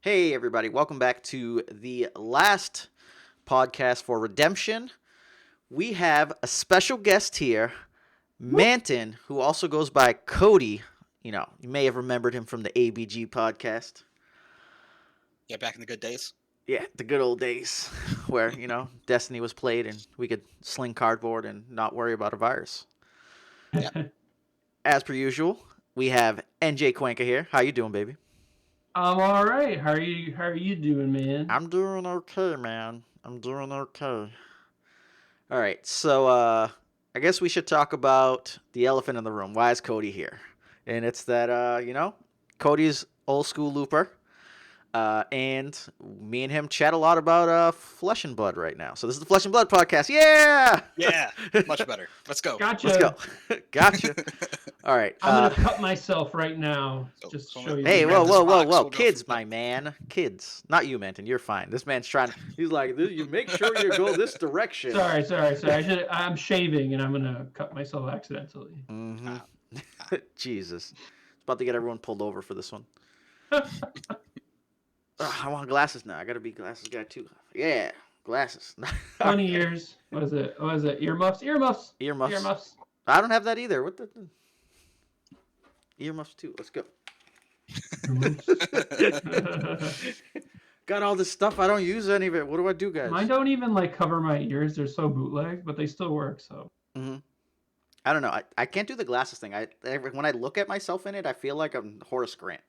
Hey, everybody, welcome back to the last podcast for Redemption. We have a special guest here, Manton, who also goes by Cody. You may have remembered him from the ABG podcast. Yeah, back in the good days. Yeah, the good old days where, Destiny was played and we could sling cardboard and not worry about a virus. Yep. As per usual, we have NJ Cuenca here. How you doing, baby? I'm all right. How are you doing, man? I'm doing okay, man. I'm doing okay. All right, so I guess we should talk about the elephant in the room. Why is Cody here? And it's that Cody's old school looper, and me and him chat a lot about Flesh and Blood right now. So this is the Flesh and Blood podcast. Yeah, Yeah, much better. Let's go. let's go. Gotcha. Gotcha. All right. I'm gonna cut myself right now So, just to so show you let me Hey, the grab whoa, this whoa, love. whoa, box. whoa, We'll go kids, from my man, kids, not you, Manton. You're fine. This man's trying. He's like, you make sure you go this direction. Sorry. I'm shaving and I'm gonna cut myself accidentally. Mm-hmm. Ah, ah. Jesus, it's about to get everyone pulled over for this one. Ugh, I want glasses now. I gotta be glasses guy too. Yeah, glasses. 20 years. What is it? What is it? Earmuffs. Earmuffs. Earmuffs. Earmuffs. I don't have that either. What the earmuffs too? Let's go. Earmuffs. Got all this stuff. I don't use any of it. What do I do, Mine guys? don't even like cover my ears. They're so bootleg, but they still work. So hmm I don't know. I can't do the glasses thing. When I look at myself in it, I feel like I'm Horace Grant,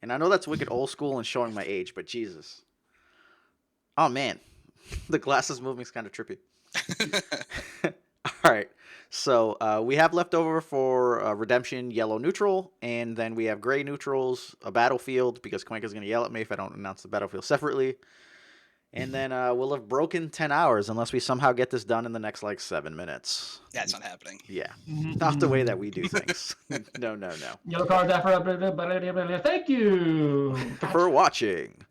and I know that's wicked old school and showing my age. But Jesus, oh man, the glasses movement's kind of trippy. All right. So we have leftover for Redemption yellow neutral, and then we have gray neutrals, a battlefield, because Cuenca's going to yell at me if I don't announce the battlefield separately. And then we'll have broken 10 hours unless we somehow get this done in the next, 7 minutes. That's not happening. Yeah. Mhm, Not the way that mhm. we do things. No, no, no. Yellow cards after. Thank you. For watching.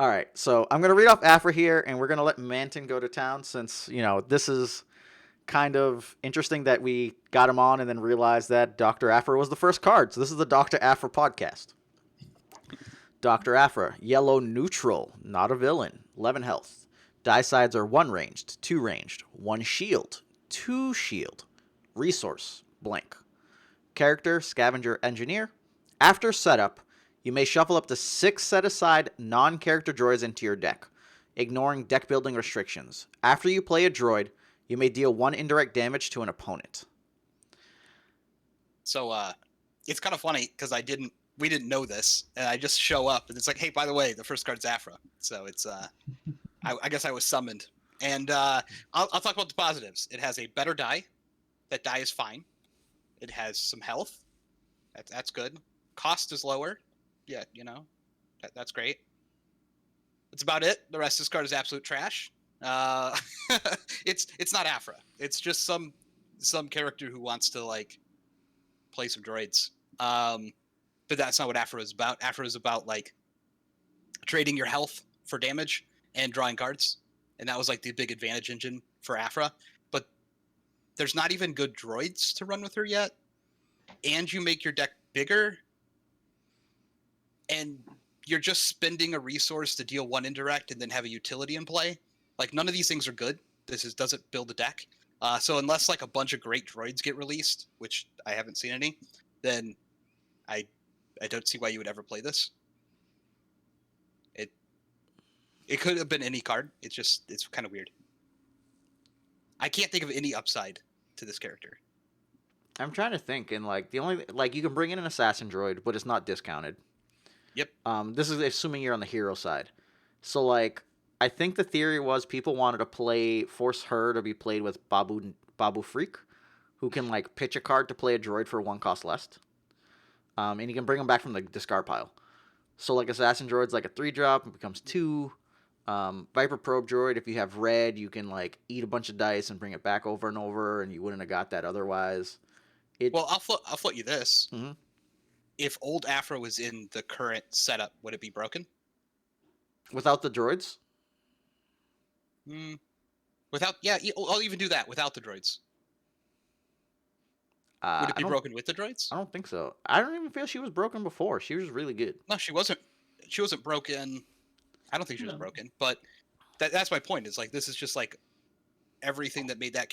All right. So I'm going to read off Afra here, and we're going to let Manton go to town since, this is kind of interesting that we got him on and then realized that Dr. Afra was the first card. So this is the Dr. Afra podcast. Dr. Afra, yellow neutral, not a villain, 11 health. Die sides are 1 ranged, 2 ranged, 1 shield, 2 shield. Resource, blank. Character, scavenger, engineer. After setup, you may shuffle up to 6 set aside non character droids into your deck, ignoring deck building restrictions. After you play a droid, you may deal 1 indirect damage to an opponent. So it's kind of funny because we didn't know this, and I just show up, and it's like, hey, by the way, the first card's Afra. So it's I guess I was summoned, and I'll talk about the positives. It has a better die. That die is fine. It has some health. That's good. Cost is lower. Yeah, that's great. That's about it. The rest of this card is absolute trash. Uh, it's not Afra. It's just some character who wants to play some droids. But that's not what Afra is about. Afra is about trading your health for damage and drawing cards, and that was the big advantage engine for Afra. But there's not even good droids to run with her yet, and you make your deck bigger, and you're just spending a resource to deal 1 indirect and then have a utility in play. None of these things are good. Doesn't build a deck. So unless a bunch of great droids get released, which I haven't seen any, then I don't see why you would ever play this. It could have been any card. It's kind of weird. I can't think of any upside to this character. I'm trying to think, and the only you can bring in an assassin droid, but it's not discounted. Yep. This is assuming you're on the hero side. So I think the theory was people wanted to force her to be played with Babu Freak, who can pitch a card to play a droid for 1 cost less. And you can bring them back from the discard pile. So assassin droid's a 3-drop, it becomes 2. Viper probe droid, if you have red, you can eat a bunch of dice and bring it back over and over, and you wouldn't have got that otherwise. Well, I'll float you this. Mm-hmm. If old Afro was in the current setup, would it be broken? Without the droids? I'll even do that without the droids. Would it be broken with the droids? I don't think so. I don't even feel she was broken before. She was really good. No, she wasn't. she wasn't broken. I don't think she was No. broken, but that's my point. Is like this is just like everything that made that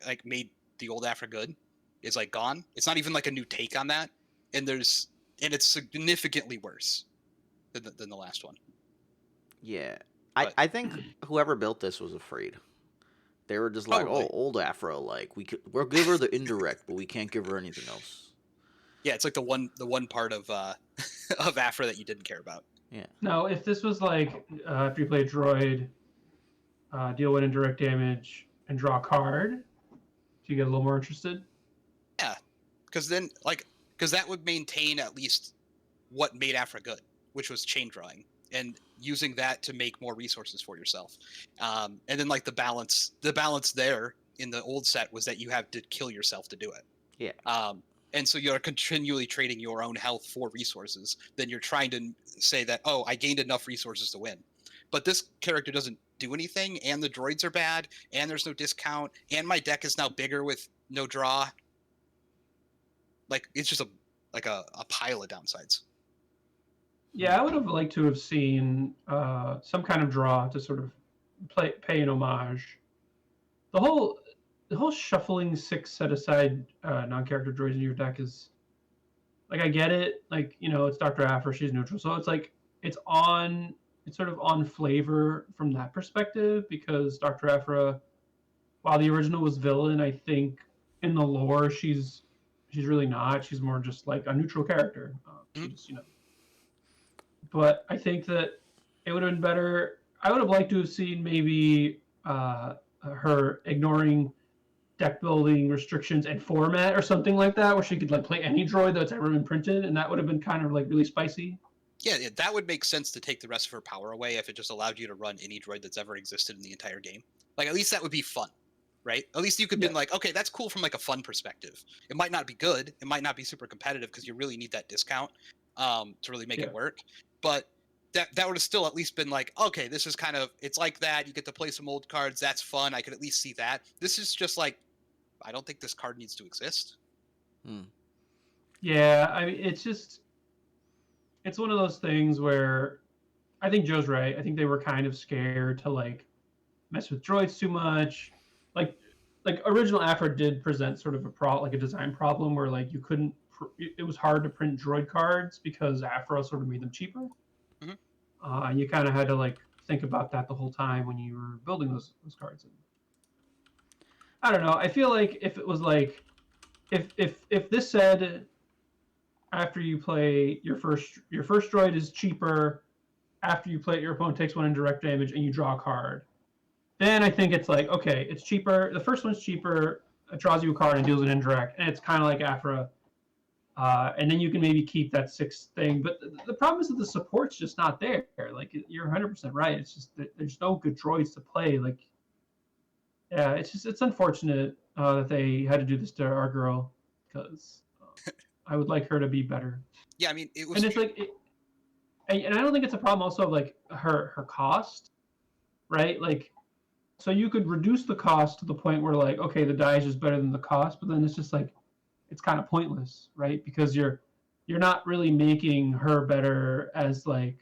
like made the old Afra good is like gone. It's not even like a new take on that, and it's significantly worse than the last one. Yeah. But I think whoever built this was afraid. They were just like, probably, oh, old Afro, like we'll give her the indirect, but we can't give her anything else. yeah, it's like the one part of of Afra that you didn't care about. Yeah. Now, if this was like after you play a droid, deal one indirect damage and draw a card, do you get a little more interested? Yeah, because then because that would maintain at least what made Afra good, which was chain drawing and using that to make more resources for yourself. And then like the balance there in the old set was that you have to kill yourself to do it. Yeah. And so you're continually trading your own health for resources. Then you're trying to say that, oh, I gained enough resources to win. But this character doesn't do anything, and the droids are bad, and there's no discount, and my deck is now bigger with no draw. Like it's just a pile of downsides. Yeah, I would have liked to have seen some kind of draw to sort of pay an homage. The whole shuffling 6 set aside non-character droids in your deck is like I get it. Like it's Dr. Afra, she's neutral, so it's like it's sort of on flavor from that perspective because Dr. Afra, while the original was villain, I think in the lore she's really not. She's more just like a neutral character. She just But I think that it would have been better. I would have liked to have seen maybe her ignoring deck building restrictions and format or something like that, where she could like play any droid that's ever been printed, and that would have been kind of like really spicy. Yeah, that would make sense to take the rest of her power away if it just allowed you to run any droid that's ever existed in the entire game. Like at least that would be fun, right? At least you could be like, okay, that's cool from like a fun perspective. It might not be good, it might not be super competitive because you really need that discount to really make it work. But that would have still at least been like, okay, this is kind of it's like that. You get to play some old cards. That's fun. I could at least see that. This is just like, I don't think this card needs to exist. Yeah, I mean, it's one of those things where I think Joe's right. I think they were kind of scared to like mess with droids too much. Like original Afra did present sort of a design problem where like you couldn't. It was hard to print droid cards because Afra sort of made them cheaper. And you kind of had to like think about that the whole time when you were building those cards. I don't know. I feel like if it was like if this said after you play your first droid is cheaper after you play it, your opponent takes 1 indirect damage and you draw a card, then I think it's like, okay, it's cheaper. The first one's cheaper, it draws you a card and deals an indirect, and it's kind of like Afra. And then you can maybe keep that 6th thing. But the problem is that the support's just not there. Like, you're 100% right. It's just that there's no good droids to play. Like, yeah, it's unfortunate that they had to do this to our girl because I would like her to be better. Yeah, I mean, it was. And it's like, and I don't think it's a problem also of like her cost, right? Like, so you could reduce the cost to the point where like, okay, the die is just better than the cost, but then it's just like, it's kind of pointless, right? Because you're not really making her better as like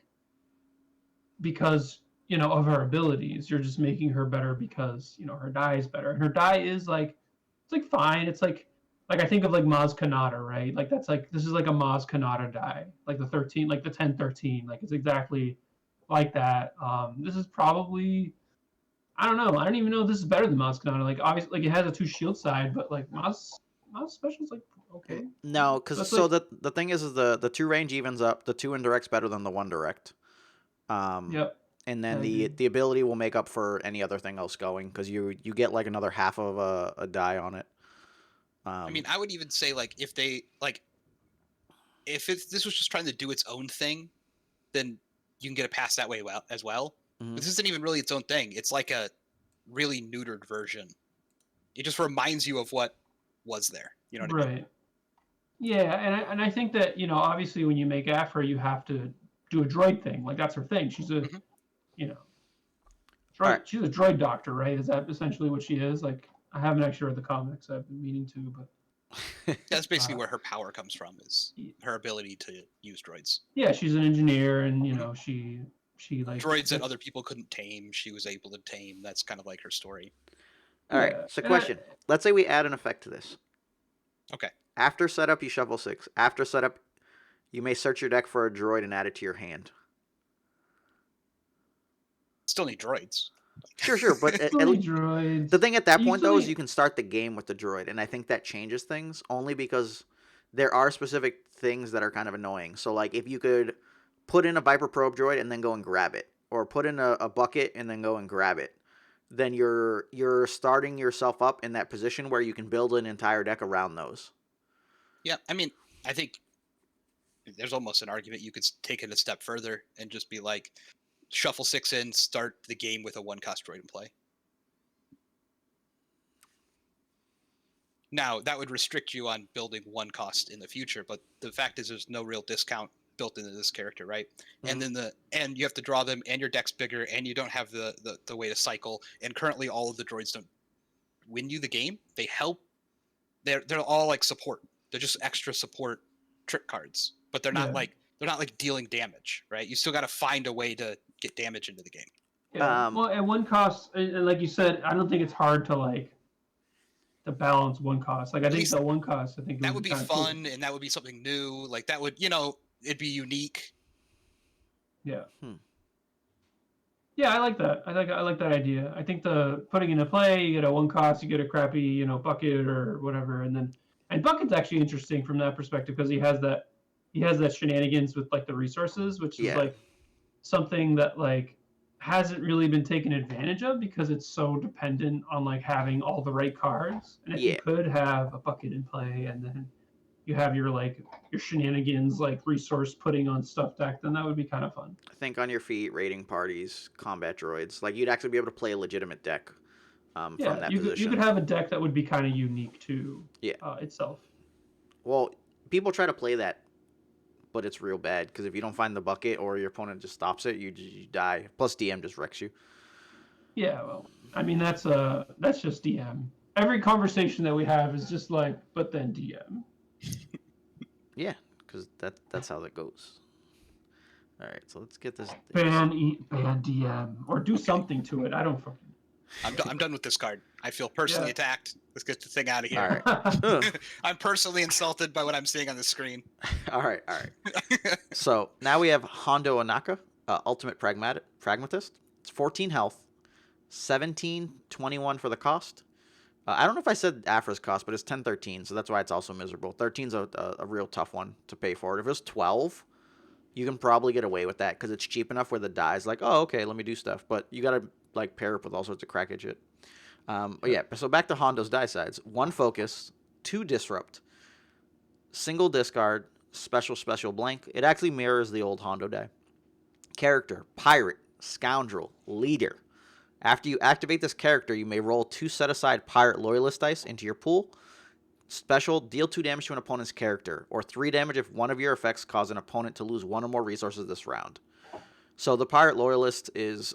because of her abilities. You're just making her better because her die is better, and her die is like it's like fine. It's like I think of like Maz Kanata, right? Like this is like a Maz Kanata die, like the 13, like the 1013, like it's exactly like that. This is probably I don't know. I don't even know if this is better than Maz Kanata. Like obviously, like it has a 2 shield side, but like Maz special's like okay. No, because so the thing is the 2 range evens up. The 2 indirect's better than the 1 direct. Yep. And then the ability will make up for any other thing else going because you get like another half of a die on it. I mean, I would even say like if they like if this was just trying to do its own thing, then you can get a pass that way as well. But this isn't even really its own thing. It's like a really neutered version. It just reminds you of what was there. You know what I mean? Right. Yeah, and I think that obviously when you make Afra, you have to do a droid thing. Like that's her thing. She's a droid. Right. She's a droid doctor, right? Is that essentially what she is? Like I haven't actually read the comics. I've been meaning to, but That's basically Uh, where her power comes from, is her ability to use droids. yeah, she's an engineer, and you Mhm. know she like Droids that other people couldn't tame, she was able to tame. That's kind of like her story. All right. yeah, So, and question. Let's say we add an effect to this. Okay. After setup, you shuffle 6. After setup, you may search your deck for a droid and add it to your hand. Still need droids. Sure, but still need droids. the thing at that You point still though is need- you can start the game with the droid, and I think that changes things only because there are specific things that are kind of annoying. So like if you could put in a Viper probe droid and then go and grab it, or put in a bucket and then go and grab it, then you're starting yourself up in that position where you can build an entire deck around those. Yeah, I mean, I think there's almost an argument you could take it a step further and just be like, shuffle 6 in, start the game with a 1-cost droid in play. Now, that would restrict you on building 1-cost in the future, but the fact is there's no real discount built into this character, right? And then and you have to draw them, and your deck's bigger, and you don't have the way to cycle, and currently all of the droids don't win you the game. They help. They're all like support. They're just extra support trick cards, but they're not Yeah. like dealing damage, right? You still got to find a way to get damage into the game. Yeah. Um, Well, at one cost, and like you said, I don't think it's hard to like to balance one cost. Like I At think least the one cost, I think it that would would be be kind of cool. fun, and that would be something new. Like that would, it'd be unique. Yeah. Hmm. Yeah, I like that. I like that idea. I think the putting into play, you get a one cost, you get a crappy, bucket or whatever, and bucket's actually interesting from that perspective because he has that shenanigans with like the resources, which is yeah. like something that like hasn't really been taken advantage of because it's so dependent on like having all the right cards. And if you Yeah. could have a bucket in play and then you have your shenanigans like resource putting on stuff deck, then that would be kind of fun. Think on your feet, raiding parties, combat droids. Like you'd actually be able to play a legitimate deck from Yeah, that you could position. have a deck that would be kind of unique to Yeah. itself. Well, people try to play that, but it's real bad because if you don't find the bucket or your opponent just stops it, you die. Plus, DM just wrecks you. Yeah, well, I mean that's just DM. Every conversation that we have is just like, but then DM. Yeah, because that's how that goes. All right, so let's get this. Ban DM or do Okay. something to it. I don't fucking. I'm done with this card. I feel personally Yeah. attacked. Let's get the thing out of here. All right. Ugh. I'm personally insulted by what I'm seeing on the screen. All right. So now we have Hondo Anaka, Ultimate Pragmatist. It's 14 health, 1721 for the cost. I don't know if I said Afra's cost, but it's 1013, so that's why it's also miserable. 13's a real tough one to pay for. If it was 12, you can probably get away with that because it's cheap enough where the die's like, oh, okay, let me do stuff. But you got to like pair up with all sorts of crackhead shit. But yeah, so back to Hondo's die sides. 1 focus, 2 disrupt, single discard, special blank. It actually mirrors the old Hondo die. Character, pirate, scoundrel, leader. After you activate this character, you may roll 2 set-aside pirate loyalist dice into your pool. Special, deal 2 damage to an opponent's character, or 3 damage if one of your effects cause an opponent to lose 1 or more resources this round. So the pirate loyalist is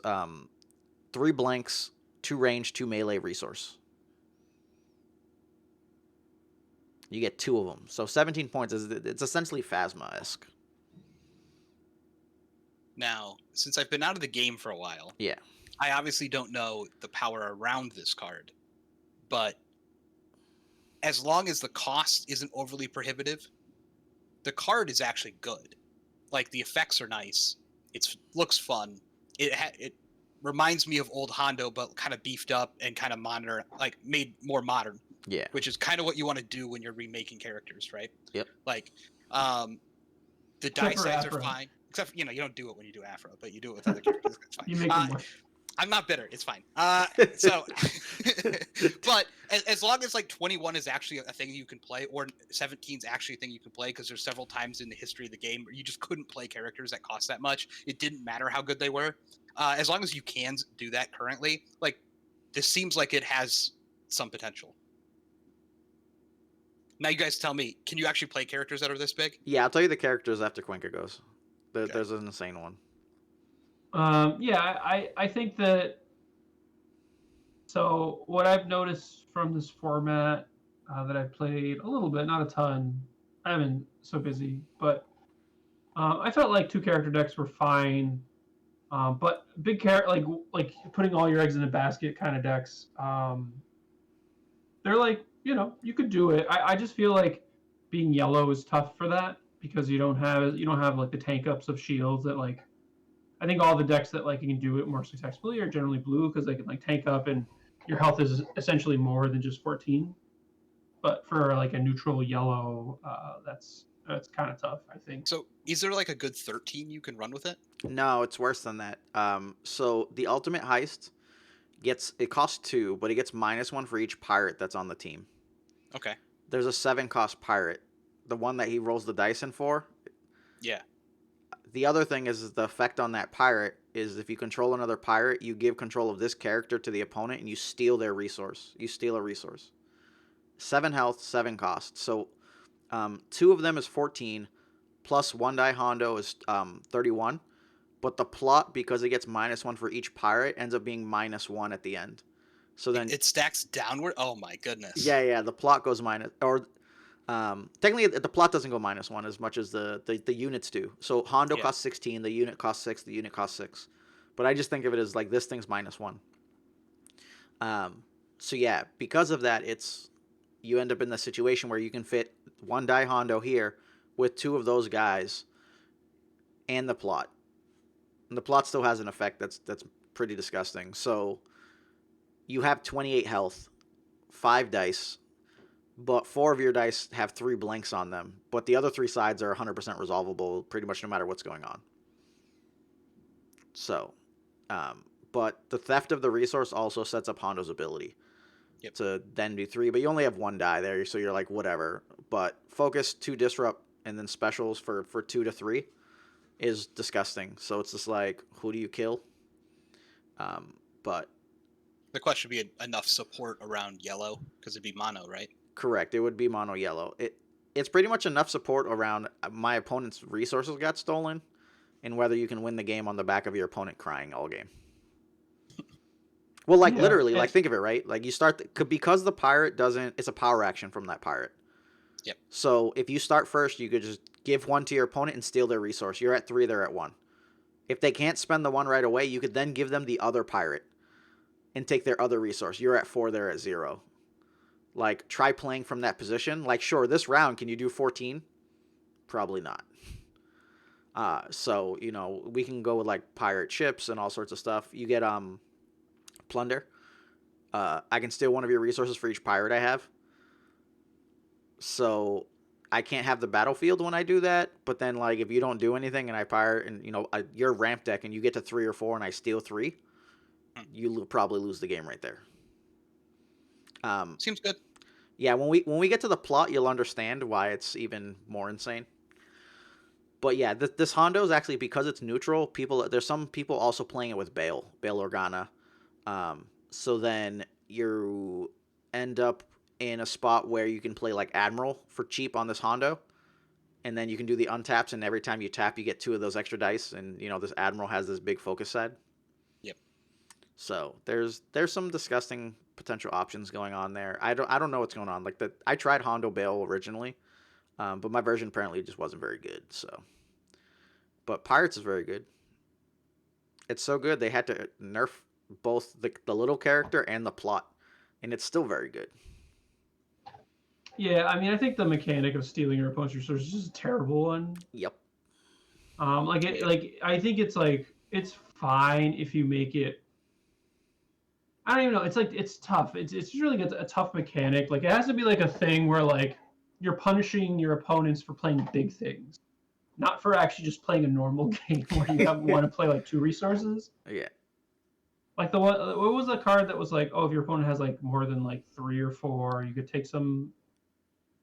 3 blanks, 2 range, 2 melee resource. You get 2 of them. So 17 points it's essentially Phasma-esque. Now, since I've been out of the game for a while, Yeah. I obviously don't know the power around this card, but as long as the cost isn't overly prohibitive, the card is actually good. Like the effects are nice. It looks fun. It reminds me of old Hondo, but kind of beefed up and kind of modern, like made more modern. Yeah. Which is kind of what you want to do when you're remaking characters, right? Yep. Like, the die Except for sides Afro. are fine. Except for, you don't do it when you do Afro, but you do it with other characters. It's fine. You make them more. I'm not bitter. It's fine. But as long as like 21 is actually a thing you can play, or 17 is actually a thing you can play, because there's several times in the history of the game where you just couldn't play characters that cost that much. It didn't matter how good they were. As long as you can do that currently, like this seems like it has some potential. Now you guys tell me, can you actually play characters that are this big? Yeah, I'll tell you the characters after Cuenca goes. Okay. There's an insane one. Yeah, I think that. So what I've noticed from this format, that I've played a little bit, not a ton. I haven't been so busy, but I felt like two character decks were fine. But big character like putting all your eggs in a basket kind of decks, they're like, you could do it. I just feel like being yellow is tough for that because you don't have like the tank ups of shields that like I think all the decks that like you can do it more successfully are generally blue because they can like tank up and your health is essentially more than just 14. But for like a neutral yellow, that's kind of tough, I think. So is there like a good 13 you can run with it? No, it's worse than that. So the ultimate heist it costs 2, but it gets -1 for each pirate that's on the team. Okay. There's a 7-cost pirate, the one that he rolls the dice in for. Yeah. The other thing is the effect on that pirate is if you control another pirate, you give control of this character to the opponent and you steal their resource. You steal a resource. 7 health, 7 cost. So 2 of them is 14, plus 1 die Hondo is 31. But the plot, because it gets -1 for each pirate, ends up being -1 at the end. So then It stacks downward. Oh my goodness. yeah, the plot goes minus, or technically the plot doesn't go -1 as much as the units do. So Hondo Yeah. costs 16, the unit costs 6, the unit costs 6. But I just think of it as like this thing's -1. So yeah, because of that, you end up in the situation where you can fit 1 die Hondo here with 2 of those guys and the plot. And the plot still has an effect that's pretty disgusting. So you have 28 health, 5 dice, but 4 of your dice have 3 blanks on them. But the other 3 sides are 100% resolvable pretty much no matter what's going on. So, but the theft of the resource also sets up Hondo's ability to then do 3. But you only have 1 die there, so you're like, whatever. But focus, 2 disrupt, and then specials for 2 to 3 is disgusting. So it's just like, who do you kill? But The question would be enough support around yellow because it'd be mono, right? correct, it would be mono yellow. It's pretty much enough support around my opponent's resources got stolen, and whether you can win the game on the back of your opponent crying all game. Well, like Yeah, literally, and- like think of it, right? Like you start because the pirate doesn't. It's a power action from that pirate. Yep. So if you start first, you could just give 1 to your opponent and steal their resource. You're at 3, they're at 1. If they can't spend the 1 right away, you could then give them the other pirate and take their other resource. You're at 4, they're at 0. Like, try playing from that position. Like, sure, this round, can you do 14? Probably not. So, we can go with, like, pirate ships and all sorts of stuff. You get, plunder. I can steal 1 of your resources for each pirate I have. So I can't have the battlefield when I do that, but then like if you don't do anything and I pirate and you're ramp deck and you get to 3 or 4 and I steal 3, you probably lose the game right there. Seems good. Yeah, when we get to the plot, you'll understand why it's even more insane. But yeah, this Hondo is actually, because it's neutral. There's some people also playing it with Bail Organa. So then you end up in a spot where you can play like Admiral for cheap on this Hondo, and then you can do the untaps, and every time you tap, you get 2 of those extra dice, and this Admiral has this big focus side. Yep. So there's some disgusting potential options going on there. I don't know what's going on. Like I tried Hondo Bail originally, but my version apparently just wasn't very good. So, but Pirates is very good. It's so good they had to nerf both the little character and the plot, and it's still very good. Yeah, I mean, I think the mechanic of stealing your opponent's resources is just a terrible one. Yep. I think it's fine if you make it. I don't even know. It's tough. It's really a tough mechanic. Like it has to be like a thing where like you're punishing your opponents for playing big things, not for actually just playing a normal game where you want to play like 2 resources. Yeah. Like what was the card that was like, oh, if your opponent has like more than like 3 or 4, you could take some.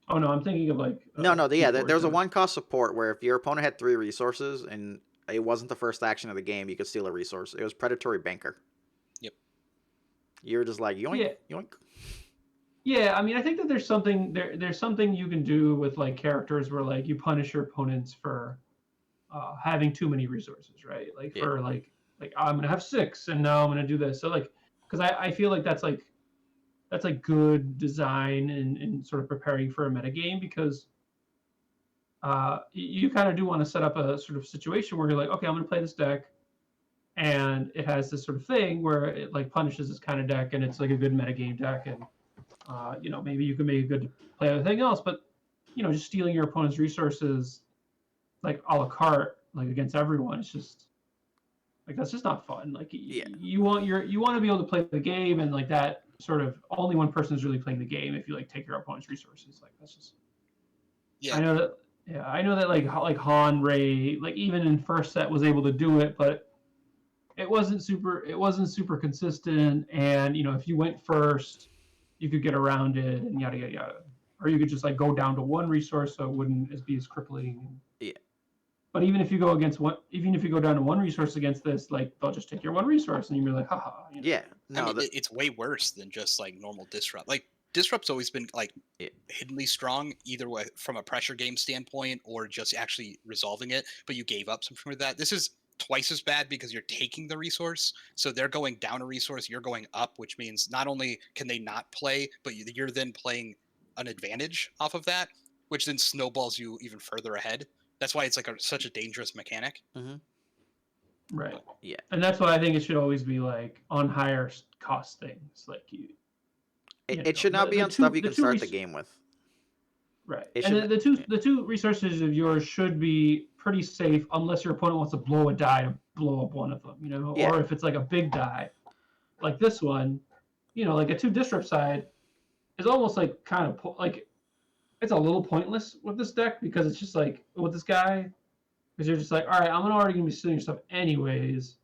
Oh no, I'm thinking of like there was a 1-cost support where if your opponent had 3 resources and it wasn't the first action of the game, you could steal a resource. It was Predatory Banker. Yep. You're just like yoink, yoink. Yeah, I mean, I think that there's something you can do with like characters where like you punish your opponents for having too many resources, right? Like for like I'm gonna have 6 and now I'm gonna do this. So like, because I feel like that's like that's like good design and sort of preparing for a metagame, because you kind of do want to set up a sort of situation where you're like, okay, I'm going to play this deck, and it has this sort of thing where it like punishes this kind of deck, and it's like a good metagame deck, and maybe you can make a good play everything else, but just stealing your opponent's resources like a la carte, like against everyone, it's just like that's just not fun. Like Yeah. you want to be able to play the game, and like that sort of only one person is really playing the game if you like take your opponent's resources. Like that's just Yeah. I know that yeah, I know that like Han Ray, like even in first set was able to do it, but it wasn't super consistent, and if you went first, you could get around it and yada yada yada. Or you could just like go down to one resource so it wouldn't be as crippling. Yeah. But even if you go down to one resource against this, like they'll just take your one resource and you're like, haha. Yeah. I No. mean, it's way worse than just like normal disrupt. Like disrupt's always been like Yeah. hiddenly strong, either way from a pressure game standpoint or just actually resolving it. But you gave up some of that. This is twice as bad because you're taking the resource, so they're going down a resource, you're going up, which means not only can they not play, but you're then playing an advantage off of that, which then snowballs you even further ahead. That's why it's like such a dangerous mechanic. Mm-hmm. Right. Yeah. And that's why I think it should always be like on higher cost things. Like It should not be on stuff you can start the game with. Right. It And should. the two resources of yours should be pretty safe unless your opponent wants to blow a die to blow up one of them, Yeah. or if it's like a big die, like this one, like a 2 disrupt side is almost like kind of like it's a little pointless with this deck, because it's just like with this guy, because you're just like, all right, I'm already gonna be stealing your stuff anyways.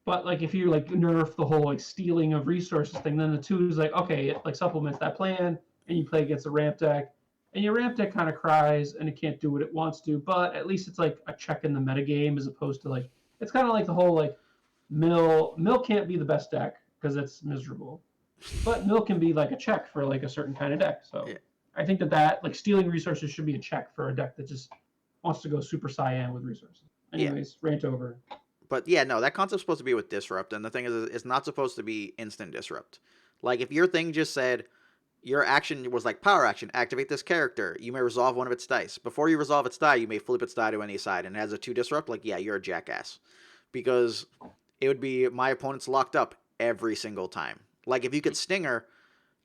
But like if you like nerf the whole like stealing of resources thing, then the 2 is like, okay, it like supplements that plan, and you play against a ramp deck, and your ramp deck kind of cries and it can't do what it wants to, but at least it's like a check in the metagame, as opposed to like it's kind of like the whole like mill can't be the best deck because it's miserable, but mill can be like a check for like a certain kind of deck. So Yeah. I think that like stealing resources should be a check for a deck that just wants to go super cyan with resources. Anyways, rant over. But yeah, no, that concept's supposed to be with disrupt, and the thing is, it's not supposed to be instant disrupt. Like if your thing just said your action was like power action, activate this character, you may resolve one of its dice. Before you resolve its die, you may flip its die to any side, and it has a 2 disrupt. Like yeah, you're a jackass, because it would be my opponent's locked up every single time. Like if you could stinger,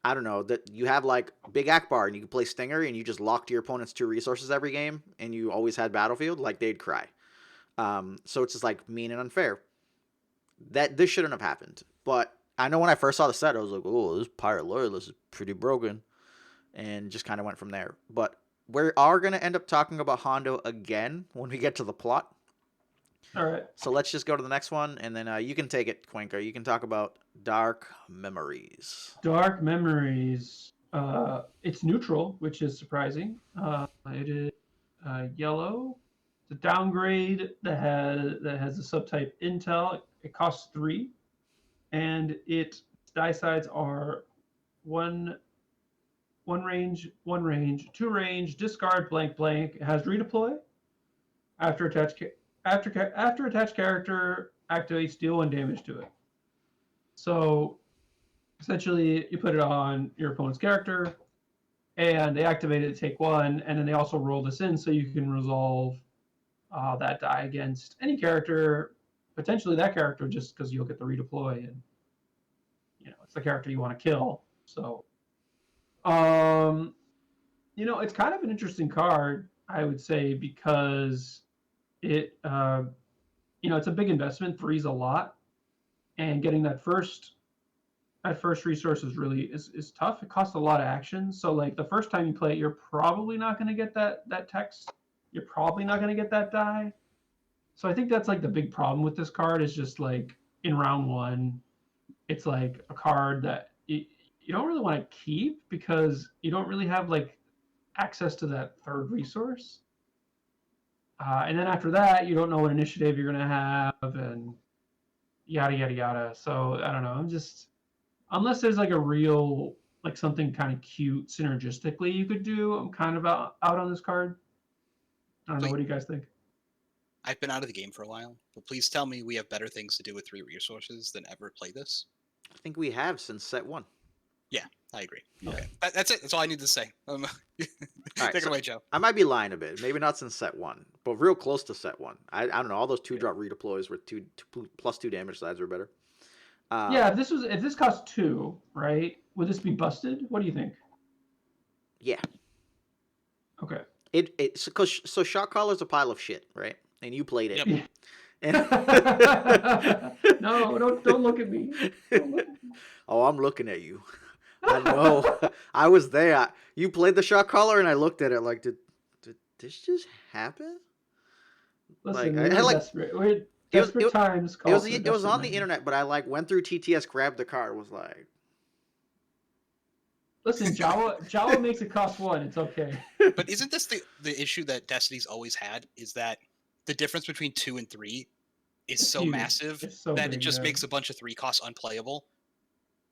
I don't know, that you have like Big Akbar and you could play stinger and you just locked your opponent's 2 resources every game and you always had battlefield, like they'd cry. So it's just like mean and unfair. That this shouldn't have happened. But I know when I first saw the set, I was like, "Oh, this Pirate Loyalist is pretty broken," and just kind of went from there. But we are gonna end up talking about Hondo again when we get to the plot. All right. So let's just go to the next one, and then you can take it, Quinker. You can talk about Dark Memories. Dark Memories. It's neutral, which is surprising. It is yellow. It's a downgrade that has the subtype Intel. It costs 3, and its die sides are one range, 2 range, discard blank blank. It has redeploy. After attached character activates, deal 1 damage to it. So essentially, you put it on your opponent's character, and they activate it to take 1, and then they also roll this in so you can resolve that die against any character, potentially that character, just because you'll get the redeploy, and it's the character you want to kill. So, it's kind of an interesting card, I would say, because it, it's a big investment. 3's a lot, and getting that first resource is tough. It costs a lot of action. So like the first time you play it, you're probably not going to get that text. You're probably not going to get that die. So I think that's like the big problem with this card, is just like in round 1, it's like a card that you don't really want to keep because you don't really have like access to that 3rd resource. And then after that, you don't know what initiative you're going to have, and yada yada yada. So I don't know. I'm just, unless there's like a real like something kind of cute synergistically you could do, I'm kind of out on this card. I don't know. What do you guys think? I've been out of the game for a while, but please tell me we have better things to do with 3 resources than ever play this. I think we have since set 1. I agree. Yeah. Okay, that's it. That's all I need to say. Take right, it so- away, Joe. I might be lying a bit. Maybe not since set 1, but real close to set 1. I don't know. All those 2-drop redeploys were plus 2 damage sides were better. Yeah, if this cost 2, right? Would this be busted? What do you think? Yeah. Okay. So shot caller's a pile of shit, right? And you played it. Yep. Yeah. And No, don't look at me. Don't look at me. oh, I'm looking at you. I know. I was there. You played the shot caller, and I looked at it like, did this just happen? Listen, Like, I had like we're it was desperate times. it was Call for it was on the desperate internet, but I like went through TTS, grabbed the card, was like, Listen, Jawa makes it cost 1. It's okay. But isn't this the issue that Destiny's always had? Is that the difference between 2 and 3 is It's so huge. massive It's so that big, it just yeah. makes a bunch of 3 costs unplayable.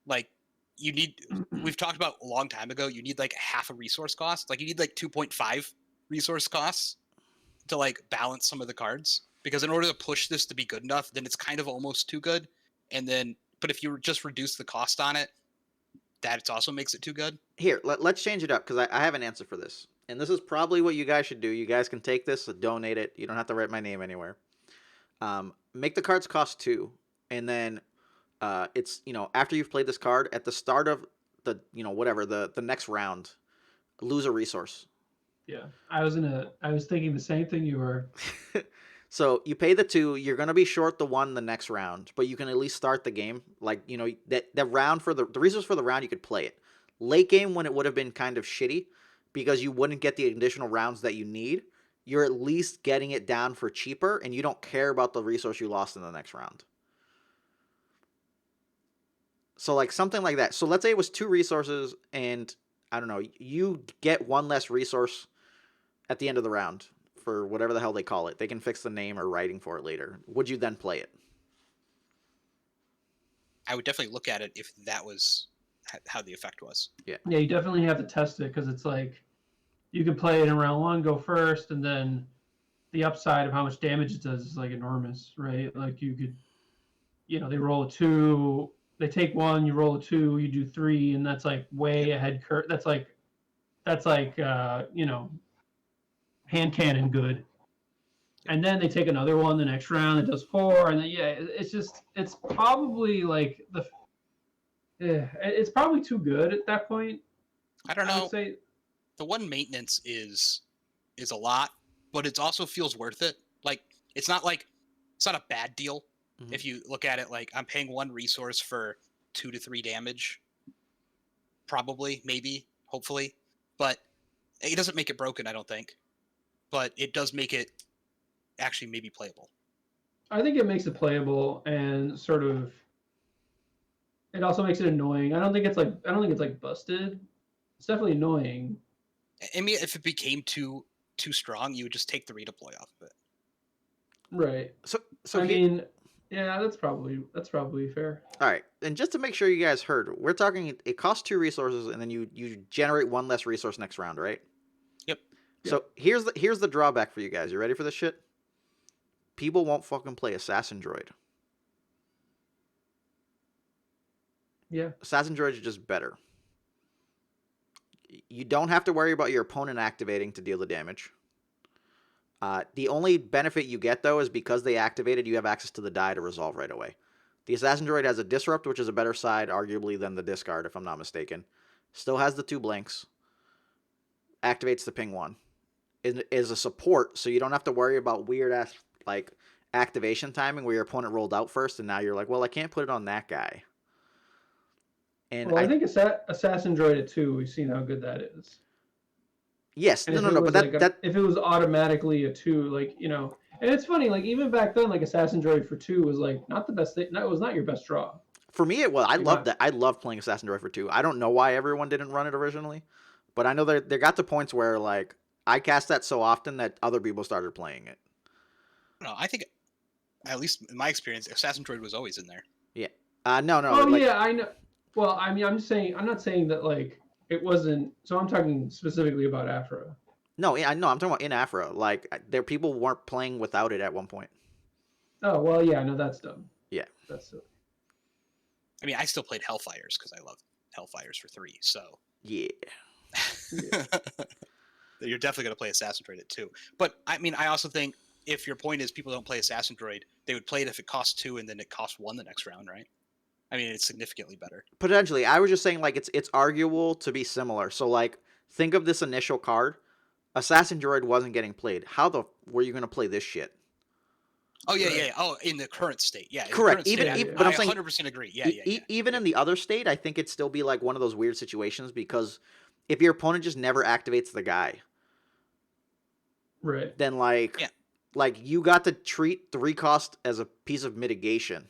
Like, you need. We've talked about a long time ago. You need like half a resource cost. Like, you need like 2.5 resource costs to like balance some of the cards. Because in order to push this to be good enough, then it's kind of almost too good. And then, but if you just reduce the cost on it, that also makes it too good. here, let's change it up because I have an answer for this, and this is probably what you guys should do. You guys can take this, donate it. You don't have to write my name anywhere. Make the cards cost 2, and then it's after you've played this card at the start of the whatever the next round, lose a resource. Yeah, I was thinking the same thing you were. So you pay the 2, you're gonna be short the 1 the next round, but you can at least start the game. Like that round for the resource for the round, you could play it. Late game when it would have been kind of shitty because you wouldn't get the additional rounds that you need. You're at least getting it down for cheaper, and you don't care about the resource you lost in the next round. So like something like that. So let's say it was 2 resources, and I don't know, you get 1 less resource at the end of the round for whatever the hell they call it. They can fix the name or writing for it later. Would you then play it? I would definitely look at it if that was how the effect was. Yeah, you definitely have to test it because it's like you could play it in round 1, go first, and then the upside of how much damage it does is like enormous, right? Like you could, they roll a 2, they take 1, you roll a 2, you do 3, and that's like way ahead. That's like hand cannon good. And then they take another one the next round that does 4, and then it's probably like it's probably too good at that point. I don't know. I would say the 1 maintenance is a lot, but it also feels worth it. Like it's not a bad deal if you look at it like I'm paying 1 resource for 2 to 3 damage. Probably, maybe, hopefully, but it doesn't make it broken, I don't think. But it does make it actually maybe playable. I think it makes it playable and sort of. It also makes it annoying. I don't think it's like busted. It's definitely annoying. I mean, if it became too strong, you would just take the redeploy off of it. Right. So I mean, yeah, that's probably fair. all right, and just to make sure you guys heard, we're talking. It costs 2 resources, and then you generate 1 less resource next round, right? Yep. So here's the drawback for you guys. You ready for this shit? People won't fucking play Assassin Droid. Yeah. Assassin Droids are just better. You don't have to worry about your opponent activating to deal the damage. The only benefit you get, though, is because they activated, you have access to the die to resolve right away. The Assassin Droid has a Disrupt, which is a better side, arguably, than the Discard, if I'm not mistaken. Still has the 2 blanks. Activates the ping 1. Is a support, so you don't have to worry about weird-ass, like, activation timing where your opponent rolled out first, and now you're like, well, I can't put it on that guy. And Well, I think Assassin Droid at 2, we've seen how good that is. yes, And no, but if it was automatically a 2, and it's funny, like even back then, like Assassin Droid for 2 was like not the best thing. That was not your best draw. for me, I love that. I love playing Assassin Droid for 2. I don't know why everyone didn't run it originally, but I know there got to points where like I cast that so often that other people started playing it. No, I think, at least in my experience, Assassin Droid was always in there. Yeah. No. Oh like, yeah, I know. Well, I mean, I'm not saying that like it wasn't. So I'm talking specifically about Afra. No, I know. I'm talking about in Afra. Like people weren't playing without it at one point. Oh well, yeah, no, that's dumb. Yeah. That's silly. I mean, I still played Hellfires because I love Hellfires for 3. So Yeah. you're definitely going to play Assassin Droid at 2. But I mean, I also think if your point is people don't play Assassin Droid, they would play it if it costs 2 and then it costs 1 the next round, right? I mean, it's significantly better. Potentially. I was just saying like it's arguable to be similar. So like think of this initial card. Assassin Droid wasn't getting played. How the were you going to play this shit? Oh yeah, Right. yeah. Oh, in the current state, yeah. In Correct. The current state, even- But I'm I saying 100% agree. Yeah, yeah, yeah. even yeah. in the other state, I think it'd still be like one of those weird situations because if your opponent just never activates the guy, Right. then like Yeah. you got to treat the recost as a piece of mitigation.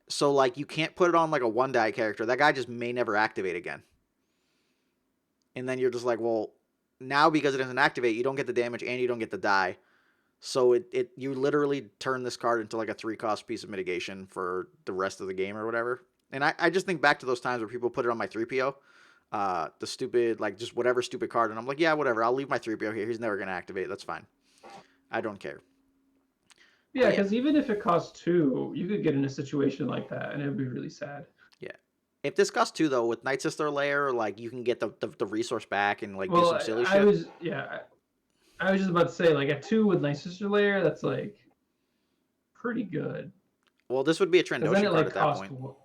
So like you can't put it on like a 1-die character. That guy just may never activate again. And then you're just like, well, now because it doesn't activate, you don't get the damage and you don't get the die. So you literally turn this card into like a 3-cost piece of mitigation for the rest of the game or whatever. And I just think back to those times where people put it on my 3PO, the stupid, like just whatever stupid card. And I'm like, yeah, whatever. I'll leave my 3PO here. He's never going to activate. That's fine. I don't care. Yeah, yeah. because even if it costs 2, you could get in a situation like that, and it would be really sad. Yeah. If this costs 2 though, with Night Sister Lair, like you can get the resource back and like do some silly I shit. was I was just about to say like at 2 with Night Sister Layer, that's like pretty good. Well, this would be a Because Trandoshan then it card like at that costs. point.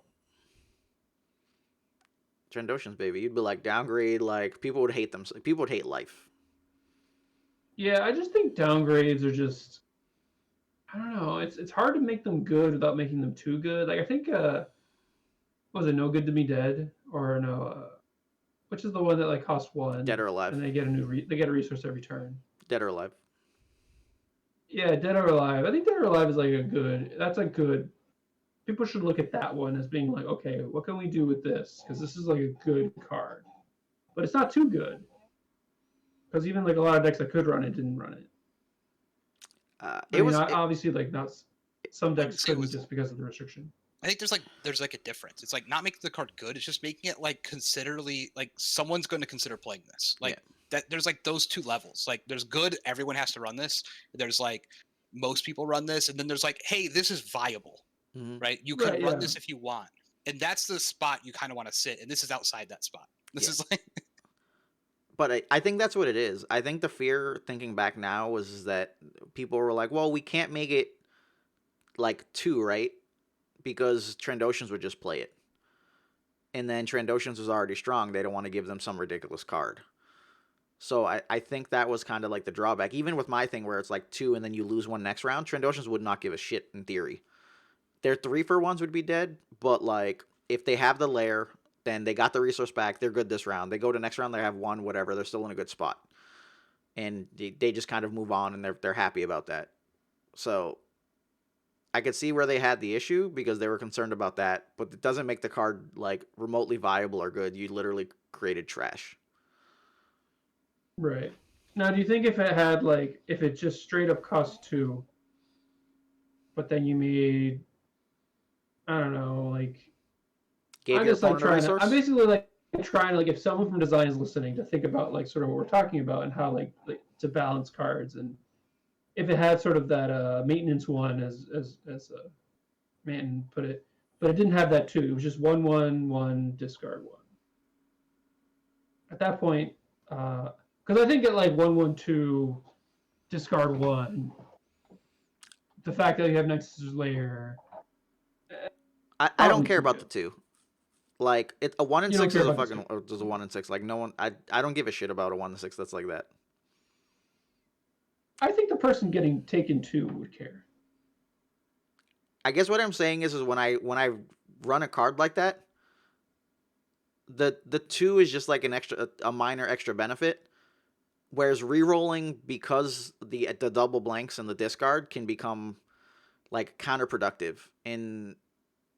Trandoshans, baby. You'd be like downgrade. Like people would hate them. People would hate life. Yeah, I just think downgrades are just. I don't know. It's hard to make them good without making them too good. Like I think what was it No Good to Be Dead or no? Which is the one that like costs 1, Dead or alive. and they get a they get a resource every turn. Dead or alive. Yeah, Dead or Alive. I think Dead or Alive is like a good. That's a good. People should look at that one as being like, okay, what can we do with this? Because this is like a good card, but it's not too good. Because even like a lot of decks that could run it didn't run it. Obviously like not some decks couldn't just because of the restriction. I think there's like a difference. It's like not making the card good. It's just making it like considerably like someone's going to consider playing this. Like that. There's like those 2 levels. Like there's good. Everyone has to run this. There's like most people run this, and then there's like, hey, this is viable, right? You can run this if you want, and that's the spot you kind of want to sit. And this is outside that spot. This is like. But I think that's what it is. I think the fear, thinking back now, was that people were like, well, we can't make it like 2, right? Because Trandoshans would just play it. And then Trandoshans was already strong. They don't want to give them some ridiculous card. So I think that was kind of like the drawback. Even with my thing where it's like 2 and then you lose 1 next round, Trandoshans would not give a shit in theory. Their 3-for-1s would be dead, but like if they have the lair, then they got the resource back. They're good this round. They go to next round, they have 1, whatever. They're still in a good spot. And they just kind of move on and they're happy about that. So I could see where they had the issue because they were concerned about that, but it doesn't make the card like remotely viable or good. You literally created trash. Right. Now, do you think if it just straight up cost 2, but then you made, I don't know, like, Gave your opponent a resource? I'm basically like trying to like if someone from design is listening to think about like sort of what we're talking about and how like to balance cards, and if it had sort of that maintenance one as Manton put it, but it didn't have that 2. It was just 1/1 discard 1. At that point, because I think at like 1/2 discard 1, the fact that you have Nexus's Lair. I don't care about the 2. Like a 1 in 6 is a fucking there's a 1 in 6. Like no one I don't give a shit about a 1 in 6 that's like that. I think the person getting taken 2 would care. I guess what I'm saying is when I run a card like that, the 2 is just like a minor extra benefit, whereas re-rolling because the double blanks and the discard can become like counterproductive.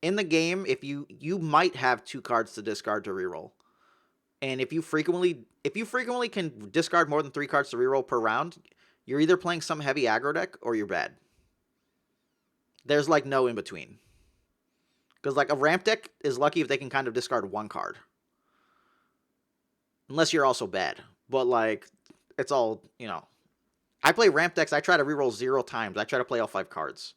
In the game, if you might have 2 cards to discard to reroll, and if you frequently can discard more than 3 cards to reroll per round, you're either playing some heavy aggro deck or you're bad. There's like no in between. Because like a ramp deck is lucky if they can kind of discard 1 card, unless you're also bad. But like it's all I play ramp decks. I try to reroll 0 times. I try to play all 5 cards.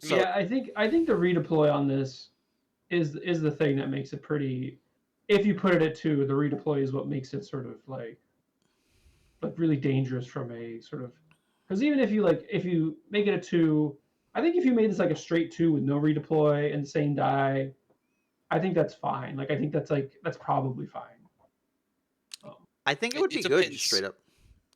So, yeah, I think the redeploy on this is the thing that makes it pretty. If you put it at 2, the redeploy is what makes it sort of like really dangerous from a sort of, because even if you make it a 2, I think if you made this like a straight 2 with no redeploy and the same die, I think that's fine. Like I think that's probably fine. Um, I think it It, would it be good, just depends. straight up.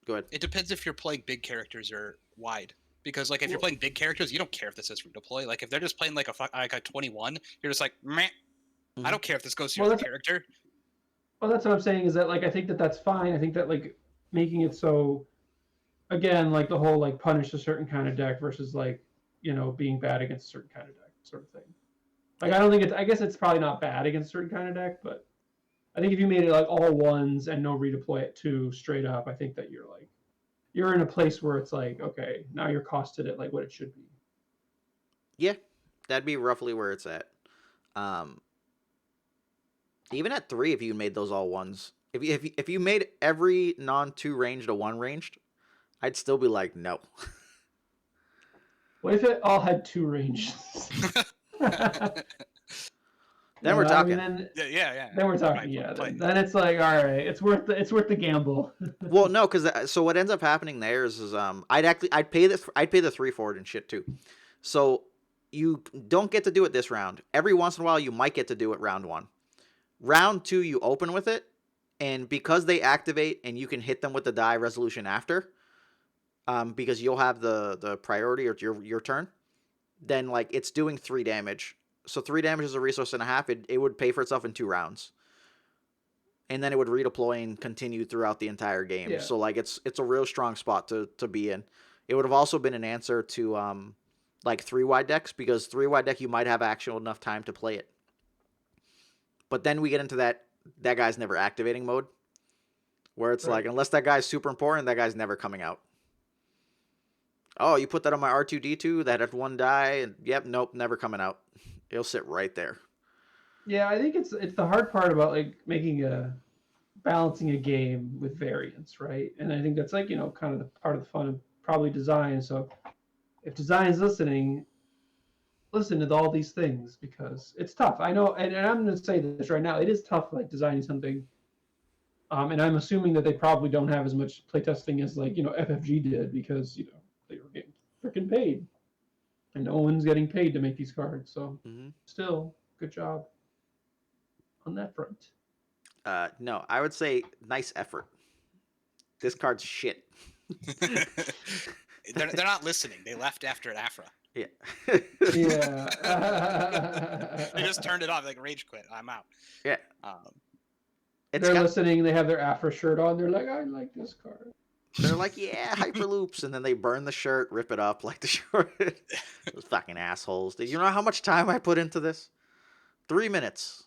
Go ahead. It depends if you're playing big characters or wide. Because like if you're Well- playing big characters, you don't care if this says redeploy. Like if they're just playing like a 21, you're just like meh. I don't care if this goes to Well, your that's character. well, that's what I'm saying is that like I think that's fine. I think that like making it so, again, like the whole like punish a certain kind of deck versus like being bad against a certain kind of deck sort of thing. Like I don't think it's. I guess it's probably not bad against a certain kind of deck, but I think if you made it like all ones and no redeploy at 2 straight up, I think that you're in a place where it's like, okay, now you're costed at like what it should be. Yeah, that'd be roughly where it's at. Um, even at 3, if you made those all ones, if you made every non-2 ranged a 1 ranged, I'd still be like, no. What if it all had 2 ranges? Then we're talking. Yeah. Then we're talking. Right, Yeah. play. Then it's like, all right, it's worth the gamble. Well, no, because so what ends up happening there is I'd pay the 3 forward and shit too. So you don't get to do it this round. Every once in a while, you might get to do it round 1. Round 2, you open with it, and because they activate and you can hit them with the die resolution after, because you'll have the priority or your turn, then like it's doing 3 damage. So 3 damage is a resource and a half. It would pay for itself in 2 rounds, and then it would redeploy and continue throughout the entire game. Yeah. So like it's a real strong spot to be in. It would have also been an answer to like 3 wide decks, because 3 wide deck you might have actual enough time to play it. But then we get into that guy's never activating mode, where it's like, Right. unless that guy's super important, that guy's never coming out. Oh, you put that on my R2D2 that had 1 die, and yep, nope, never coming out. It'll sit right there. Yeah, I think it's the hard part about like balancing a game with variance, right? And I think that's like kind of the part of the fun of probably design. So if design's listening, listen to all these things, because it's tough. I know, and I'm going to say this right now. It is tough, like designing something. And I'm assuming that they probably don't have as much playtesting as like FFG did, because they were getting freaking paid, and no one's getting paid to make these cards. So still, good job on that front. No, I would say nice effort. This card's shit. they're not listening. They left after Afra. Yeah. Yeah. They just turned it off, like rage quit. I'm out. Yeah. They're listening. They have their Afra shirt on. They're like, I like this card. They're like, yeah, Hyperloops, and then they burn the shirt, rip it up like the shirt. Those fucking assholes. Do you know how much time I put into this? 3 minutes.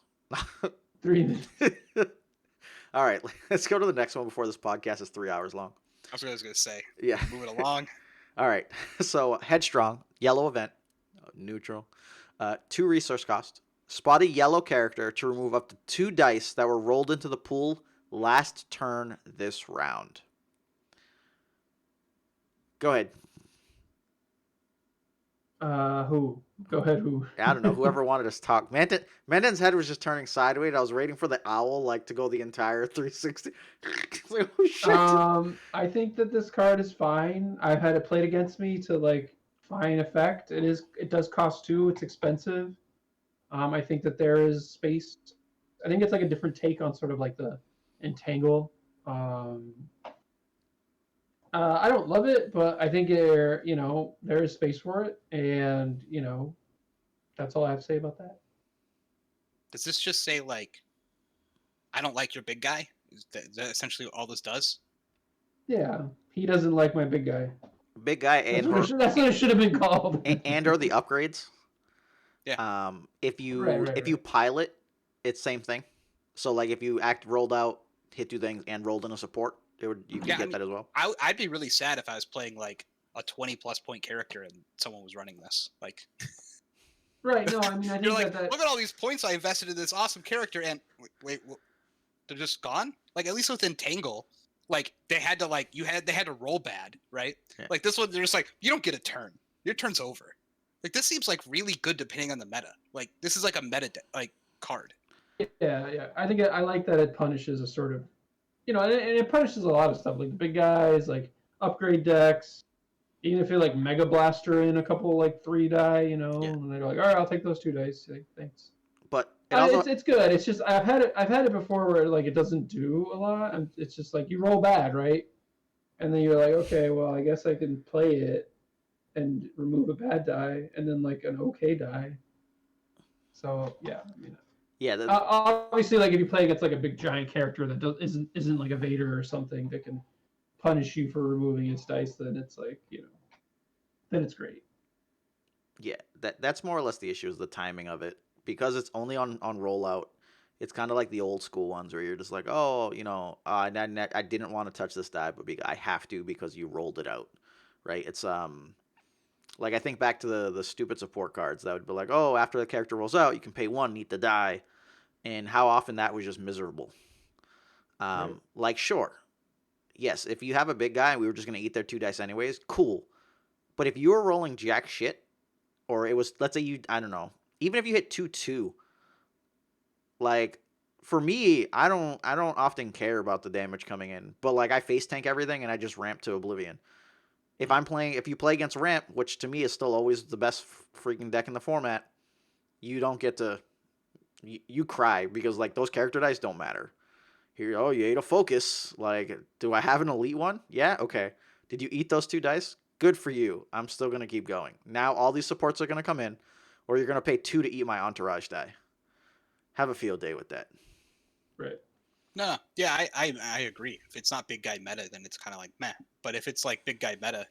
3 minutes. All right, let's go to the next one before this podcast is 3 hours long. That's what I was gonna say. Yeah. Move it along. All right. So Headstrong, yellow event, neutral, 2 resource cost. Spot a yellow character to remove up to 2 dice that were rolled into the pool last turn this round. Go ahead. Who? Go ahead. Who? I don't know. Whoever wanted us to talk. Menden's head was just turning sideways. I was waiting for the owl like to go the entire 360. Like, oh, shit. I think that this card is fine. I've had it played against me to like fine effect. It does cost 2. It's expensive. I think that there is space. I think it's like a different take on sort of like the entangle. I don't love it, but I think there is space for it, and that's all I have to say about that. Does this just say like, I don't like your big guy? Is that essentially all this does? Yeah, he doesn't like my big guy. Big guy That's what it should have been called. and or the upgrades. Yeah. If you Right. pilot, it's same thing. So like if you rolled out, hit 2 things, and rolled in a support, you could get that as well. I'd be really sad if I was playing like a 20+ point character and someone was running this. Like, Right. No, I mean, I you're think like, look at all these points I invested in this awesome character, and wait, they're just gone. Like at least with Entangle, like they had to roll bad, right? Yeah. Like this one, they're just like, you don't get a turn. Your turn's over. Like this seems like really good depending on the meta. Like this is like a meta like card. Yeah. I think I like that it punishes a sort of, and it punishes a lot of stuff like the big guys, like upgrade decks. Even if you're like Mega Blaster in a couple like 3 die, Yeah. and they're like, all right, I'll take those 2 dice. Like, thanks. But it also It's good. It's just I've had it before where like it doesn't do a lot, and it's just like you roll bad, right? And then you're like, okay, well, I guess I can play it and remove a bad die, and then like an okay die. So yeah, I mean, yeah, obviously, like if you play against like a big giant character that isn't like a Vader or something that can punish you for removing its dice, then it's like then it's great. yeah, that's more or less the issue is the timing of it because it's only on rollout. It's kind of like the old school ones where you're just like, oh, I didn't want to touch this die, but I have to because you rolled it out, right? It's like I think back to the stupid support cards that would be like, oh, after the character rolls out, you can pay 1, eat the die, and how often that was just miserable. Right. Like sure, yes, if you have a big guy and we were just gonna eat their 2 dice anyways, cool. But if you were rolling jack shit, or it was, let's say I don't know, even if you hit 2-2, like for me, I don't often care about the damage coming in, but like I face tank everything and I just ramp to oblivion. If you play against ramp, which to me is still always the best freaking deck in the format, you don't get to, you cry because like those character dice don't matter. Here, oh, you ate a focus. Like, do I have an elite one? Yeah, okay. Did you eat those 2 dice? Good for you. I'm still gonna keep going. Now all these supports are gonna come in, or you're gonna pay 2 to eat my entourage die. Have a field day with that. Right. No, yeah, I agree. If it's not big guy meta, then it's kind of like meh. But if it's like big guy meta,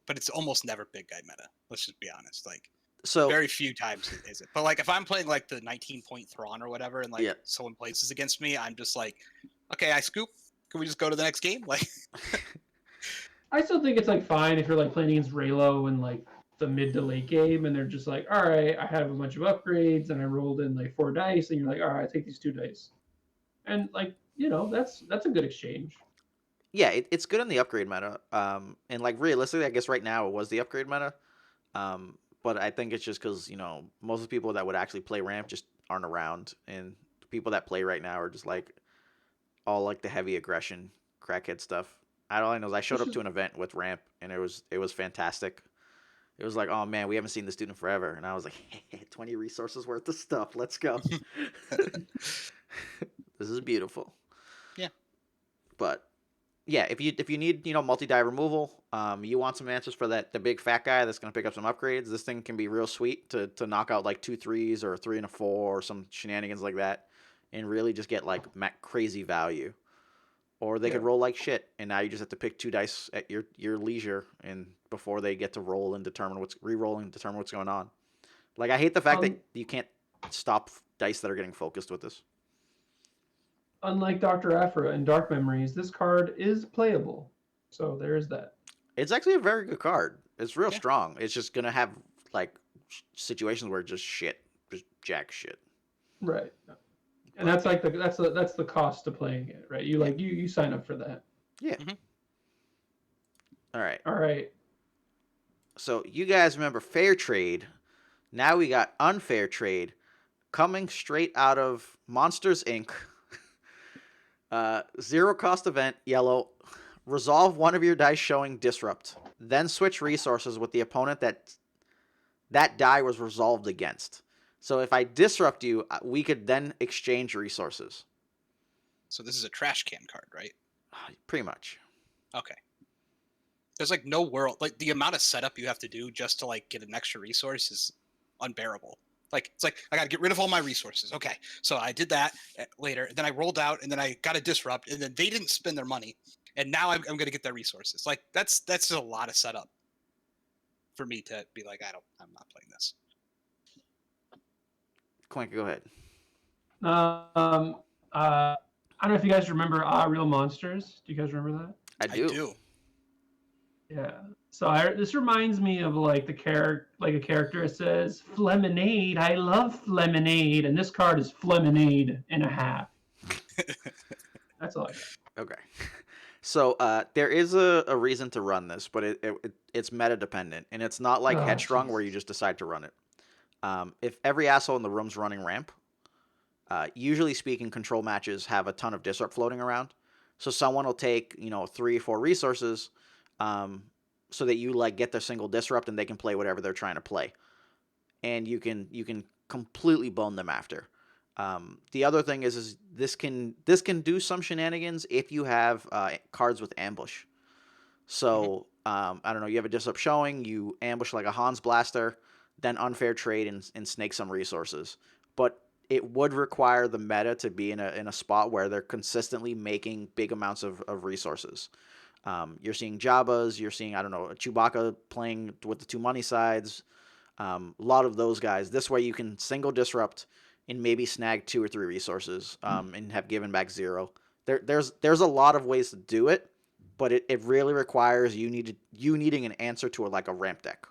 but it's almost never big guy meta. Let's just be honest. Like So very few times is it. But like if I'm playing like the 19-point Thrawn or whatever, and like yeah, someone places against me, I'm just like, okay, I scoop. Can we just go to the next game? Like, I still think it's like fine if you're like playing against Raylo in like the mid to late game, and they're just like, all right, I have a bunch of upgrades, and I rolled in like 4 dice, and you're like, all right, take these 2 dice, and like that's a good exchange. yeah, it's good in the upgrade meta. And like realistically, I guess right now it was the upgrade meta. But I think it's just because most of the people that would actually play ramp just aren't around, and the people that play right now are just like all like the heavy aggression crackhead stuff. All I know is I showed This up is to an event with ramp, and it was fantastic. It was like, oh man, we haven't seen the student forever, and I was like, 20 resources worth of stuff. Let's go. This is beautiful. yeah, But yeah, if you need multi die removal, you want some answers for the big fat guy that's gonna pick up some upgrades. This thing can be real sweet to knock out like 2 3s or a 3 and a 4 or some shenanigans like that, and really just get like crazy value. Or they could Yeah. roll like shit, and now you just have to pick 2 dice at your leisure, and before they get to roll and re-roll and determine what's going on. Like I hate the fact that you can't stop dice that are getting focused with this. Unlike Dr. Aphra and Dark Memories, this card is playable, so there is that. It's actually a very good card. It's real Yeah. strong. It's just gonna have like situations where it's just shit, just jack shit. Right. And that's like that's the cost to playing it, right? You Yeah. like you sign up for that. Yeah. Mhm. All right. All right. So you guys remember fair trade. Now we got unfair trade coming straight out of Monsters Inc. 0 cost event, yellow. Resolve one of your dice showing disrupt. Then switch resources with the opponent that die was resolved against. So if I disrupt you, we could then exchange resources. so this is a trash can card, right? Pretty much. Okay. There's like no world, like the amount of setup you have to do just to like get an extra resource is unbearable. Like it's like I got to get rid of all my resources. Okay, so I did that later, then I rolled out, and then I got a disrupt, and then they didn't spend their money, and now I'm going to get their resources. Like that's just a lot of setup for me to be like, I'm not playing this. Quink, go ahead. I don't know if you guys remember Real Monsters. Do you guys remember that? I do. Yeah. So this reminds me of like a character that says Flemonade. I love Flemonade, and this card is Flemonade and a half. That's all I got. Okay. So there is a reason to run this, but it's meta dependent, and it's not like Oh, Headstrong where you Jesus. just decide to run it. If every asshole in the room's running ramp, usually speaking, control matches have a ton of disrupt floating around. So someone will take 3 or 4 resources, um, so that you like get their single disrupt and they can play whatever they're trying to play, and you can completely bone them after. The other thing is this can do some shenanigans if you have cards with ambush. Hmm. So I don't know, you have a disrupt showing, you ambush like a Hans Blaster, then unfair trade and snake some resources. But it would require the meta to be in a spot where they're consistently making big amounts of resources. You're seeing Jabba's, you're seeing, I don't know, Chewbacca playing with the 2 money sides. A lot of those guys. This way you can single disrupt and maybe snag 2 or 3 resources, and have given back 0. There's a lot of ways to do it, but it really requires you needing an answer to like a ramp deck.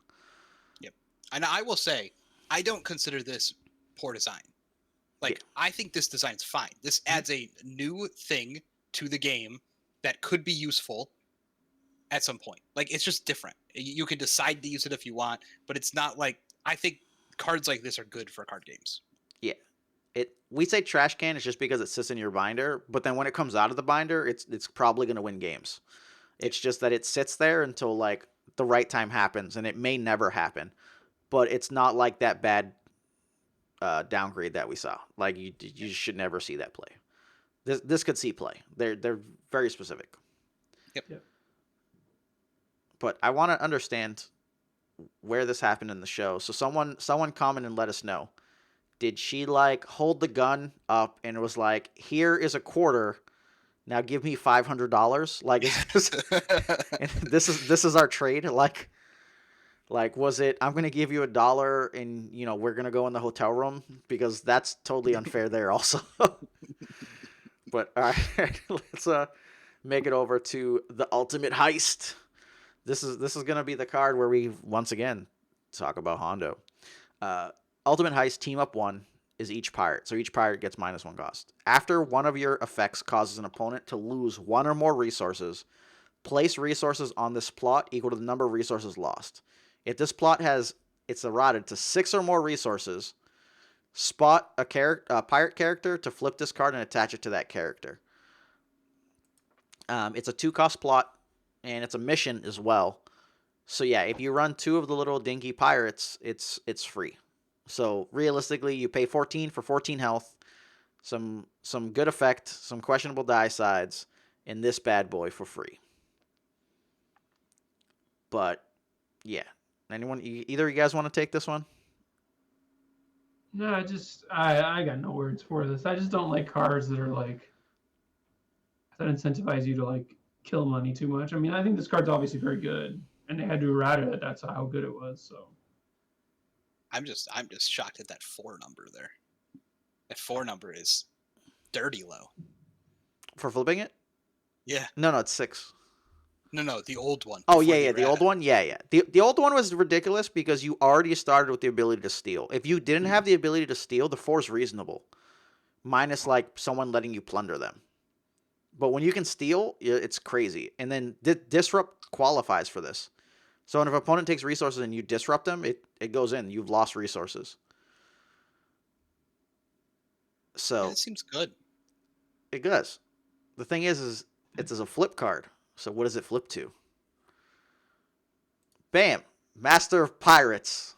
Yep. And I will say, I don't consider this poor design. Yeah. Like, I think this design's fine. This adds a new thing to the game that could be useful at some point. Like, it's just different. You can decide to use it if you want, but it's not like, I think cards like this are good for card games. Yeah. We say trash can is just because it sits in your binder, but then when it comes out of the binder, it's probably going to win games. Yep. It's just that it sits there until like the right time happens, and it may never happen. But it's not like that bad downgrade that we saw. Like you should never see that play. This could see play. They're very specific. Yep. Yep. But I want to understand where this happened in the show. So someone comment and let us know. Did she like hold the gun up and it was like, "Here is a quarter. Now give me $500." Like, is this, this is our trade? Like was it? I'm gonna give you $1 and we're gonna go in the hotel room, because that's totally unfair there also. But all right, let's make it over to the ultimate heist. This is gonna be the card where we once again talk about Hondo. Uh, Ultimate Heist Team Up 1 is each pirate, so each pirate gets -1 cost. After one of your effects causes an opponent to lose 1 or more resources, place resources on this plot equal to the number of resources lost. If this plot it's allotted to 6 or more resources, spot a pirate character to flip this card and attach it to that character. It's a 2-cost plot, and it's a mission as well. So yeah, if you run 2 of the little dinky pirates, it's free. So realistically, you pay 14 for 14 health, some good effect, some questionable die sides, and this bad boy for free. But yeah, either of you guys want to take this one? No, I got no words for this. I just don't like cards that are like that incentivize you to like kill money too much. I mean, I think this card's obviously very good, and they had to errata it. That's how good it was. So I'm just shocked at that 4 number there. That 4 number is dirty low. For flipping it? Yeah. No, it's 6. No, the old one. Oh before yeah, the old errata. one. Yeah. The old one was ridiculous because you already started with the ability to steal. If you didn't have the ability to steal, the 4 is reasonable, minus like someone letting you plunder them. But when you can steal, it's crazy. And then disrupt qualifies for this. So if an opponent takes resources and you disrupt them, it goes in. You've lost resources. Yeah, So that seems good. it does. The thing is it's as a flip card. So what does it flip to? Bam! Master of Pirates.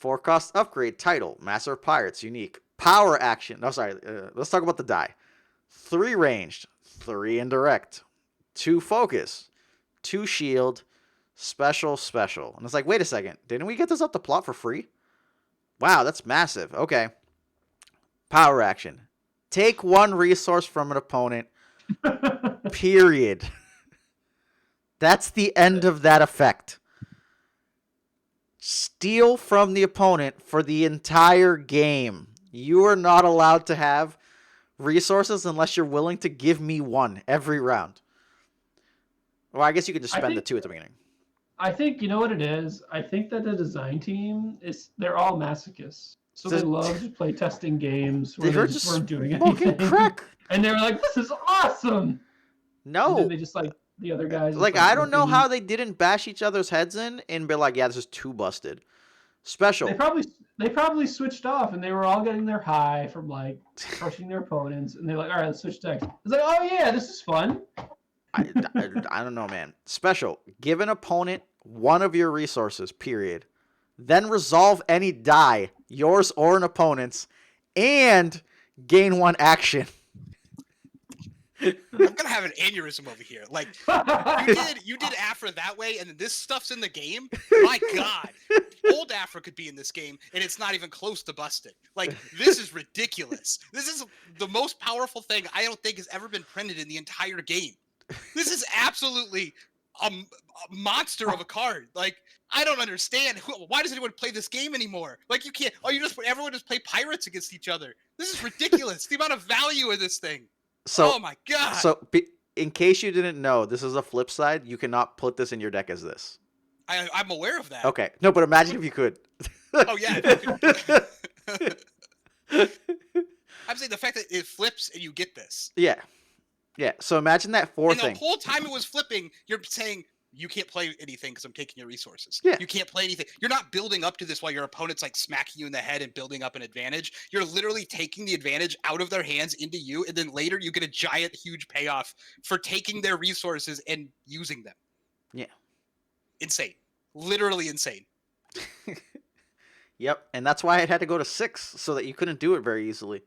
4-cost upgrade title. Master of Pirates. Unique. Power action. No, sorry. Let's talk about the die. 3 ranged. 3 indirect. 2 focus. 2 shield. Special. And it's like, wait a second. Didn't we get this up the plot for free? Wow, that's massive. Okay. Power action. Take 1 resource from an opponent. Period. That's the end of that effect. Steal from the opponent for the entire game. You are not allowed to have resources unless you're willing to give me 1 every round. Well, I guess you could just spend the 2 at the beginning. I think you know what it is. I think that the design team they're all masochists. So they love to play testing games where they just weren't doing smoking anything. crack. And they were like, "This is awesome." And then No, they just like the other guys just like like I don't know looking. how they didn't bash each other's heads in and be like, yeah, this is too busted. They Special. probably they probably switched off and they were all getting their high from like crushing their opponents. And they're like, all right, let's switch decks. It's like, oh yeah, this is fun. I don't know, man. Special. Give an opponent one of your resources, period. Then resolve any die, yours or an opponent's, and gain one action. I'm gonna have an aneurysm over here. Like you did Afra that way, and then this stuff's in the game. My God, old Afra could be in this game, and it's not even close to busted. Like this is ridiculous. This is the most powerful thing I don't think has ever been printed in the entire game. This is absolutely a monster of a card. Like I don't understand. Why does anyone play this game anymore? Like you can't. Oh, everyone just play pirates against each other. This is ridiculous. The amount of value in this thing. So, Oh my God. in case you didn't know, this is a flip side. You cannot put this in your deck as this. I'm aware of that. Okay. No, but imagine if you could. Oh yeah. I'm saying the fact that it flips and you get this. Yeah. Yeah. So imagine that four And thing. the whole time it was flipping, you're saying you can't play anything because I'm taking your resources. Yeah. You can't play anything. You're not building up to this while your opponent's like smacking you in the head and building up an advantage. You're literally taking the advantage out of their hands into you, and then later you get a giant, huge payoff for taking their resources and using them. Yeah. Insane. Literally insane. Yep. And that's why it had to go to 6 so that you couldn't do it very easily.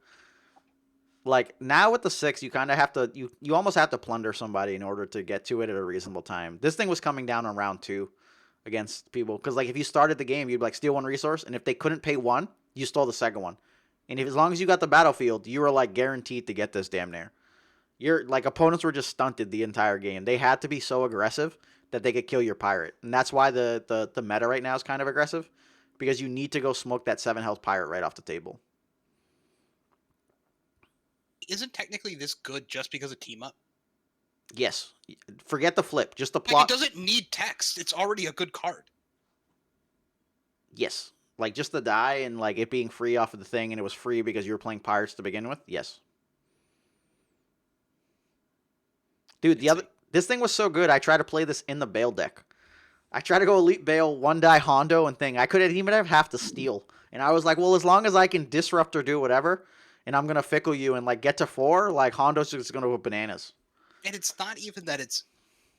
Like now with the 6, you kind of have to you almost have to plunder somebody in order to get to it at a reasonable time. This thing was coming down on round 2 against people because like if you started the game, you'd like steal one resource, and if they couldn't pay one, you stole the second one. And if as long as you got the battlefield, you were like guaranteed to get this damn near. Your like opponents were just stunted the entire game. They had to be so aggressive that they could kill your pirate, and that's why the meta right now is kind of aggressive because you need to go smoke that 7 health pirate right off the table. Isn't technically this good just because of team up? Yes. Forget the flip. Just the Like plot. it doesn't need text. It's already a good card. Yes. Like just the die and like it being free off of the thing, and it was free because you were playing pirates to begin with. Yes. Dude, this thing was so good. I tried to play this in the Bale deck. I tried to go Elite Bale, 1-die Hondo and thing. I couldn't even have half the steal. And I was like, well, as long as I can disrupt or do whatever, and I'm gonna fickle you and like get to 4, like Hondo's just gonna go bananas. And it's not even that it's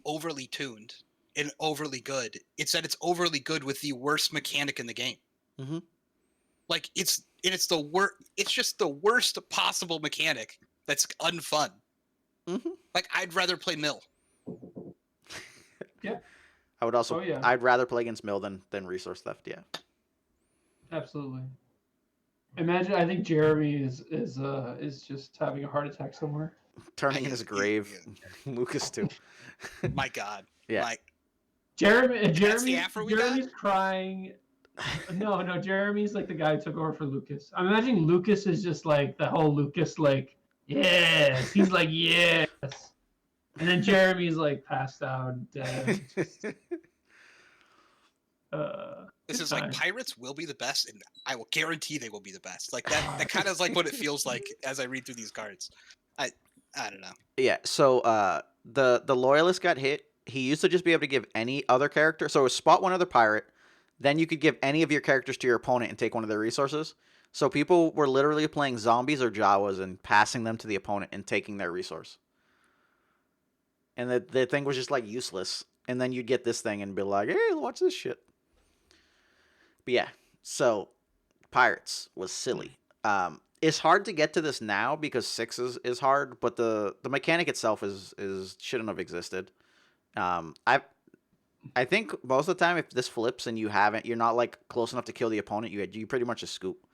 overly tuned and overly good. It's that it's overly good with the worst mechanic in the game. Mm-hmm. Like it's the worst. It's just the worst possible mechanic that's unfun. Mm-hmm. Like I'd rather play Mill. Yeah. I would also. Oh, yeah. I'd rather play against Mill than resource theft. Yeah. Absolutely. Imagine, I think Jeremy is just having a heart attack somewhere. Turning in his grave. Lucas too. My God. Yeah. Like Jeremy's Afro we got? crying. No, Jeremy's like the guy who took over for Lucas. I'm imagining Lucas is just like the whole Lucas like, yes. He's like, yes. And then Jeremy's like passed out, dead. this is like pirates will be the best, and I will guarantee they will be the best. Like that kind of is like what it feels like as I read through these cards. I don't know. Yeah. So the loyalist got hit. He used to just be able to give any other character. So it was spot one other pirate. Then you could give any of your characters to your opponent and take one of their resources. So people were literally playing zombies or Jawas and passing them to the opponent and taking their resource. And the thing was just like useless. And then you'd get this thing and be like, hey, watch this shit. But yeah, so pirates was silly. It's hard to get to this now because 6 is hard, but the mechanic itself is shouldn't have existed. I think most of the time if this flips and you're not like close enough to kill the opponent, you pretty much just scoop.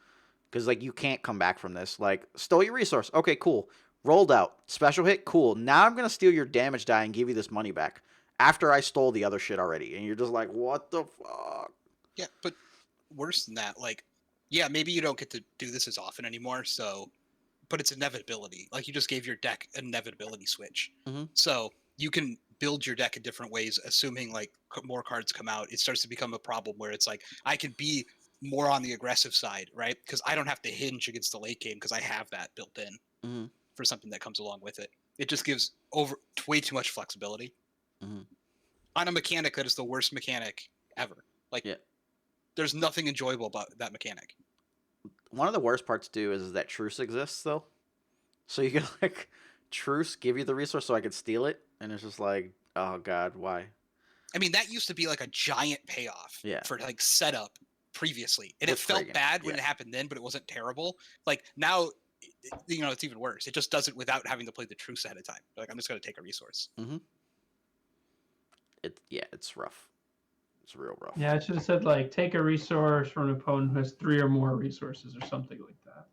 Because like you can't come back from this. Like stole your resource, okay, cool. Rolled out, special hit, cool. Now I'm gonna steal your damage die and give you this money back after I stole the other shit already, and you're just like, what the fuck? Yeah, but worse than that, like, yeah, maybe you don't get to do this as often anymore. So, but it's inevitability. Like you just gave your deck an inevitability switch, so you can build your deck in different ways, assuming like more cards come out. It starts to become a problem where it's like I can be more on the aggressive side, right? Because I don't have to hinge against the late game because I have that built in for something that comes along with it. It just gives way too much flexibility Mhm. on a mechanic that is the worst mechanic ever. Like, Yeah. there's nothing enjoyable about that mechanic. One of the worst parts too is that truce exists though, so you can like truce give you the resource so I could steal it, and it's just like, oh god, why? I mean, that used to be like a giant payoff Yeah. for like setup previously, and it With felt friggin', bad when yeah. it happened then, but it wasn't terrible. Like now, it's even worse. It just does it without having to play the truce ahead of time. Like, I'm just gonna take a resource. It's rough. It's real rough. Yeah, I should have said like take a resource from an opponent who has 3 or more resources or something like that.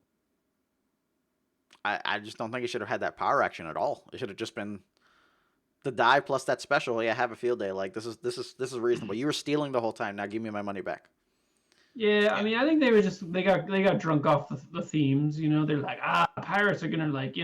I just don't think it should have had that power action at all. It should have just been the die plus that special. Yeah, have a field day. Like this is reasonable. You were stealing the whole time. Now give me my money back. Yeah, I mean, I think they got drunk off the themes. You know, they're like, pirates are gonna like,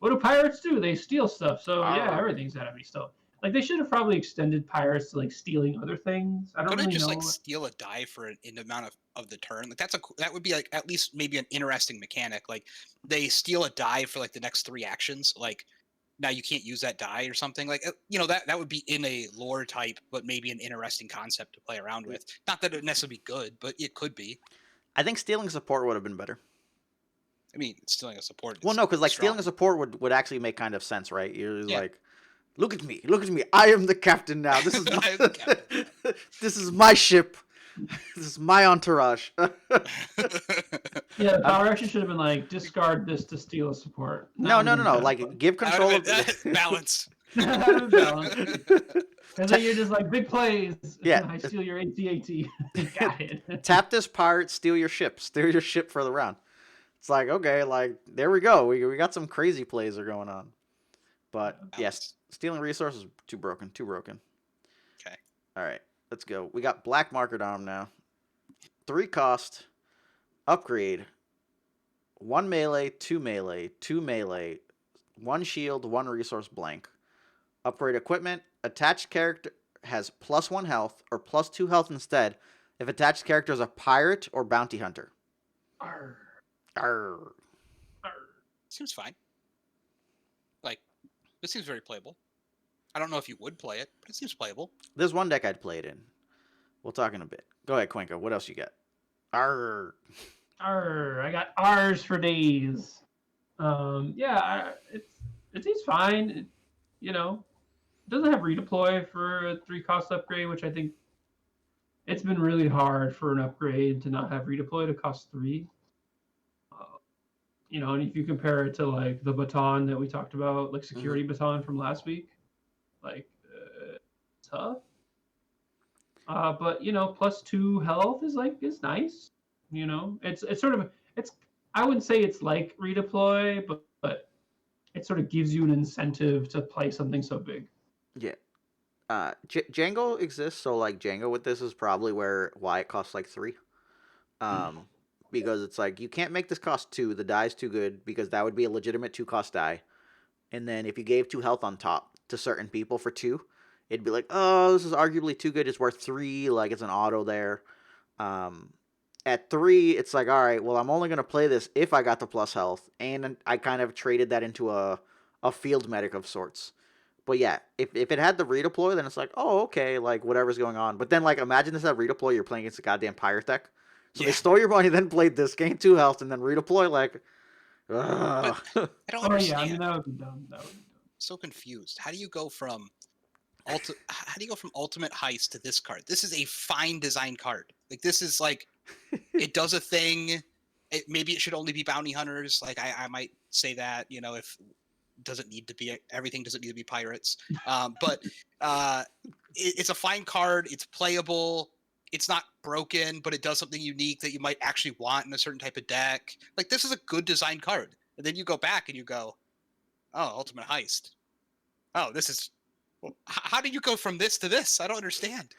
what do pirates do? They steal stuff. So yeah, Arr. everything's gotta be stolen. Like they should have probably extended pirates to like stealing other things. I don't Couldn't really just know. like steal a die for an amount of the turn? Like that would be like at least maybe an interesting mechanic. Like they steal a die for like the next 3 actions. Like now you can't use that die or something. Like that would be in a lore type, but maybe an interesting concept to play around with. Not that it would necessarily be good, but it could be. I think stealing support would have been better. I mean, stealing a support. Well, no, because like strong. stealing a support would actually make kind of sense, right? You're Yeah. like, look at me, I am the captain now. This is I am the captain. this is my ship. This is my entourage. Yeah, the power action should have been like discard this to steal a support. No. Like give control of balance. Balance. And then you're just like big plays. Yeah. I steal your AT-AT. Got it. Tap this pirate, steal your ship for the round. It's like, okay, like there we go. We got some crazy plays are going on. But yes, stealing resources too broken. Okay. All right, let's go. We got Black Market Arm now. 3 cost, upgrade. 1 melee, 2 melee, 2 melee, 1 shield, 1 resource blank. Upgrade equipment. Attached character has +1 health or +2 health instead if attached character is a pirate or bounty hunter. Arr. Arr. Arr. Seems fine. Like, this seems very playable. I don't know if you would play it, but it seems playable. There's one deck I'd play it in. We'll talk in a bit. Go ahead, Quinko. What else you got? Arr. Arr. I got R's for days. It seems fine. It doesn't have redeploy for a 3 cost upgrade, which I think it's been really hard for an upgrade to not have redeploy to cost 3. And if you compare it to like the baton that we talked about, like security baton from last week, like tough. But +2 health is nice. It's sort of I wouldn't say it's like redeploy, but it sort of gives you an incentive to play something so big. Yeah. Django exists, so like Django with this is probably why it costs like 3. Because it's like you can't make this cost 2. The die's too good because that would be a legitimate 2 cost die. And then if you gave 2 health on top to certain people for 2, it'd be like, oh, this is arguably too good. It's worth 3. Like it's an auto there. At 3, it's like, all right, well, I'm only gonna play this if I got the plus health, and I kind of traded that into a field medic of sorts. But yeah, if it had the redeploy, then it's like, oh, okay, like whatever's going on. But then like imagine this had redeploy, you're playing against a goddamn pirate deck. So they stole your money, then played this, gained 2 health, and then redeploy. Like, I don't understand. Yeah, I mean that would be dumb. So confused. How do you go from ultimate heist to this card? This is a fine design card. Like this is like it does a thing. Maybe it should only be bounty hunters. Like I might say that, if everything doesn't need to be pirates. But it's a fine card. It's playable. It's not broken, but it does something unique that you might actually want in a certain type of deck. Like this is a good design card. And then you go back and you go, oh, ultimate heist. Oh, this is. How do you go from this to this? I don't understand.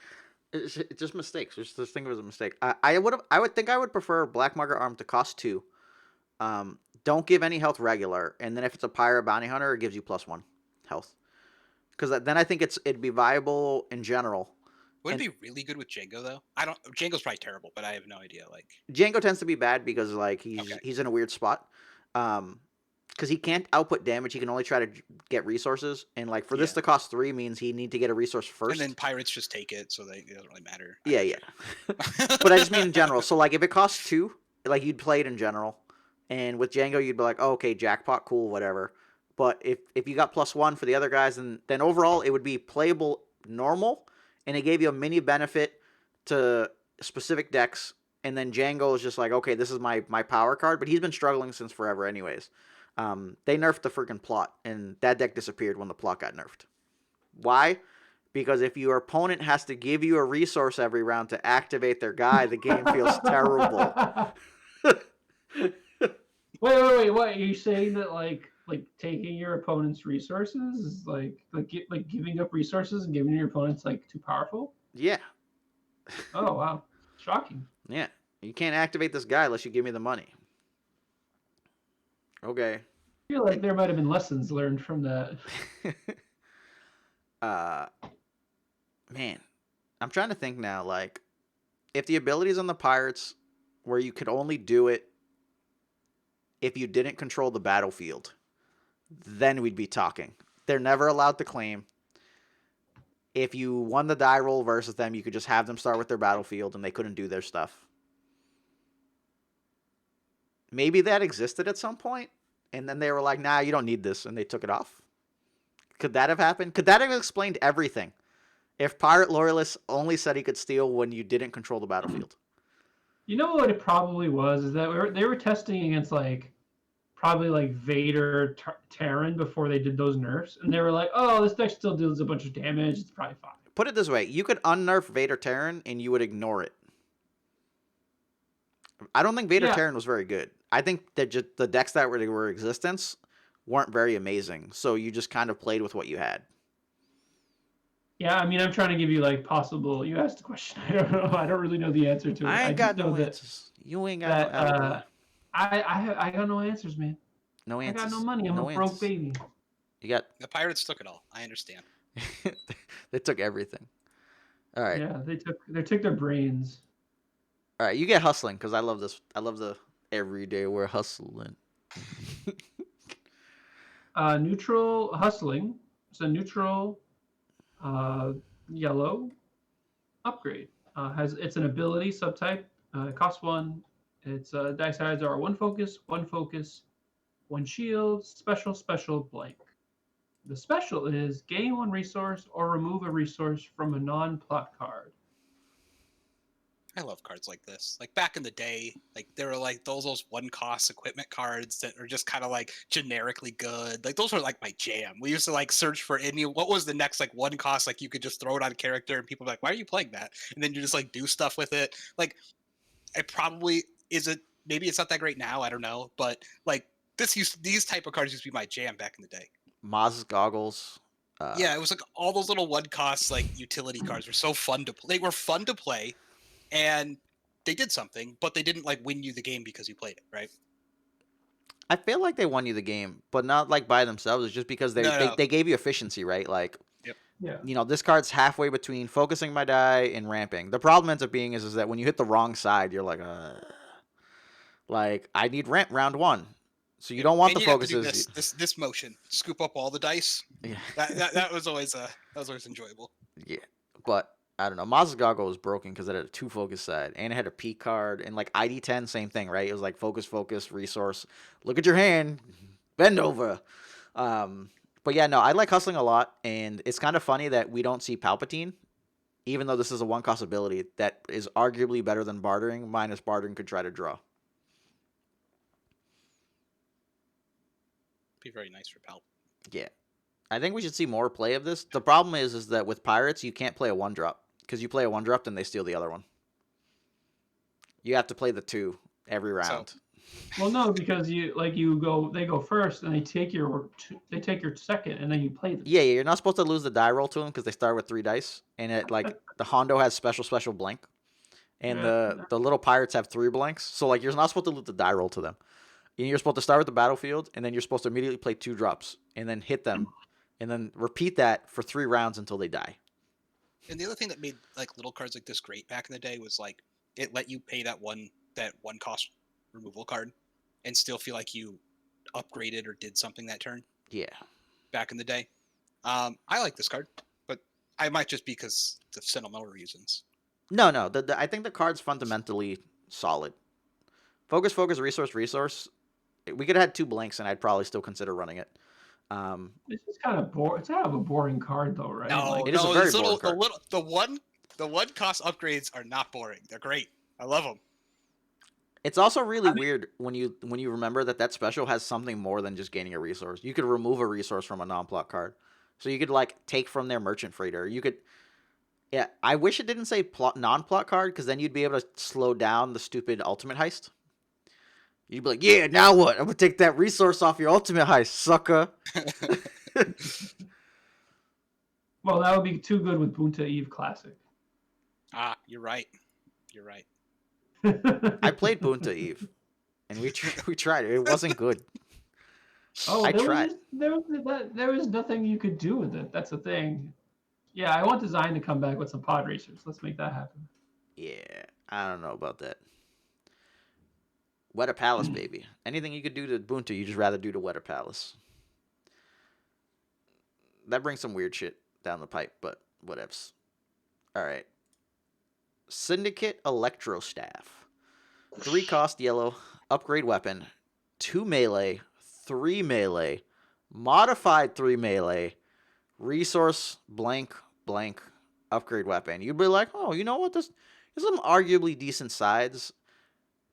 it's just mistakes. Just think of it as a mistake. I would prefer Black Market Arm to cost 2. Don't give any health regular, and then if it's a pirate bounty hunter, it gives you +1 health. Because then I think it'd be viable in general. Would it be really good with Django though? Django's probably terrible, but I have no idea. Like Django tends to be bad because like he's in a weird spot. because he can't output damage. He can only try to get resources, and like for this Yeah. to cost 3 means he need to get a resource first. And then pirates just take it, so it doesn't really matter. Yeah, yeah. But I just mean in general. So like if it costs 2, like you'd play it in general, and with Django you'd be like, oh, okay, jackpot, cool, whatever. But if you got +1 for the other guys, then overall it would be playable normal, and it gave you a mini benefit to specific decks. And then Django is just like, okay, this is my power card, but he's been struggling since forever, anyways. They nerfed the freaking plot, and that deck disappeared when the plot got nerfed. Why? Because if your opponent has to give you a resource every round to activate their guy, the game feels terrible. Wait. What are you saying that like taking your opponent's resources is like giving up resources and giving your opponent's like too powerful? Yeah, Oh wow, shocking. yeah. You can't activate this guy unless you give me the money. Okay. I feel like there might have been lessons learned from that. uh, man, I'm trying to think now. Like, if the abilities on the pirates, where you could only do it if you didn't control the battlefield, then we'd be talking. They're never allowed to claim. If you won the die roll versus them, you could just have them start with their battlefield and they couldn't do their stuff. Maybe that existed at some point, and then they were like, nah, you don't need this, and they took it off. Could that have happened? Could that have explained everything? If Pirate Loyalist only said he could steal when you didn't control the battlefield. You know what it probably was is that they were testing against like probably like Vader Terran before they did those nerfs, and they were like, oh, this deck still deals a bunch of damage. It's probably fine. Put it this way, you could unnerf Vader Terran and you would ignore it. I don't think Vader Yeah. Terran was very good. I think that just the decks that were in existence weren't very amazing, so you just kind of played with what you had. Yeah, I mean, I'm trying to give you like possible. You asked a question. I don't know. I don't really know the answer to it. I ain't just got know no that answers. You ain't got that no attaboy. I got no answers, man. No I answers. got no money. I'm no a broke answers. baby. You got. The pirates took it all. I understand. They took everything. All right. Yeah, they took their brains. All right. You get hustling because I love this. I love the every day we're hustling. Neutral hustling. It's a neutral yellow upgrade. It's an ability subtype. It costs 1. Its dice sides are 1 focus, 1 shield, special blank. The special is gain 1 resource or remove a resource from a non-plot card. I love cards like this. Like back in the day, like there were like those one-cost equipment cards that are just kind of like generically good. Like those were like my jam. We used to like search for what was the next like one cost, like you could just throw it on a character and people were like, why are you playing that? And then you just like do stuff with it. Like it probably isn't. Maybe it's not that great now. I don't know, but like these type of cards used to be my jam back in the day. Maz's goggles. Yeah, it was like all those little one-cost like utility cards were so fun to play. They were fun to play. And they did something, but they didn't like win you the game because you played it, right? I feel like they won you the game, but not like by themselves. It's just because they gave you efficiency, right? Like, Yep. Yeah. you know, this card's halfway between focusing my die and ramping. The problem ends up being is that when you hit the wrong side, you're like I need ramp round 1, so you don't want And the you have to focuses. do this motion, scoop up all the dice. Yeah. That was always enjoyable. Yeah, but I don't know. Maz's goggle was broken because it had a 2 focus side and it had a P card and like ID10, same thing, right? It was like focus, resource. Look at your hand, bend over. But yeah, no, I like hustling a lot, and it's kind of funny that we don't see Palpatine, even though this is a 1-cost ability that is arguably better than bartering. Minus bartering could try to draw. Be very nice for Pal. Yeah, I think we should see more play of this. The problem is that with pirates you can't play a 1-drop. Because you play a 1-drop, then they steal the other one. You have to play the 2 every round. Well, no, because they go first and they take your second and then you play them. Yeah, you're not supposed to lose the die roll to them because they start with 3 dice, and it like the Hondo has special blank, and Yeah. the little pirates have 3 blanks. So like you're not supposed to lose the die roll to them. And you're supposed to start with the battlefield, and then you're supposed to immediately play 2 drops, and then hit them, and then repeat that for 3 rounds until they die. And the other thing that made like little cards like this great back in the day was like it let you pay that one cost removal card and still feel like you upgraded or did something that turn Yeah. back in the day. I like this card, but I might just because of sentimental reasons. No, no. I think the card's fundamentally solid. Focus, focus, resource, resource. We could have had 2 blanks, and I'd probably still consider running it. It's just kind of boring. It's kind of a boring card, though, right? No, Like, It is a very these boring little card. the one cost upgrades are not boring. They're great. I love them. It's also really I mean, weird when you remember that special has something more than just gaining a resource. You could remove a resource from a non-plot card, so you could like take from their merchant freighter. You could, yeah. I wish it didn't say non-plot card because then you'd be able to slow down the stupid ultimate heist. You'd be like, yeah, now what? I'm gonna take that resource off your ultimate heist, sucker. well, that would be too good with Bunta Eve Classic. You're right. You're right. I played Bunta Eve, and we tried it. It wasn't good. Oh, I tried. There was nothing you could do with it. That's the thing. Yeah, I want design to come back with some pod racers. Let's make that happen. Yeah, I don't know about that. Wetter Palace, baby. Anything you could do to Bunta, you just rather do to Wetter Palace. That brings some weird shit down the pipe, but whatevs. All right. Syndicate Electro Staff. 3 cost yellow, upgrade weapon, 2 melee, 3 melee, modified 3 melee, resource blank blank upgrade weapon. You'd be like, oh, you know what? This is some arguably decent sides.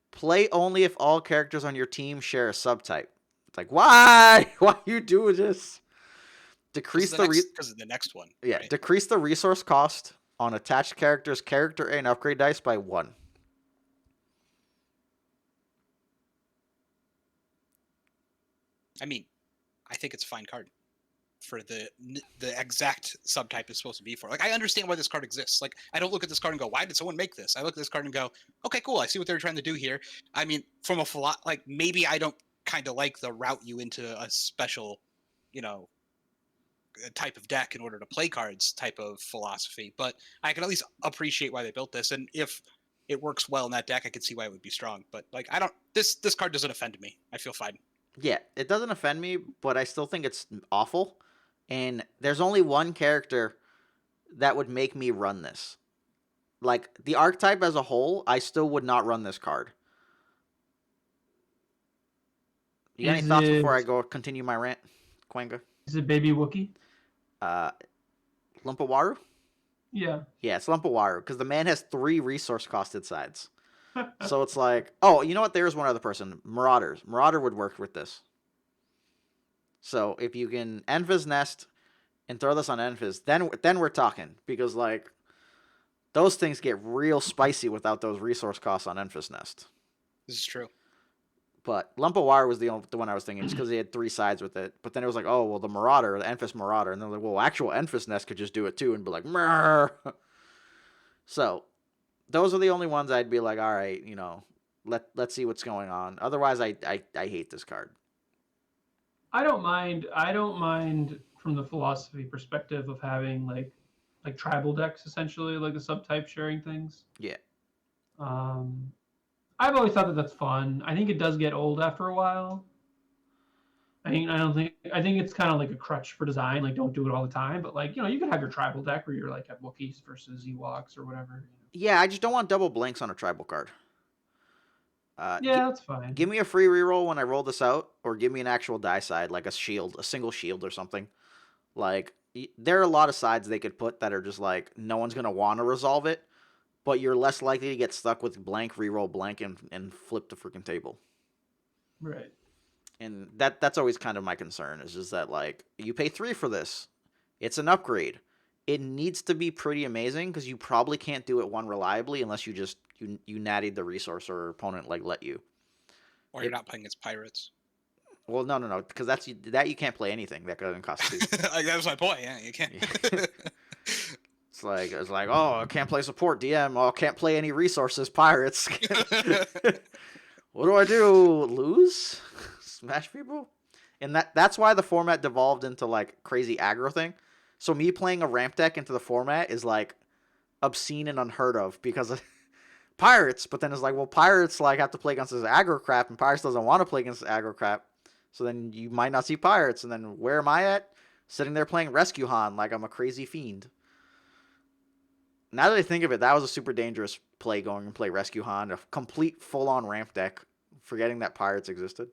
Play only if all characters on your team share a subtype. It's like, why? Why are you doing this? Decrease because of the next one. yeah, Right? decrease the resource cost on attached characters' character and upgrade dice by 1. I mean, I think it's a fine card for the exact subtype it's supposed to be for. Like, I understand why this card exists. Like, I don't look at this card and go, why did someone make this? I look at this card and go, okay, cool. I see what they're trying to do here. I mean, from a like, maybe I don't kind of like the route you into a special, you know, type of deck in order to play cards type of philosophy, but I can at least appreciate why they built this. And if it works well in that deck, I can see why it would be strong. But like, I don't, this card doesn't offend me. I feel fine. Yeah, it doesn't offend me, but I still think it's awful. And there's only one character that would make me run this. Like, the archetype as a whole, I still would not run this card. You got any Is thoughts before I it go continue my rant, Quanga? is it Baby Wookie? Lumpawaru? Yeah. Yeah, it's Lumpawaru, because the man has 3 resource costed sides. So it's like, oh, you know what? There's one other person. Marauders. Marauder would work with this. So if you can Enfi's Nest and throw this on Enfi's, then we're talking. Because, like, those things get real spicy without those resource costs on Enfi's Nest. This is true. But Lumpawaru was the one I was thinking, just because he had 3 sides with it. But then it was like, oh, well, the Marauder, the Enfys Marauder. And then like, well, actual Enfys Nest could just do it too and be like, Mrr. So those are the only ones I'd be like, all right, you know, let's see what's going on. Otherwise, I hate this card. I don't mind. I don't mind from the philosophy perspective of having like tribal decks essentially, like the subtype sharing things. Yeah. I've always thought that that's fun. I think it does get old after a while. I think it's kind of like a crutch for design. Like, don't do it all the time, but like, you know, you could have your tribal deck where you're like at Wookiees versus Ewoks or whatever. Yeah, I just don't want double blanks on a tribal card. Yeah, that's fine. Give me a free reroll when I roll this out, or give me an actual die side, like a shield, a single shield or something. Like, there are a lot of sides they could put that are just like, no one's going to want to resolve it, but you're less likely to get stuck with blank, reroll blank, and flip the freaking table. Right. And that's always kind of my concern, is just that, like, you pay 3 for this. It's an upgrade. It needs to be pretty amazing, because you probably can't do it 1 reliably unless you just, you nattied the resource or opponent, like, let you. Or you're not playing as pirates. Well, no, because that you can't play anything that doesn't cost 2. Like, that was my point. Yeah, you can't. It's like, oh, I can't play support DM. Oh, I can't play any resources, pirates. What do I do? Lose? Smash people? And that's why the format devolved into like crazy aggro thing. So me playing a ramp deck into the format is like obscene and unheard of because of pirates. But then it's like, well, pirates like have to play against this aggro crap, and pirates doesn't want to play against this aggro crap. So then you might not see pirates. And then where am I at? Sitting there playing Rescue Han like I'm a crazy fiend. Now that I think of it, that was a super dangerous play going and play Rescue Han, a complete full-on ramp deck, forgetting that pirates existed.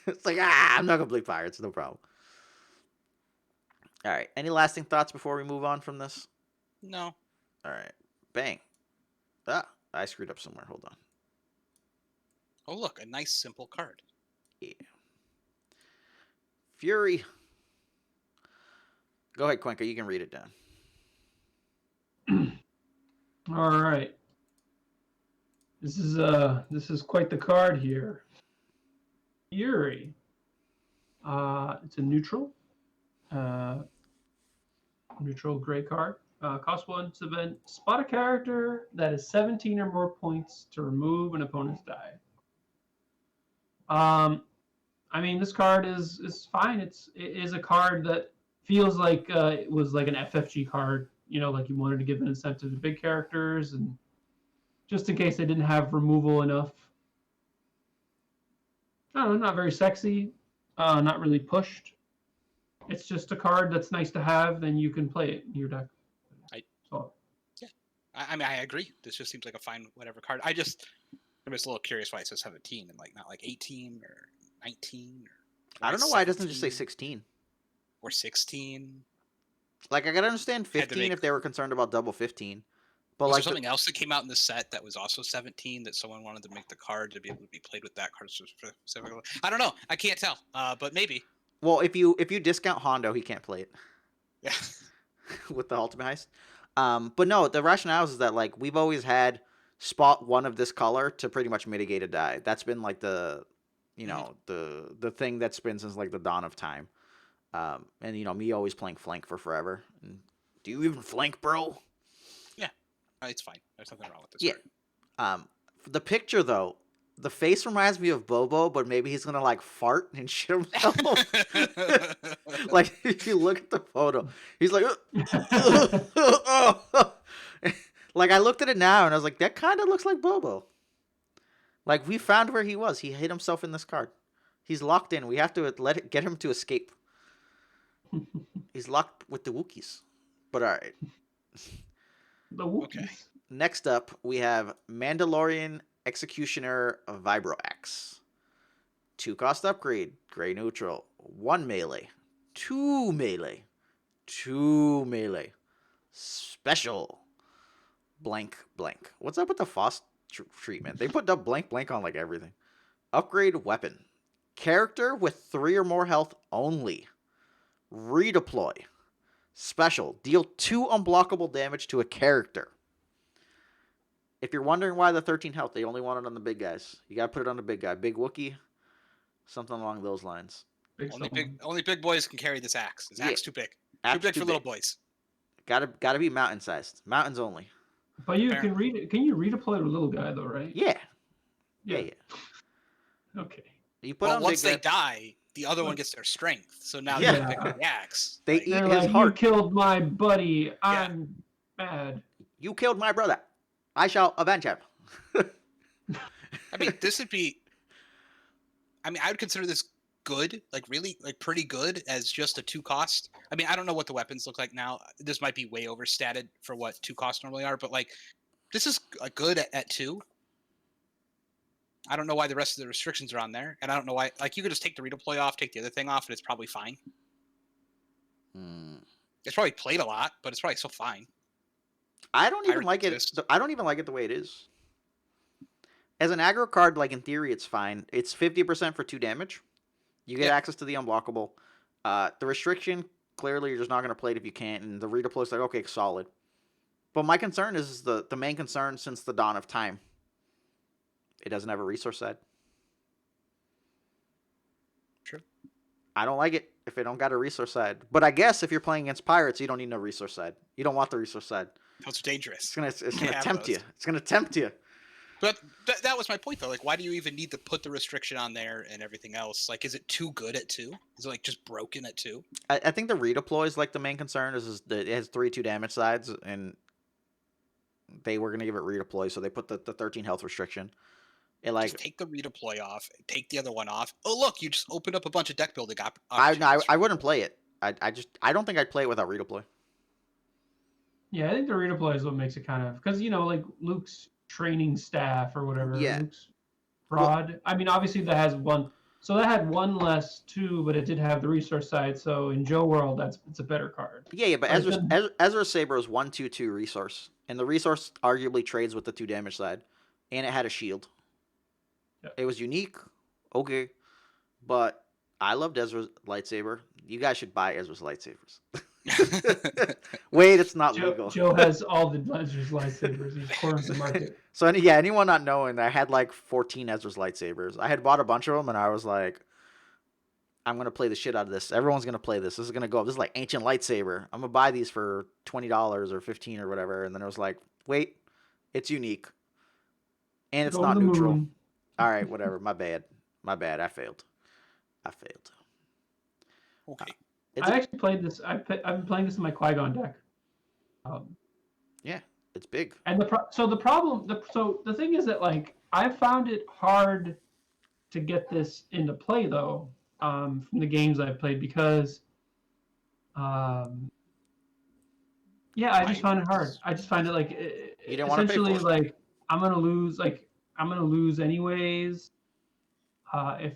It's like, I'm not going to play pirates, no problem. All right, any lasting thoughts before we move on from this? No. All right, bang. Ah, I screwed up somewhere, hold on. Oh, look, a nice simple card. Yeah. Fury. Go ahead, Quinka, you can read it down. All right. This is quite the card here. Fury. It's a neutral. Neutral gray card. Cost 1 to event. Spot a character that is 17 or more points to remove an opponent's die. I mean, this card is fine. It is a card that feels like it was like an FFG card. You know, like you wanted to give an incentive to big characters, and just in case they didn't have removal enough. I don't know, not very sexy, not really pushed. It's just a card that's nice to have, then you can play it in your deck. I mean, I agree. This just seems like a fine whatever card. I'm just a little curious why it says 17 and like not like 18 or 19 or I don't know why it doesn't just say 16. Or 16. Like, I gotta understand 15 make- if they were concerned about double 15. But Was like there something else that came out in the set that was also 17 that someone wanted to make the card to be able to be played with that card specifically? I don't know. I can't tell. But maybe. well, if you discount Hondo, he can't play it Yeah. with the ultimate heist. But no, the rationale is that like we've always had spot one of this color to pretty much mitigate a die. That's been like the, you know, the thing that's been since like the dawn of time. And you know, me always playing flank for forever. And do you even flank, bro? Yeah. It's fine. There's nothing wrong with this Yeah. card. The picture though, the face reminds me of Bobo, but maybe he's gonna like fart and shit himself. Like if you look at the photo, he's like, like I looked at it now and I was like, that kind of looks like Bobo. Like we found where he was. He hid himself in this card. He's locked in. We have to get him to escape. He's locked with the Wookiees. But all right. The Wookiees. Okay. Next up, we have Mandalorian Executioner Vibroaxe. 2-cost upgrade, gray neutral, 1 melee, 2 melee, 2 melee, special, blank, blank. What's up with the FOSS treatment? They put up blank, blank on like everything. Upgrade weapon. Character with 3 or more health only. Redeploy. Special, deal 2 unblockable damage to a character. If you're wondering why the 13 health, they only want it on the big guys. You gotta put it on the big guy. Big Wookiee, something along those lines. Only big boys can carry this axe. This axe too big. Axe Too big for little boys. Gotta be mountain sized. Mountains only. But you can read it. Can you redeploy the little guy though, right? Yeah. Okay. You put Well, on once big they die, the other one gets their strength. So now Yeah. they're picking the axe. They Like, eat They're his like, you heart. killed my buddy. I'm mad. You killed my brother. I shall avenge him. I mean, this would be. I mean, I would consider this good, like really, like pretty good as just a 2-cost. I mean, I don't know what the weapons look like now. This might be way overstated for what 2-costs normally are, but like, this is good at 2. I don't know why the rest of the restrictions are on there, and I don't know why. Like, you could just take the redeploy off, take the other thing off, and it's probably fine. It's probably played a lot, but it's probably still fine. I don't even Pirates like exist. it. I don't even like it the way it is. As an aggro card, like in theory, it's fine. It's 50% for 2 damage. You get access to the unblockable. The restriction, clearly, you're just not going to play it if you can't. And the redeploy's like, okay, solid. But my concern is the main concern since the dawn of time. It doesn't have a resource side. True. I don't like it if it don't got a resource side. But I guess if you're playing against pirates, you don't need no resource side. You don't want the resource side. Those are dangerous. It's gonna Can't have tempt you. those. It's gonna tempt you. But that was my point, though. Like, why do you even need to put the restriction on there and everything else? Like, is it too good at 2? Is it, like, just broken at 2? I think the redeploy is like the main concern is that it has 3 damage sides, and they were gonna give it redeploy, so they put the 13 health restriction. It Just like take the redeploy off, take the other one off. Oh look, you just opened up a bunch of deck building I no, opportunities. I wouldn't play it. I don't think I'd play it without redeploy. Yeah, I think the redeploy is what makes it kind of because like Luke's training staff or whatever. Yeah. Luke's Well, rod. I mean, obviously that has one. So that had one less too, but it did have the resource side. So in Joe World, it's a better card. yeah, but But it doesn't. Ezra's Saber is 1/2/2 resource, and the resource arguably trades with the 2 damage side, and it had a shield. Yeah. It was unique, okay, but I loved Ezra's lightsaber. You guys should buy Ezra's lightsabers. Wait, it's not legal. Joe has all the Ezra's lightsabers. He's corners the market. So yeah, anyone not knowing, I had like 14 Ezra's lightsabers. I had bought a bunch of them, and I was like, I'm gonna play the shit out of this. Everyone's gonna play this. This is gonna go up. This is like ancient lightsaber. I'm gonna buy these for $20 or 15 or whatever. And then it was like, wait, it's unique, and it's Go to not the neutral. moon. All right, whatever. My bad. My bad. I failed. Okay. It's, I actually played this. I've been playing this in my Qui-Gon deck. yeah, it's big. And the thing is that like I found it hard to get this into play though, from the games I've played because, yeah, I just found it hard. I just find it like You didn't want to pay for essentially it. like I'm gonna lose anyways. If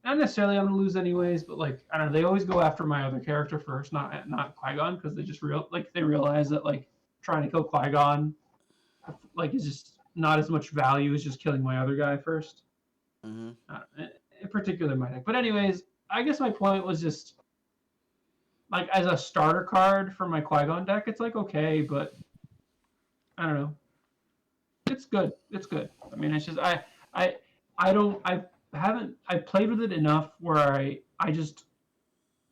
not necessarily I'm gonna lose anyways, but like I don't know, they always go after my other character first, not Qui-Gon, because they just they realize that like trying to kill Qui-Gon like is just not as much value as just killing my other guy first. Mm-hmm. In particular my deck. But anyways, I guess my point was just like as a starter card for my Qui-Gon deck, it's like okay, but I don't know. It's good. It's good. I mean, it's just I played with it enough where I just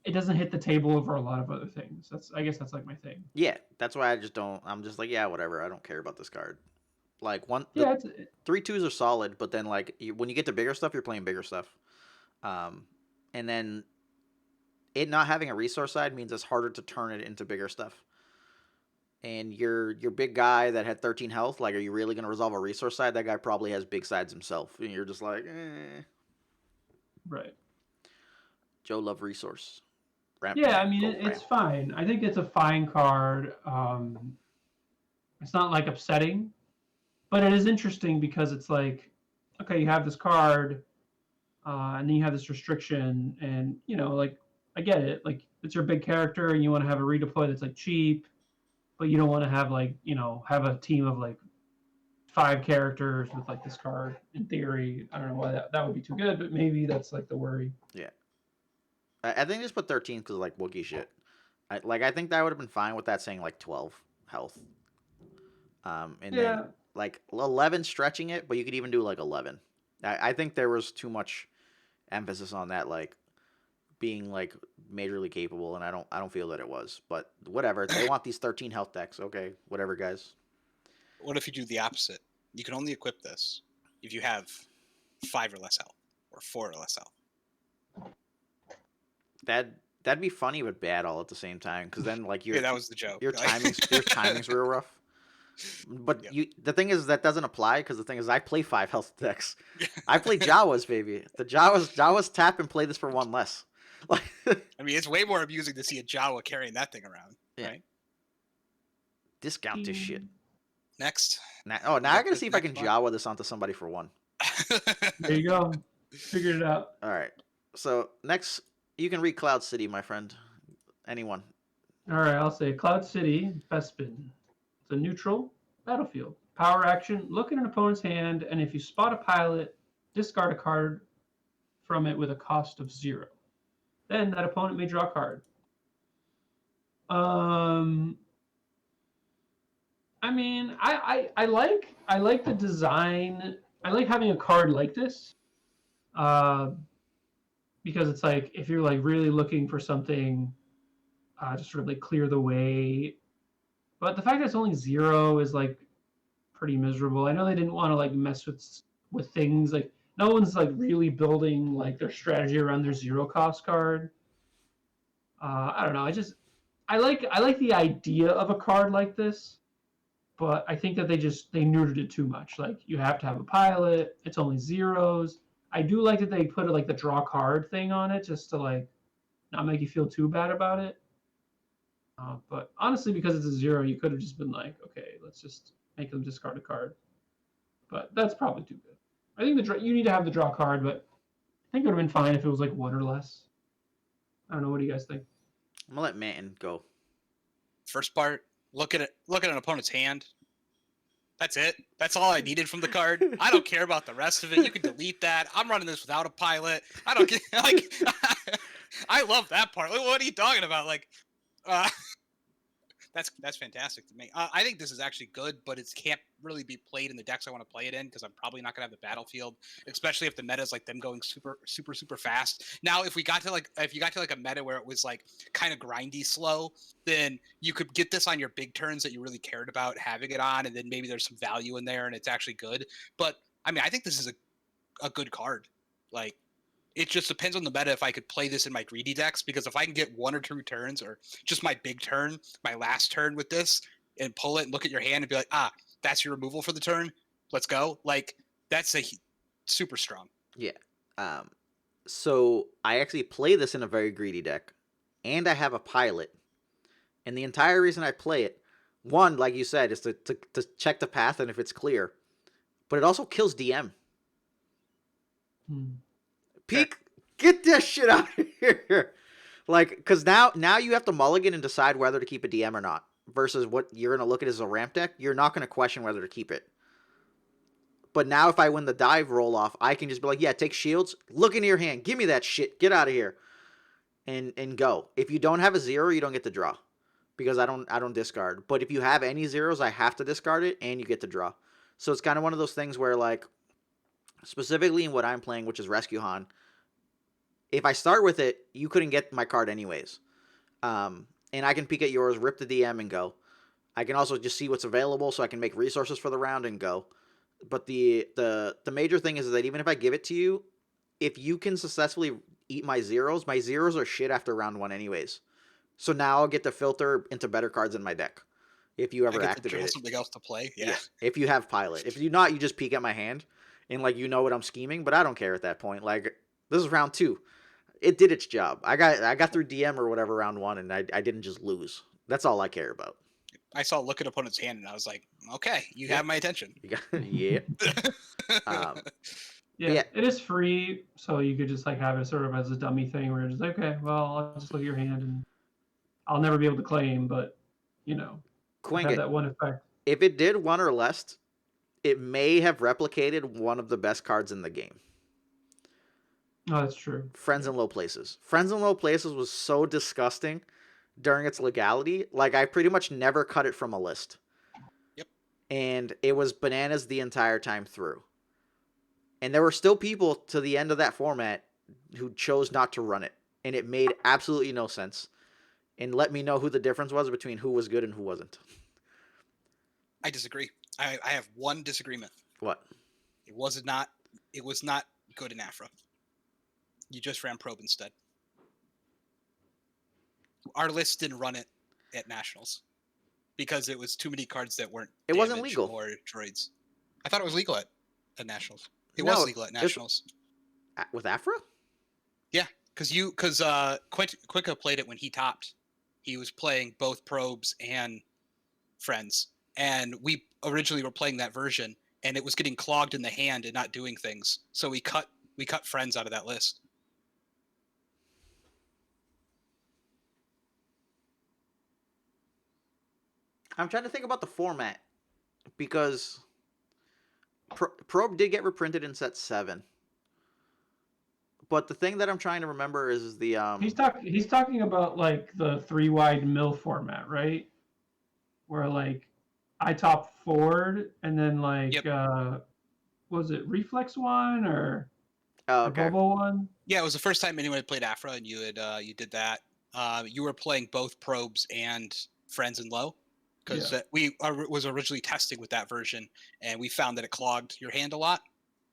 it doesn't hit the table over a lot of other things. I guess that's like my thing. Yeah, that's why I just don't. I'm just like, yeah, whatever. I don't care about this card. Like Yeah, the 3/2s are solid, but then like when you get to bigger stuff, you're playing bigger stuff. And then it not having a resource side means it's harder to turn it into bigger stuff. And your big guy that had 13 health, like, are you really gonna resolve a resource side? That guy probably has big sides himself, and you're just like, right. Joe love resource. Yeah, I mean it's fine. I think it's a fine card. It's not like upsetting, but it is interesting because it's like, okay, you have this card, and then you have this restriction, and like I get it. Like it's your big character, and you want to have a redeploy that's like cheap, but you don't want to have like have a team of like 5 characters with like this card. In theory, I don't know why that would be too good, but maybe that's like the worry. Yeah. I think just put 13 because like Wookiee shit. I think that would have been fine with that saying like 12 health. And then like 11 stretching it, but you could even do like 11. I think there was too much emphasis on that, like being like majorly capable, and I don't feel that it was. But whatever, they want these 13 health decks. Okay, whatever, guys. What if you do the opposite? You can only equip this if you have 5 or less health, or 4 or less health. That'd be funny but bad all at the same time, because then like Yeah, that was the joke. Your timing's real rough. But the thing is that doesn't apply, because the thing is I play 5 health decks. I play Jawas, baby. The Jawas tap and play this for 1 less. Like, I mean, it's way more amusing to see a Jawa carrying that thing around, right? Discount this shit. Next. Now I gotta see if I can Jawa this onto somebody for 1. There you go. Figured it out. All right. So next, you can read Cloud City, my friend. Anyone? All right, I'll say Cloud City, Bespin. It's a neutral battlefield. Power action, look at an opponent's hand, and if you spot a pilot, discard a card from it with a cost of 0. Then that opponent may draw a card. I mean, I like the design. I like having a card like this. Because it's like if you're like really looking for something to sort of like clear the way. But the fact that it's only 0 is like pretty miserable. I know they didn't want to like mess with things like no one's like really building like their strategy around their 0 cost card. I don't know. I like the idea of a card like this, but I think that they neutered it too much. Like you have to have a pilot. It's only zeros. I do like that they put like the draw card thing on it just to like not make you feel too bad about it. But honestly, because it's a zero, you could have just been like, okay, let's just make them discard a card. But that's probably too good. I think you need to have the draw card, but I think it would have been fine if it was like one or less. I don't know. What do you guys think? I'm gonna let Manton go. First part, look at an opponent's hand. That's it. That's all I needed from the card. I don't care about the rest of it. You can delete that. I'm running this without a pilot. I don't get like. I love that part. Like, what are you talking about? Like, uh, that's fantastic to me. I think this is actually good, but it can't really be played in the decks I want to play it in because I'm probably not gonna have the battlefield, especially if the meta is like them going super fast. Now, if you got to like a meta where it was like kind of grindy slow, then you could get this on your big turns that you really cared about having it on, and then maybe there's some value in there and it's actually good. But I mean, I think this is a good card. Like, it just depends on the meta if I could play this in my greedy decks, because if I can get 1 or 2 turns or just my big turn, my last turn with this, and pull it and look at your hand and be like, that's your removal for the turn, let's go. Like, that's super strong. Yeah. So I actually play this in a very greedy deck, and I have a pilot. And the entire reason I play it, one, like you said, is to check the path and if it's clear. But it also kills DM. Peek, get this shit out of here. Like, because now you have to mulligan and decide whether to keep a DM or not. Versus what you're going to look at as a ramp deck, you're not going to question whether to keep it. But now if I win the dive roll off, I can just be like, yeah, take shields, look into your hand, give me that shit, get out of here. And go. If you don't have a 0, you don't get to draw. Because I don't discard. But if you have any zeros, I have to discard it and you get to draw. So it's kind of one of those things where, like, specifically in what I'm playing, which is Rescue Han, if I start with it, you couldn't get my card anyways. And I can peek at yours, rip the DM, and go. I can also just see what's available, so I can make resources for the round and go. But the major thing is that even if I give it to you, if you can successfully eat my zeros are shit after round 1 anyways. So now I'll get to filter into better cards in my deck. If you ever activate it. Something else to play. Yeah. If you have pilot. If you not, you just peek at my hand and like you know what I'm scheming, but I don't care at that point. Like, this is round 2. It did its job. I got through DM or whatever round 1, and I didn't just lose. That's all I care about. I saw look at opponent's hand, and I was like, okay, you have my attention. Yeah. Yeah, it is free, so you could just like have it sort of as a dummy thing where you're just like, okay, well, I'll just look at your hand and I'll never be able to claim, but you know, have that one effect. If it did 1 or less, it may have replicated one of the best cards in the game. Oh, that's true. Friends in Low Places. Friends in Low Places was so disgusting during its legality. Like, I pretty much never cut it from a list. Yep. And it was bananas the entire time through. And there were still people to the end of that format who chose not to run it. And it made absolutely no sense. And let me know who the difference was between who was good and who wasn't. I disagree. I have one disagreement. What? It was not good in Afra. You just ran Probe instead. Our list didn't run it at Nationals because it was too many cards that weren't. It wasn't legal. Or droids. I thought it was legal at Nationals. It was legal at Nationals. With Afra? Yeah, because Quicka played it when he topped. He was playing both Probes and Friends, and we originally were playing that version, and it was getting clogged in the hand and not doing things. So we cut Friends out of that list. I'm trying to think about the format because Probe did get reprinted in set 7. But the thing that I'm trying to remember is the He's talking about like the 3 wide mill format, right? Where like I top forward and then like was it Reflex 1 or Bobo 1? Yeah, it was the first time anyone had played Afra, and you did that. You were playing both Probes and Friends and Low. Because we was originally testing with that version, and we found that it clogged your hand a lot,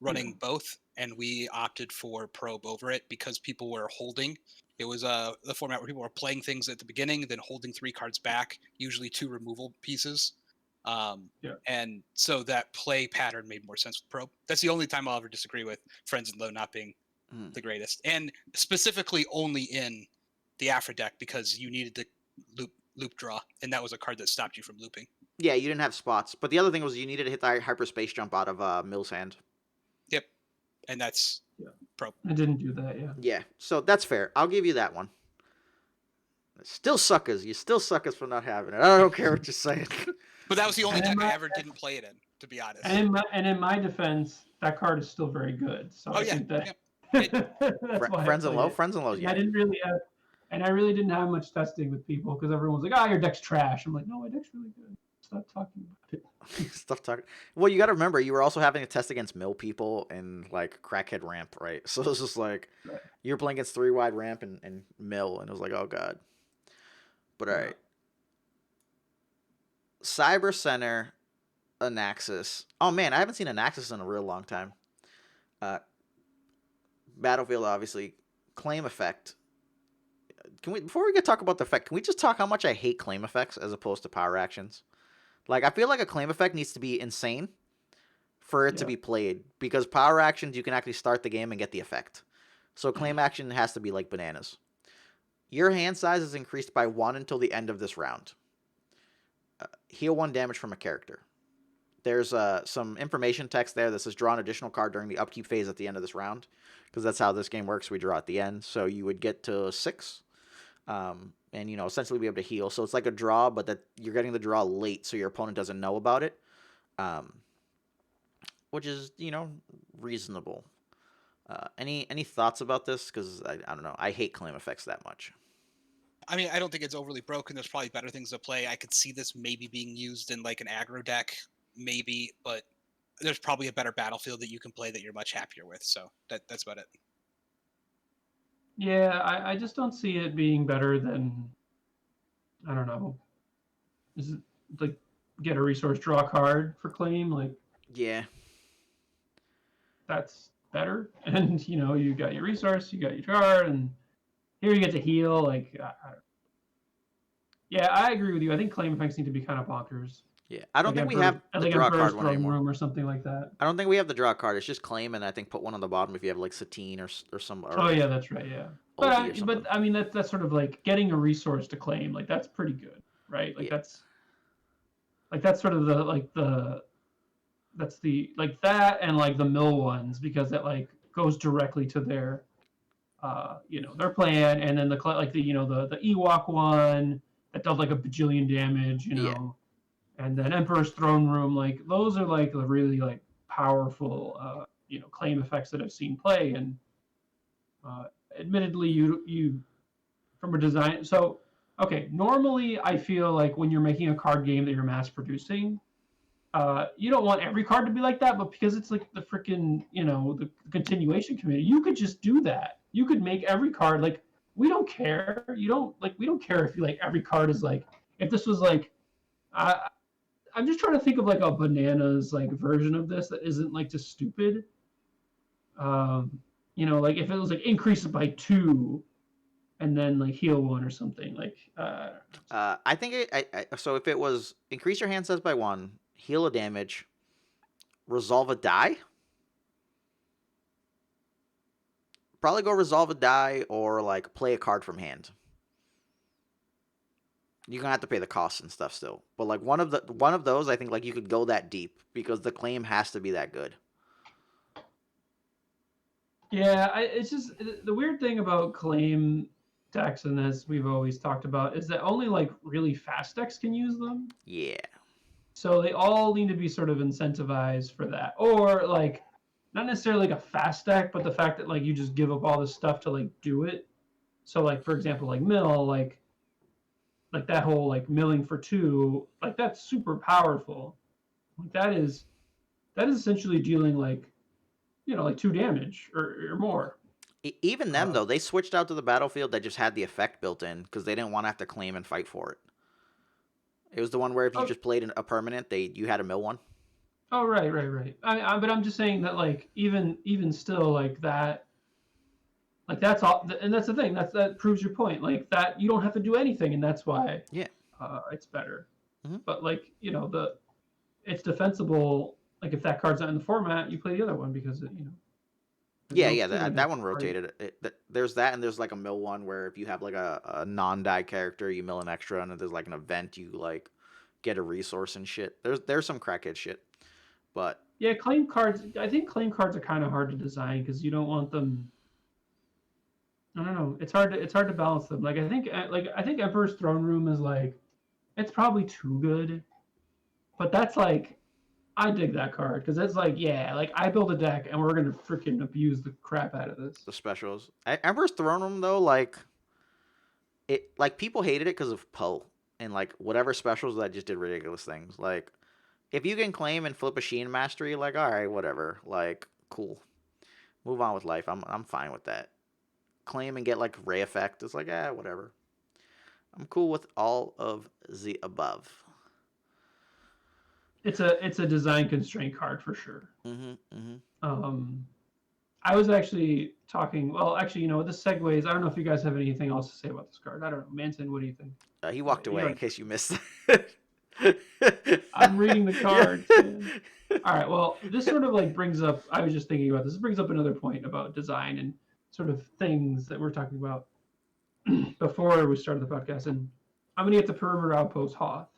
running both, and we opted for Probe over it because people were holding. It was the format where people were playing things at the beginning, then holding 3 cards back, usually 2 removal pieces. Yeah. And so that play pattern made more sense with Probe. That's the only time I'll ever disagree with Friends in Low not being the greatest, and specifically only in the Afra deck because you needed to loop draw, and that was a card that stopped you from looping. Yeah, you didn't have spots. But the other thing was you needed to hit the hyperspace jump out of Mill's hand. Yep, and that's Probe. I didn't do that. Yeah. Yeah, so that's fair. I'll give you that one. Still suckers. You still suckers for not having it. I don't care what you're saying. But that was the only And in deck I my- ever didn't play it in, to be honest. And in my defense, that card is still very good. So Oh, I yeah, think that yeah. that's why Friends I and played low, it. friends and lows. And Yeah, I didn't really have, and I really didn't have much testing with people because everyone's like, "Oh, your deck's trash." I'm like, "No, my deck's really good. Stop talking about it." stuff talking. Well, you got to remember, you were also having to test against mill people and like crackhead ramp, right? So it's just like Right. you're playing against 3-wide ramp and mill, and it was like, oh god. But all Yeah. right, Cyber Center, Anaxis. Oh man, I haven't seen Anaxis in a real long time. Battlefield, obviously, claim effect. Can we, before we get talk about the effect, can we just talk how much I hate claim effects as opposed to power actions? Like, I feel like a claim effect needs to be insane for it to Yeah. be played, because power actions you can actually start the game and get the effect. So claim action has to be like bananas. Your hand size is increased by 1 until the end of this round. Heal 1 damage from a character. There's some information text there that says draw an additional card during the upkeep phase at the end of this round, because that's how this game works. We draw at the end, so you would get to 6, and essentially be able to heal. So it's like a draw, but that you're getting the draw late, so your opponent doesn't know about it, which is reasonable. Any thoughts about this? Because I don't know. I hate claim effects that much. I mean, I don't think it's overly broken. There's probably better things to play. I could see this maybe being used in like an aggro deck, maybe, but there's probably a better battlefield that you can play that you're much happier with. So that's about it. Yeah, I just don't see it being better than, I don't know. Is it like get a resource, draw a card for claim? Like Yeah. that's better. And you got your resource, you got your card, and here you get to heal. Like, yeah, I agree with you. I think claim effects need to be kind of bonkers. Yeah. I don't Like think we have the draw Emperor's card one Throne anymore. Room or something like that. I don't think we have the draw card. It's just claim, and I think put one on the bottom if you have like Satine or some. Or Oh yeah, that's right. Yeah, Oldie or something. but I mean that's sort of like getting a resource to claim. Like that's pretty good, right? Like Yeah. that's sort of that's the like that and like the mill ones, because it like goes directly to their their plan, and then the Ewok one that does like a bajillion damage, Yeah. and then Emperor's Throne Room, like those are like the really like powerful claim effects that I've seen play. And admittedly, you from a design, so okay, normally I feel like when you're making a card game that you're mass producing, you don't want every card to be like that, but because it's like the freaking the continuation committee, you could just do that. You could make every card like, we don't care. We don't care if you like every card is like, if this was like, I'm just trying to think of like a bananas like version of this that isn't like just stupid. Like if it was like increase it by 2 and then like heal 1 or something like. I think so if it was increase your hand size by 1, heal a damage, resolve a die. Probably go resolve a die or like play a card from hand. You're gonna have to pay the costs and stuff still, but like one of those, I think like you could go that deep because the claim has to be that good. Yeah, it's just the weird thing about claim decks, and as we've always talked about, is that only like really fast decks can use them. Yeah. So they all need to be sort of incentivized for that, or like not necessarily like a fast deck, but the fact that like you just give up all this stuff to like do it. So like for example, like mill, like that whole like milling for 2, like that's super powerful. Like that is essentially dealing like like 2 damage or more. Even them though, they switched out to the battlefield that just had the effect built in because they didn't want to have to claim and fight for it. It was the one where if you just played a permanent, you had a mill one. Oh right. But I'm just saying that like even still like that. Like that's all, and that's the thing. That proves your point. Like that, you don't have to do anything, and that's why Yeah. it's better. Mhm. But like it's defensible. Like if that card's not in the format, you play the other one because there's Yeah, no yeah, stealing that it. one rotated. There's that, and there's like a mill one where if you have like a non-die character, you mill an extra, and if there's like an event, you like get a resource and shit. There's some crackhead shit, but Yeah, claim cards. I think claim cards are kind of hard to design because you don't want them. I don't know. It's hard to balance them. Like I think Emperor's Throne Room is like it's probably too good, but that's like I dig that card because it's like yeah, like I build a deck and we're gonna freaking abuse the crap out of this. the specials. Emperor's Throne Room though, like people hated it because of Poe and like whatever specials that just did ridiculous things. Like if you can claim and flip a Sheen Mastery, like all right, whatever, like cool, move on with life. I'm fine with that. Claim and get like Ray Effect is like whatever. I'm cool with all of the above. It's a design constraint card for sure. Mhm, mhm. Um, I was actually talking. Well, actually, this segues. I don't know if you guys have anything else to say about this card. I don't know, Manson. What do you think? He walked away You're, in case you missed it. I'm reading the cards, Yeah. man. All right. Well, this sort of like brings up. I was just thinking about this. This brings up another point about design and sort of things that we're talking about before we started the podcast. And I'm gonna get the perimeter outpost Hoth,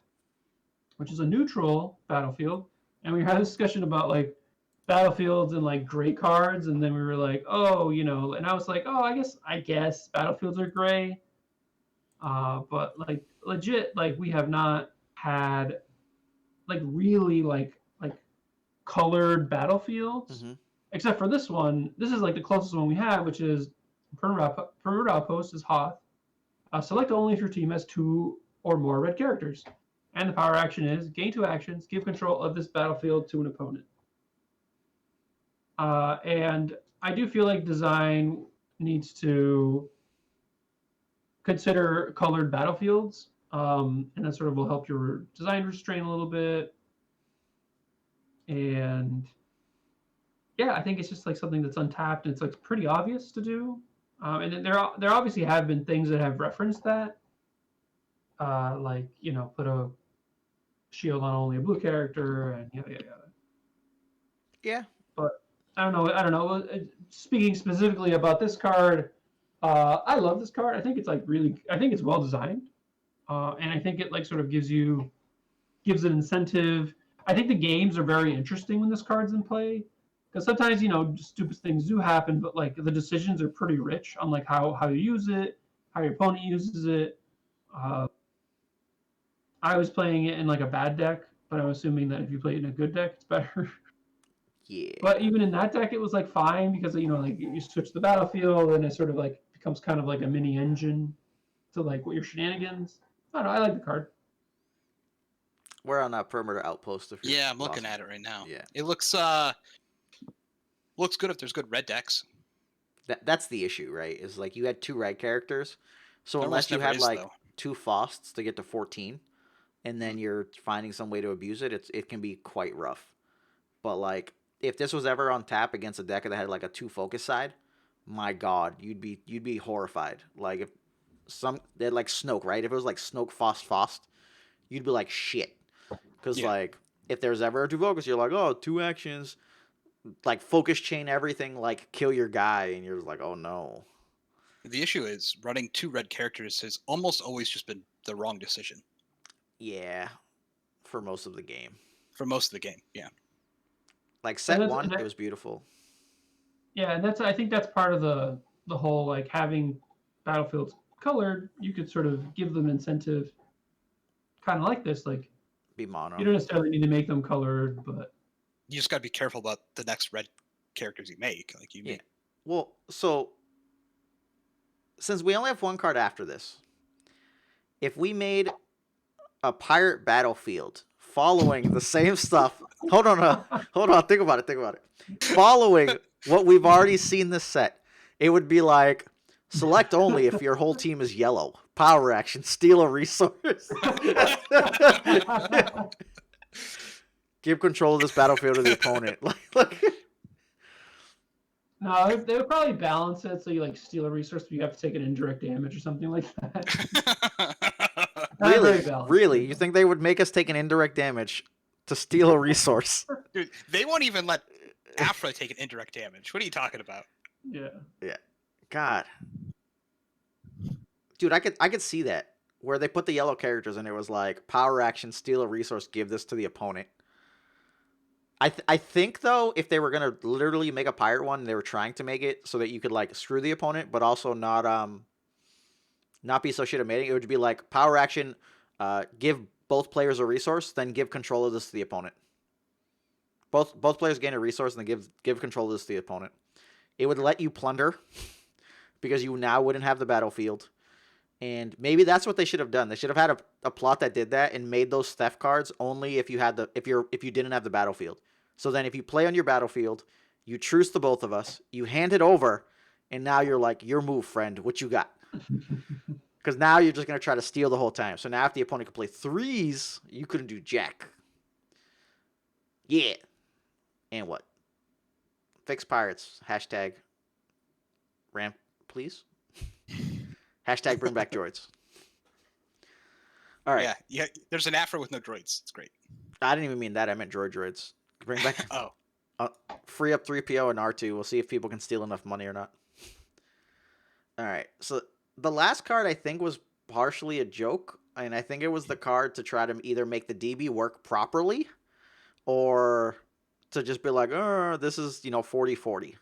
which is a neutral battlefield. And we had a discussion about like battlefields and like gray cards, and then we were like, oh, and I was like, oh, I guess battlefields are gray. But like legit, like we have not had like really like colored battlefields, Mhm. except for this one. This is like the closest one we have, which is perimeter outpost is Hoth. Select only if your team has 2 or more red characters. And the power action is gain 2 actions, give control of this battlefield to an opponent. And I do feel like design needs to consider colored battlefields, and that sort of will help your design restrain a little bit. And yeah, I think it's just like something that's untapped. And it's like pretty obvious to do. And then there obviously have been things that have referenced that, like put a shield on only a blue character and yada yada yada. Yeah. But I don't know. I don't know. Speaking specifically about this card, I love this card. I think it's like really. I think it's well designed, and I think it like sort of gives an incentive. I think the games are very interesting when this card's in play, because sometimes stupid things do happen, but like the decisions are pretty rich on like how you use it, how your opponent uses it. Uh, I was playing it in like a bad deck, but I'm assuming that if you play it in a good deck, it's better. Yeah. But even in that deck, it was like fine because like you switch the battlefield and it sort of like becomes kind of like a mini engine to like what your shenanigans. I don't know. I like the card. We're on that perimeter outpost. If you're Yeah, I'm looking lost. at it right now. Yeah. It looks good if there's good red decks. That's the issue, right? Is like you had 2 red characters, so There unless almost you never had is, like though. 2 Fausts to get to 14, and then you're finding some way to abuse it, it can be quite rough. But like if this was ever on tap against a deck that had like a 2 focus side, my god, you'd be horrified. Like if they had like Snoke, right? If it was like Snoke Faust, you'd be like shit. Because Yeah. like if there's ever a 2 focus, you're like, oh, 2 actions, like focus chain everything, like kill your guy, and you're like, oh no. The issue is running 2 red characters has almost always just been the wrong decision Yeah, for most of the game. for most of the game. Yeah. Like set And 1, it was beautiful. yeah, and I think that's part of the whole like having battlefields colored. You could sort of give them incentive, kind of like this. Like Be mono. you don't necessarily need to make them colored, but You just got to be careful about the next red characters you make. Like you Yeah. make Well, so since we only have 1 card after this, if we made a pirate battlefield following the same stuff, hold on, think about it. Following what we've already seen this set, it would be like select only if your whole team is yellow. Power action, steal a resource. Give control of this battlefield to the opponent. Like no, they would probably balance it so you like steal a resource, but you have to take an indirect damage or something like that. Not very balanced. really, you think they would make us take an indirect damage to steal a resource. Dude, they won't even let Afra take an indirect damage. What are you talking about? Yeah. Yeah. God. Dude, I could see that. Where they put the yellow characters and it was like power action, steal a resource, give this to the opponent. I think though, if they were gonna literally make a pirate one, they were trying to make it so that you could like screw the opponent, but also not be so shit amazing. It would be like power action, give both players a resource, then give control of this to the opponent. Both players gain a resource and then give control of this to the opponent. It would let you plunder because you now wouldn't have the battlefield. And maybe that's what they should have done. They should have had a plot that did that and made those theft cards only if you had if you didn't have the battlefield. So then if you play on your battlefield, you truce to both of us, you hand it over, and now you're like, your move, friend, what you got? Because now you're just gonna try to steal the whole time. So now if the opponent could play threes, you couldn't do jack. Yeah. And what? Fix pirates. Hashtag ramp, please. Hashtag bring back droids. All right. Yeah. There's an Afra with no droids. It's great. I didn't even mean that. I meant droids. Bring back. Oh. Free up 3PO and R2. We'll see if people can steal enough money or not. All right. So the last card I think was partially a joke, and I think it was the card to try to either make the DB work properly, or to just be like, oh, this is 40-40.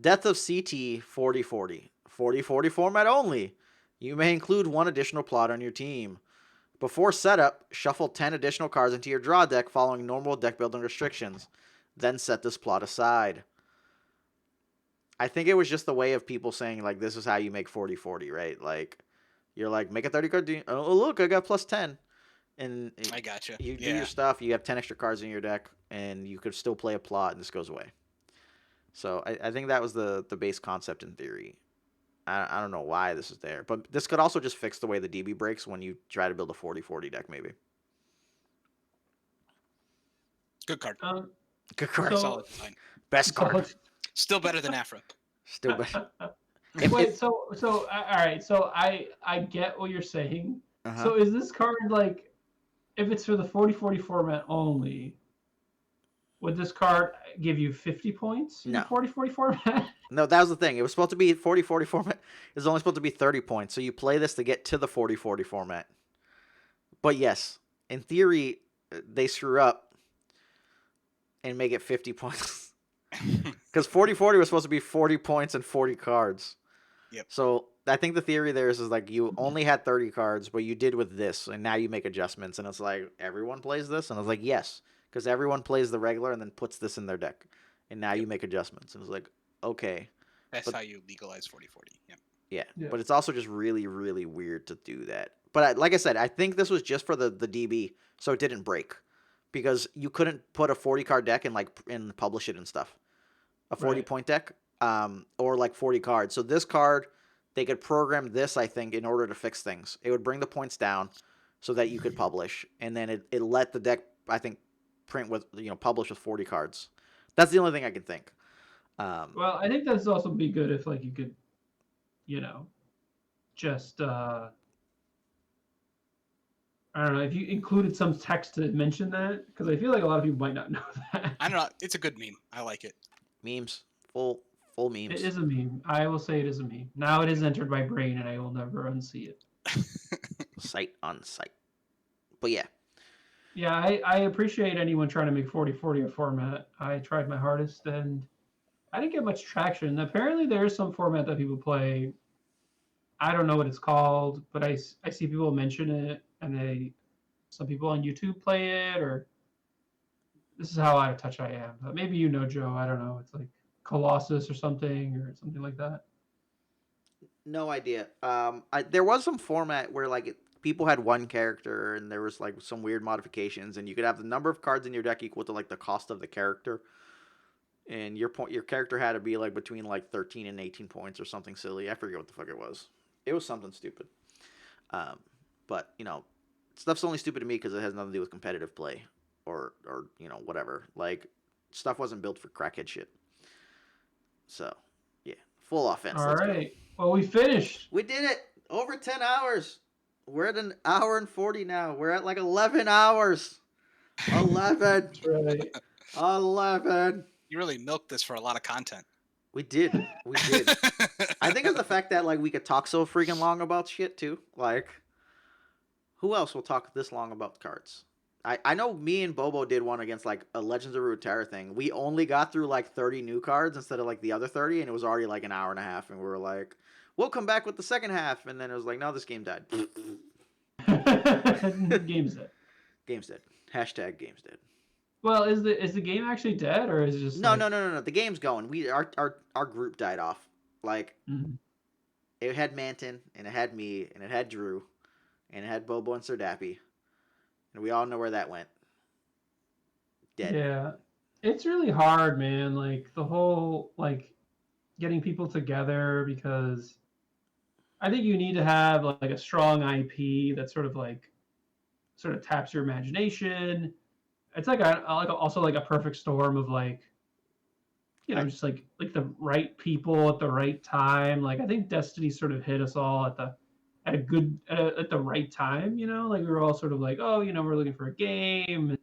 Death of CT 40-40. 40-40 format only. You may include one additional plot on your team. Before setup, shuffle 10 additional cards into your draw deck following normal deck building restrictions. Then set this plot aside. I think it was just the way of people saying, like, this is how you make 40-40, right? Like, you're like, make a 30 card. Oh, look, I got plus 10. And I gotcha. You do your stuff, you have 10 extra cards in your deck, and you could still play a plot, and this goes away. So I think that was the base concept in theory. I don't know why this is there. But this could also just fix the way the DB breaks when you try to build a 40-40 deck, maybe. Good card. Good card. So, Solid design. Best card. Still better than Afra. Still better. Wait, so all right. So I get what you're saying. Uh-huh. So is this card like, if it's for the 40-40 format only, would this card give you 50 points in No. the 40-40 format? No, that was the thing. It was supposed to be 40-40 format. It was only supposed to be 30 points. So you play this to get to the 40-40 format. But yes, in theory, they screw up and make it 50 points. Because 40-40 was supposed to be 40 points and 40 cards. Yep. So I think the theory there is like you only had 30 cards, but you did with this, and now you make adjustments. And it's like, everyone plays this? And I was like, yes. Because everyone plays the regular and then puts this in their deck. And now you make adjustments. And it's like, okay. That's how you legalize 40-40. Yeah. Yeah. But it's also just really, really weird to do that. But like I said, I think this was just for the DB, so it didn't break. Because you couldn't put a 40-card deck and publish it and stuff. A 40-point deck, or like 40 cards. So this card, they could program this, I think, in order to fix things. It would bring the points down so that you could publish. And then it let the deck, I think, print with, publish with 40 cards. That's the only thing I can think. Well, I think that's also be good if like you could, just I don't know, if you included some text to mention that, because I feel like a lot of people might not know that. I don't know. It's a good meme. I like it. Memes. Full memes. It is a meme. I will say it is a meme. Now it is entered my brain and I will never unsee it. Sight on sight. But yeah. Yeah, I appreciate anyone trying to make 40-40 a format. I tried my hardest and I didn't get much traction. Apparently there is some format that people play. I don't know what it's called, but I see people mention it, and some people on YouTube play it, or this is how out of touch I am. But maybe Joe. I don't know. It's like Colossus or something like that. No idea. There was some format where like people had one character and there was like some weird modifications, and you could have the number of cards in your deck equal to like the cost of the character, and your character had to be like between like 13 and 18 points or something silly. I forget what the fuck it was. It was something stupid. But stuff's only stupid to me because it has nothing to do with competitive play or whatever. Like, stuff wasn't built for crackhead shit. So yeah, full offense. All right. Well, we finished. We did it. Over 10 hours. We're at an hour and 40 now. We're at like 11 hours. 11. That's right. 11. You really milked this for a lot of content. We did. We did. I think it's the fact that like we could talk so freaking long about shit too. Like, who else will talk this long about cards? I know me and Bobo did one against like a Legends of Runeterra thing. We only got through like 30 new cards instead of like the other 30, and it was already like an hour and a half. And we were like, we'll come back with the second half. And then it was like, no, this game died. Game's dead. Game's dead. Hashtag game's dead. Well, is the game actually dead, or is it just No, like... no. The game's going. Our group died off. Like, Mhm. it had Manton, and it had me, and it had Drew, and it had Bobo and Sir Dappy. And we all know where that went. Dead. Yeah, it's really hard, man. Like the whole like getting people together, because I think you need to have like a strong IP that sort of taps your imagination. It's like also like a perfect storm of like, just like the right people at the right time. Like I think Destiny sort of hit us all at the right time. Like we were all sort of like, oh, we're looking for a game. And,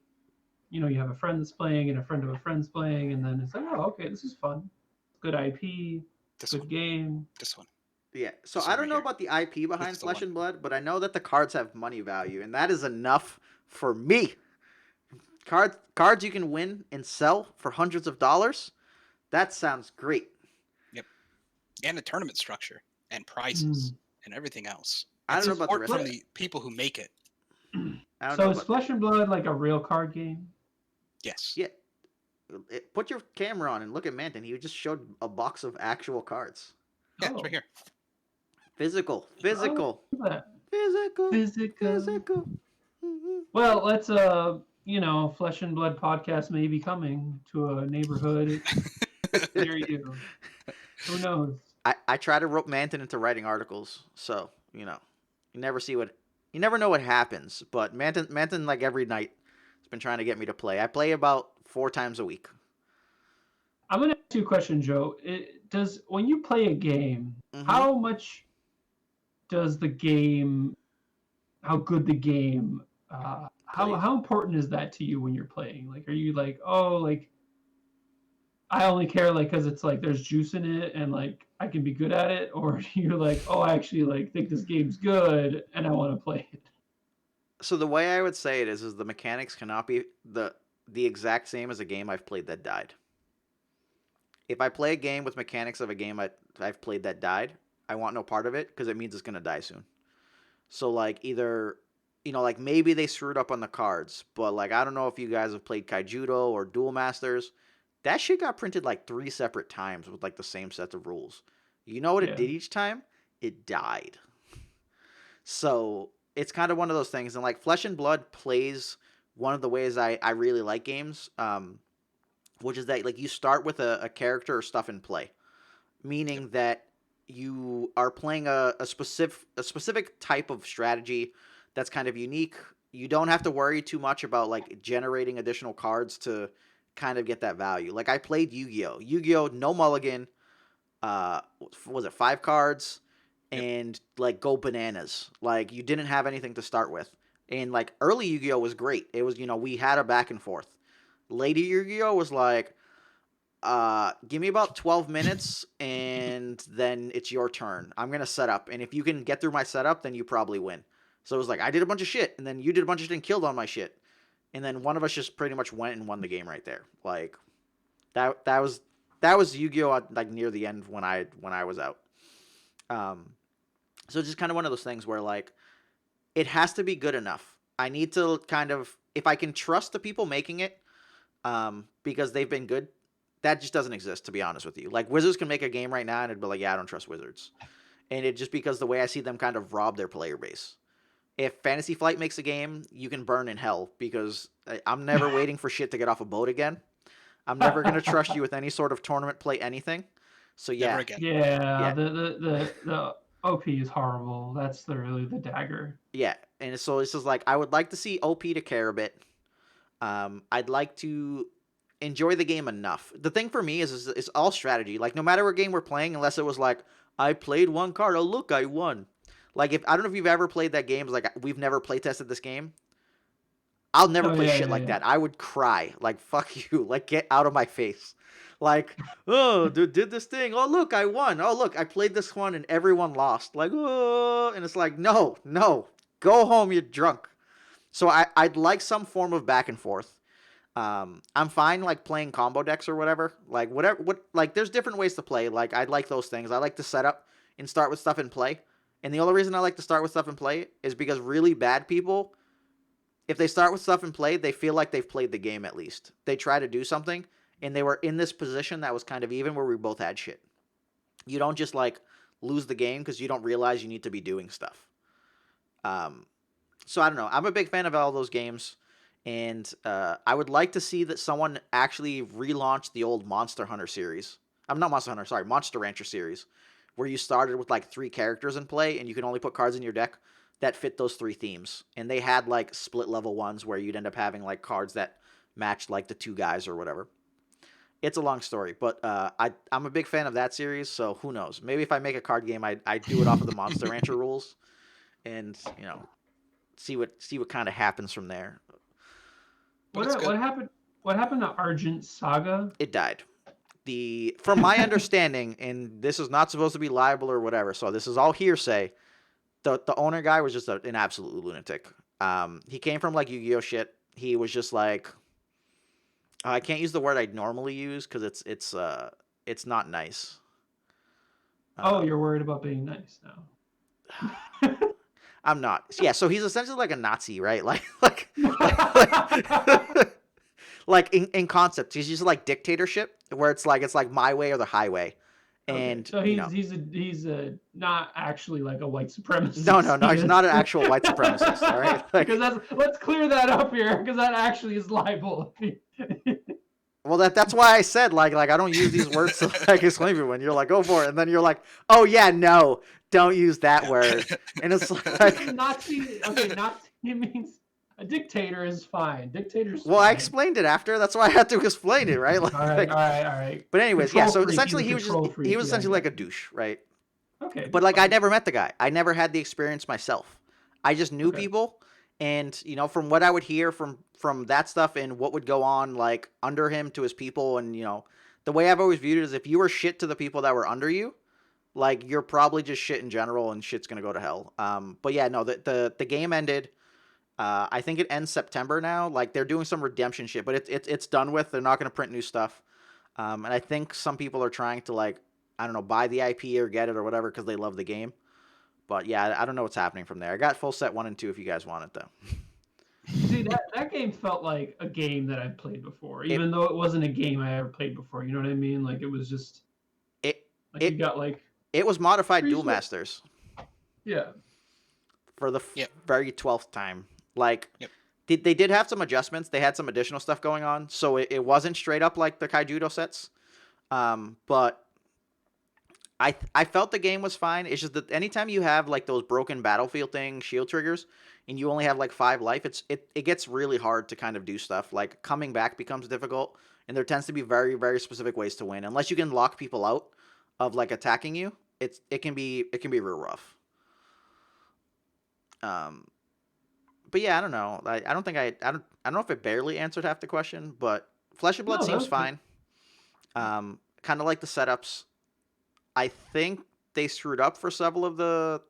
you have a friend that's playing and a friend of a friend's playing, and then it's like, oh, okay, this is fun. Good IP, This good one. game. This one. Yeah. So This I one don't right know here. about the IP behind This is the Flesh one. and Blood, but I know that the cards have money value, and that is enough for me. Cards you can win and sell for hundreds of dollars. That sounds great. Yep. And the tournament structure and prizes and everything else. I And don't know about the support rest. from the people who make it. I don't So know is about Flesh and Blood like a real card game? Yes. Yeah. Put your camera on and look at Manton. He just showed a box of actual cards. Yeah, Oh. it's right here. Physical. Oh, look at that. Physical. Mhm. Well, let's Flesh and Blood podcast may be coming to a neighborhood near you. Who knows? I try to rope Manton into writing articles, so you never know what happens. But Manton like every night has been trying to get me to play. I play about 4 times a week. I'm gonna ask you a question, Joe. When you play a game, Mhm. how much does the game, how good the game, Plays. how important is that to you when you're playing? Like, are you like, oh, like I only care like because it's like there's juice in it and like I can be good at it, or you're like, oh, I actually like think this game's good and I want to play it. So the way I would say it is the mechanics cannot be the exact same as a game I've played that died. If I play a game with mechanics of a game I've played that died, I want no part of it because it means it's gonna die soon. So like either like maybe they screwed up on the cards, but like I don't know if you guys have played Kaijudo or Duel Masters. That shit got printed like 3 separate times with like the same set of rules. You know what it Yeah. did each time? It died. So it's kind of one of those things, and like Flesh and Blood plays one of the ways I really like games, which is that like you start with a character or stuff in play, meaning that you are playing a specific type of strategy that's kind of unique. You don't have to worry too much about like generating additional cards to kind of get that value. Like I played Yu-Gi-Oh! Yu-Gi-Oh! No mulligan. Was it 5 cards? Yep. And like go bananas. Like you didn't have anything to start with. And like early Yu-Gi-Oh! Was great. It was, we had a back and forth. Later Yu-Gi-Oh! Was like, give me about 12 minutes and then it's your turn. I'm going to set up. And if you can get through my setup, then you probably win. So it was like, I did a bunch of shit and then you did a bunch of shit and killed all my shit. And then one of us just pretty much went and won the game right there. Like that was Yu-Gi-Oh! Like near the end when I was out. So it's just kind of one of those things where like it has to be good enough. I need to kind of, if I can trust the people making it, because they've been good, that just doesn't exist, to be honest with you. Like Wizards can make a game right now and it'd be like, yeah, I don't trust Wizards. And it just because the way I see them kind of rob their player base. If Fantasy Flight makes a game, you can burn in hell because I'm never waiting for shit to get off a boat again. I'm never going to trust you with any sort of tournament play anything. So yeah. Never again. Yeah, Yeah. the OP is horrible. That's really the dagger. Yeah, and so it's just like I would like to see OP to care a bit. I'd like to enjoy the game enough. The thing for me is it's all strategy. Like no matter what game we're playing, unless it was like I played one card, oh look, I won. Like if I don't know if you've ever played that game. It's like we've never play tested this game. I'll never Oh play yeah, shit yeah, like yeah. that. I would cry. Like, fuck you. Like, get out of my face. Like, oh, dude, did this thing. Oh, look, I won. Oh, look, I played this one and everyone lost. Like, oh, and it's like, no, no, go home. You're drunk. So I'd like some form of back and forth. I'm fine like playing combo decks or whatever. Like whatever, like there's different ways to play. Like I like those things. I like to set up and start with stuff and play. And the only reason I like to start with stuff and play is because really bad people, if they start with stuff and play, they feel like they've played the game at least. They try to do something, and they were in this position that was kind of even where we both had shit. You don't just like lose the game because you don't realize you need to be doing stuff. Um, so I don't know. I'm a big fan of all those games, and I would like to see that someone actually relaunch the old Monster Hunter series. I'm not Monster Hunter, sorry, Monster Rancher series, where you started with like 3 characters in play, and you can only put cards in your deck that fit those 3 themes. And they had like split level ones where you'd end up having like cards that matched like the 2 guys or whatever. It's a long story, but I'm a big fan of that series. So who knows? Maybe if I make a card game, I do it off of the Monster Rancher rules, and see what kind of happens from there. But it's good. What happened? What happened to Argent Saga? It died. From my understanding, and this is not supposed to be liable or whatever, so this is all hearsay. The owner guy was just an absolute lunatic. He came from like Yu-Gi-Oh shit. He was just like, I can't use the word I'd normally use because it's not nice. Oh, Um, you're worried about being nice now. I'm not. Yeah, so he's essentially like a Nazi, right? Like like in concept, he's just like dictatorship, where it's like my way or the highway, Okay, and so he's not actually like a white no, supremacist. no, no, he's not an actual white supremacist. All right, Because like, let's clear that up here because that actually is libel. well, that's why I said like I don't use these words to like explain people. And you're like, go for it, and then you're like, oh yeah, no, don't use that word, and it's like, Nazi. Okay, Nazi means a dictator is fine. Dictator's well, I fine. explained it after. That's why I had to explain it, right? All right, all right, all right. But anyways, yeah. Control So freak. He's essentially, a control freak. he was Yeah, I essentially like got a it. douche, right? Okay, But that's like I fine. never met the guy. I never had the experience myself. I just knew Okay. people, and from what I would hear from that stuff and what would go on like under him to his people, and the way I've always viewed it is if you were shit to the people that were under you, like you're probably just shit in general, and shit's gonna go to hell. But yeah, no, the game ended. I think it ends September now. Like they're doing some redemption shit, but it's done with. They're not gonna print new stuff. And I think some people are trying to like, I don't know, buy the IP or get it or whatever because they love the game. But yeah, I don't know what's happening from there. I got full set 1 and 2 if you guys want it though. See, that game felt like a game that I'd played before, It even though it wasn't a game I ever played before. You know what I mean? Like it was just it like you it got like it was modified Duel reasonable. Masters Yeah. for the Yep. very 12th time. Like Yep. they did have some adjustments. They had some additional stuff going on, so it wasn't straight up like the Kaijudo sets. But I felt the game was fine. It's just that anytime you have like those broken battlefield thing shield triggers and you only have like 5 life, it gets really hard to kind of do stuff. Like coming back becomes difficult, and there tends to be very very specific ways to win. Unless you can lock people out of like attacking you, it can be real rough. Um, but yeah, I don't know. I don't think I don't know if it barely answered half the question, but Flesh and Blood No, that seems was good. fine. Kind of like the setups. I think they screwed up for several of the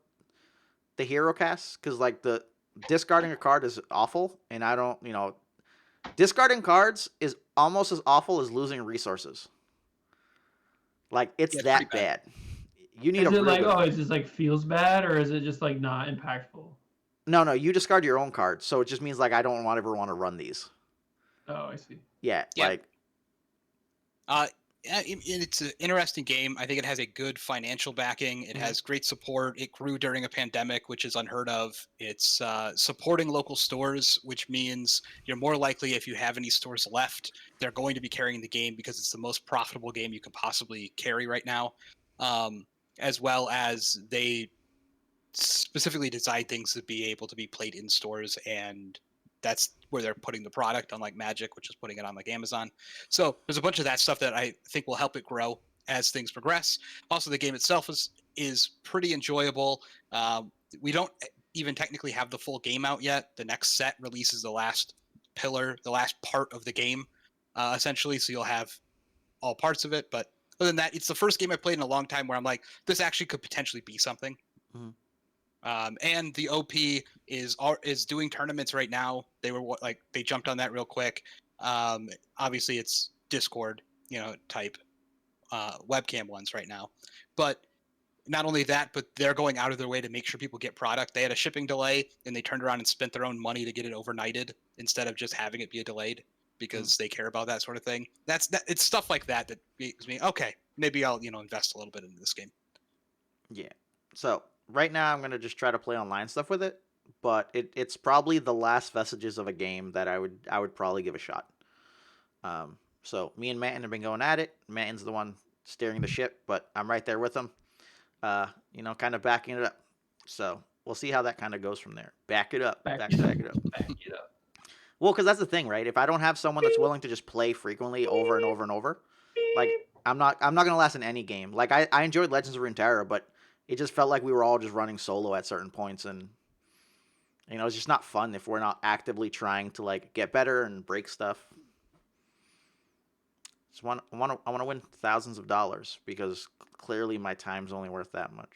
hero casts because like the discarding a card is awful, and I don't discarding cards is almost as awful as losing resources. Like it's Yeah, it's pretty that bad. bad. You need Is a it real like, good oh, card. it just like feels bad, or is it just like not impactful? No, no, you discard your own card, so it just means like I don't ever want to run these. Oh, I see. Yeah, Yeah. like Yeah, it's an interesting game. I think it has a good financial backing. It Mhm. has great support. It grew during a pandemic, which is unheard of. It's supporting local stores, which means you're more likely, if you have any stores left, they're going to be carrying the game because it's the most profitable game you could possibly carry right now. As well as they specifically design things to be able to be played in stores, and that's where they're putting the product, unlike Magic, which is putting it on like Amazon. So there's a bunch of that stuff that I think will help it grow as things progress. Also, the game itself is pretty enjoyable. We don't even technically have the full game out yet. The next set releases the last pillar, the last part of the game, essentially. So you'll have all parts of it. But other than that, it's the first game I played in a long time where I'm like, this actually could potentially be something. Mhm. And the OP is doing tournaments right now. They jumped on that real quick. Obviously, it's Discord, type webcam ones right now. But not only that, but they're going out of their way to make sure people get product. They had a shipping delay, and they turned around and spent their own money to get it overnighted instead of just having it be a delayed because they care about that sort of thing. It's stuff like that that makes me okay. Maybe I'll invest a little bit into this game. Yeah. So right now I'm gonna just try to play online stuff with it, but it's probably the last vestiges of a game that I would probably give a shot. So me and Manton have been going at it. Manton's the one steering the ship, but I'm right there with him. Kind of backing it up. So we'll see how that kind of goes from there. Back it up. Back it up. Back it up. Well, because that's the thing, right? If I don't have someone that's willing to just play frequently over and over and over, like I'm not gonna last in any game. Like I enjoyed Legends of Runeterra, but it just felt like we were all just running solo at certain points, and it's just not fun if we're not actively trying to like get better and break stuff. I want to win thousands of dollars because clearly my time's only worth that much.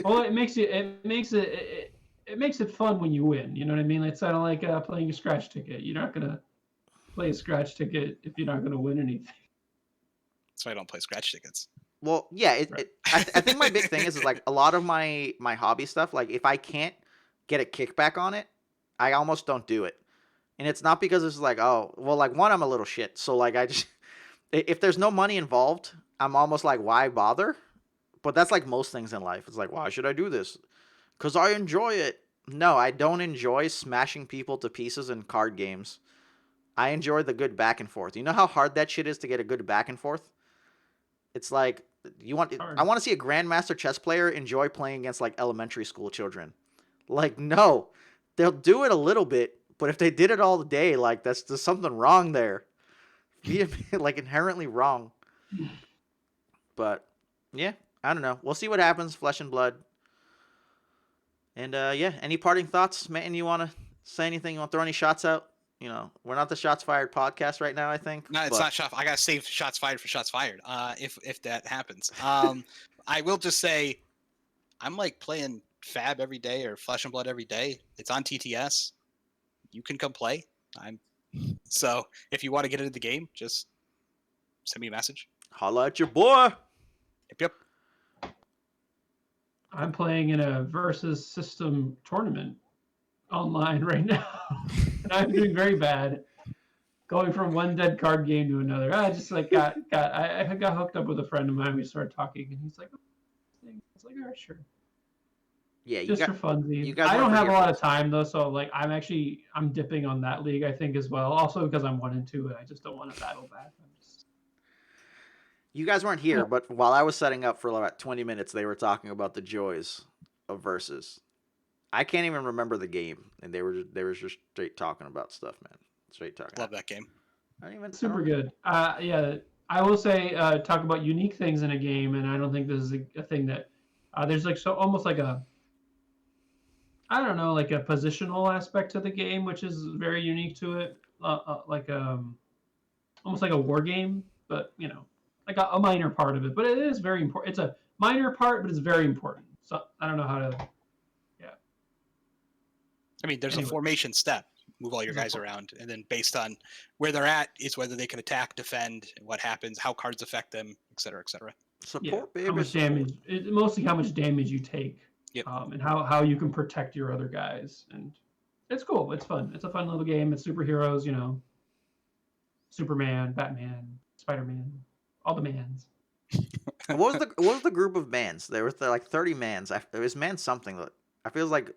Well, it makes it fun when you win. You know what I mean? It's kind of like playing a scratch ticket. You're not gonna play a scratch ticket if you're not gonna win anything. So I don't play scratch tickets. Well, yeah, Right. I think my big thing is like a lot of my hobby stuff. Like if I can't get a kickback on it, I almost don't do it. And it's not because it's like, oh, well, like one, I'm a little shit. So like I just if there's no money involved, I'm almost like, why bother? But that's like most things in life. It's like, why should I do this? Because I enjoy it. No, I don't enjoy smashing people to pieces in card games. I enjoy the good back and forth. You know how hard that shit is to get a good back and forth? It's like I want to see a grandmaster chess player enjoy playing against like elementary school children. Like no, they'll do it a little bit, but if they did it all day, like there's something wrong there. Like inherently wrong. But yeah, I don't know. We'll see what happens. Flesh and blood. And yeah, any parting thoughts, Matt? You want to say anything? You want to throw any shots out? We're not the Shots Fired podcast right now, I think. No, it's not shot. I gotta save shots fired for shots fired. If that happens, I will just say, I'm like playing Fab every day or Flesh and Blood every day. It's on TTS. You can come play. So if you want to get into the game, just send me a message. Holla at your boy. Yep. I'm playing in a versus system tournament online right now, and I'm doing very bad. Going from one dead card game to another. I just like I got hooked up with a friend of mine. We started talking, and he's like, I was like, all right, sure. Yeah, Just for funsies. guys I don't went for have a lot your- of time though, so like I'm dipping on that league, I think, as well. Also because I'm 1 and 2, and I just don't want to battle back. You guys weren't here, Yeah. but while I was setting up for about 20 minutes, they were talking about the joys of versus. I can't even remember the game, and they were just straight talking about stuff, man. Straight talking. Love that game. I don't even Super good. Yeah, I will say talk about unique things in a game, and I don't think this is a thing that there's like almost like a like a positional aspect to the game, which is very unique to it, like almost like a war game, but like a minor part of it. But it is very important. It's a minor part, but it's very important. So I don't know how to. Yeah. I mean, there's Anyway. a formation step. Move all your guys around, and then based on where they're at is whether they can attack, defend, what happens, how cards affect them, et cetera, et cetera. Support, baby. How much damage? Mostly how much damage you take. Yep. And how you can protect your other guys, and it's cool. It's fun. It's a fun little game. It's superheroes, Superman, Batman, Spider-Man, all the mans. What was the group of mans? There was like 30 mans. It was man something. I feel like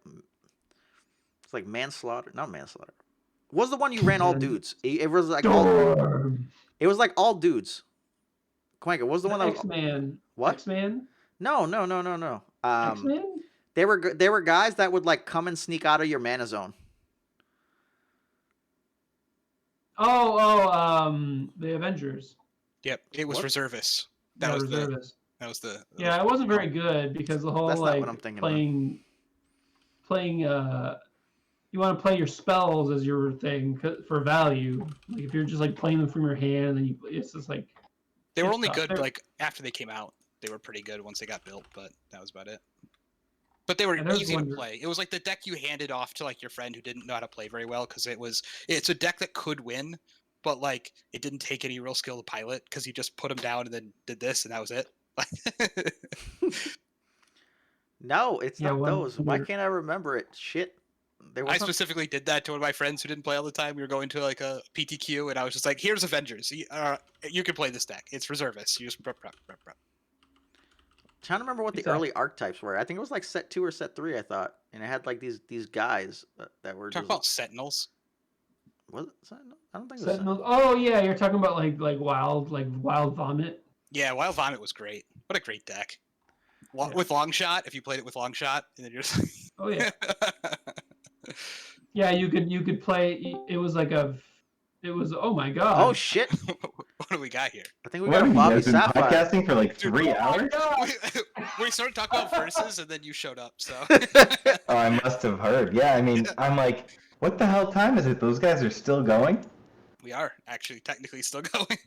it's like manslaughter, not manslaughter. What was the one you ran all dudes? It was like it was like all dudes. Quanka, what was the one that was X-Man? what? X-Man? No. X-Man? They were guys that would like come and sneak out of your mana zone. The Avengers. Yep, it was What? reservists. Yeah, That was reservists. the. Yeah, it wasn't very good because the whole That's not like what I'm thinking playing you want to play your spells as your thing for value. Like if you're just like playing them from your hand, then it's just like They were it's only tough. good like after they came out. They were pretty good once they got built, but that was about it. But they were easy to play. It was like the deck you handed off to like your friend who didn't know how to play very well because it's a deck that could win, but like it didn't take any real skill to pilot because you just put them down and then did this and that was it. No, it's not those. Why can't I remember it? Shit. I specifically did that to one of my friends who didn't play all the time. We were going to like a PTQ and I was just like, here's Avengers. You can play this deck. It's reservists. You just prep. Trying to remember what the early archetypes were. I think it was like set 2 or set 3, I thought. And it had like these guys that were Talk about Sentinels. Was it Sentinel? I don't think it was Sentinels. Oh yeah, you're talking about like wild vomit. Yeah, Wild Vomit was great. What a great deck. With long shot, if you played it with long shot, and then you're just like... Oh yeah. Yeah, you could play. It was oh my god. Oh shit. What do we got here? I think we got a Bobby Sapphire. Podcasting for like 3 hours. We started talking about verses, and then you showed up. So. Oh, I must have heard. Yeah, I mean, I'm like, what the hell time is it? Those guys are still going. We are actually technically still going.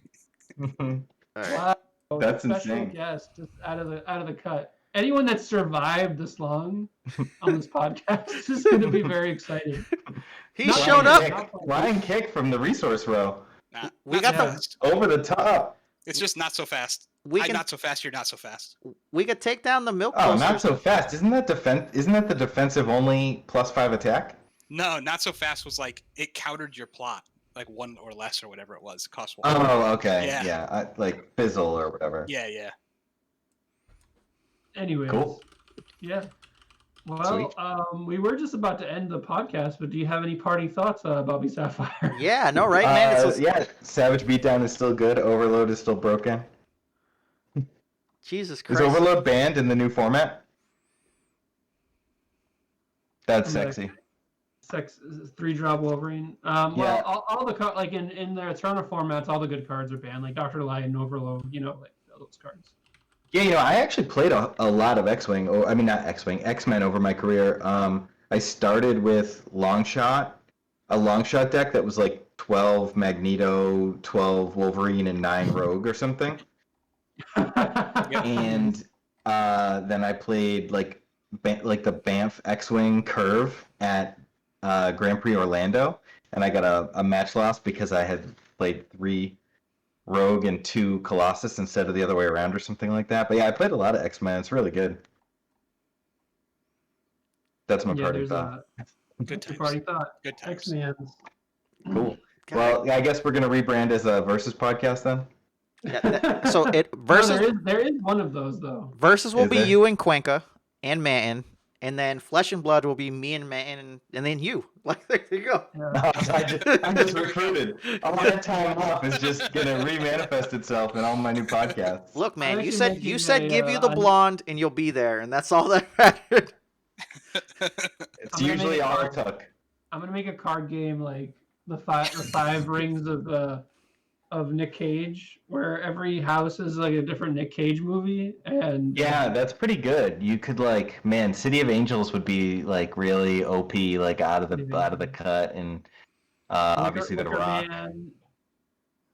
All right. Wow. That's insane. Yes, just out of the cut. Anyone that survived this long on this podcast is going to be very excited. He showed up. Ryan Kick from the resource row. Nah, we got fast. Over the top. It's just not so fast. Not so fast. You're not so fast. We could take down the milk. Oh, not so fast. Isn't that the defensive only +5 attack? No, not so fast was like it countered your plot. Like 1 or less or whatever it was. It cost 1. Oh, okay. Yeah. Like fizzle or whatever. Yeah. Anyways. Cool. Yeah. Well, we were just about to end the podcast, but do you have any parting thoughts, Bobby Sapphire? Yeah, no, right, man? Yeah, Savage Beatdown is still good. Overload is still broken. Jesus Christ. Is Overload banned in the new format? That's sexy. 3-drop Wolverine. Well, all the like in the Eternal formats, all the good cards are banned, like Dr. Light and Overload. Like those cards. Yeah, I actually played a lot of X-Wing. Or, I mean, not X-Wing, X-Men over my career. I started with a long shot deck that was like 12 Magneto, 12 Wolverine, and 9 Rogue or something. And then I played like the Banff X-Wing curve at Grand Prix Orlando, and I got a match loss because I had played 3 Rogue and 2 Colossus instead of the other way around or something like that. But yeah, I played a lot of X-Men. It's really good. That's my party thought. Good times. Party thought. Good times. X-Men. Cool. Well, I guess we're gonna rebrand as a Versus podcast then. Yeah, so it versus there is one of those though. Versus will be you and Cuenca and Manton, and then Flesh and Blood will be me and Manton, and then you. Like there you go. Yeah. I'm just recruited. All that time off is just gonna remanifest itself in all my new podcasts. Look, man, you said give you the blonde and you'll be there, and that's all that mattered. It's usually all it took. I'm gonna make a card game like the five rings of Nick Cage, where every house is like a different Nick Cage movie, and yeah, that's pretty good. You could City of Angels would be like really OP, like out of the cut, and obviously the Rock.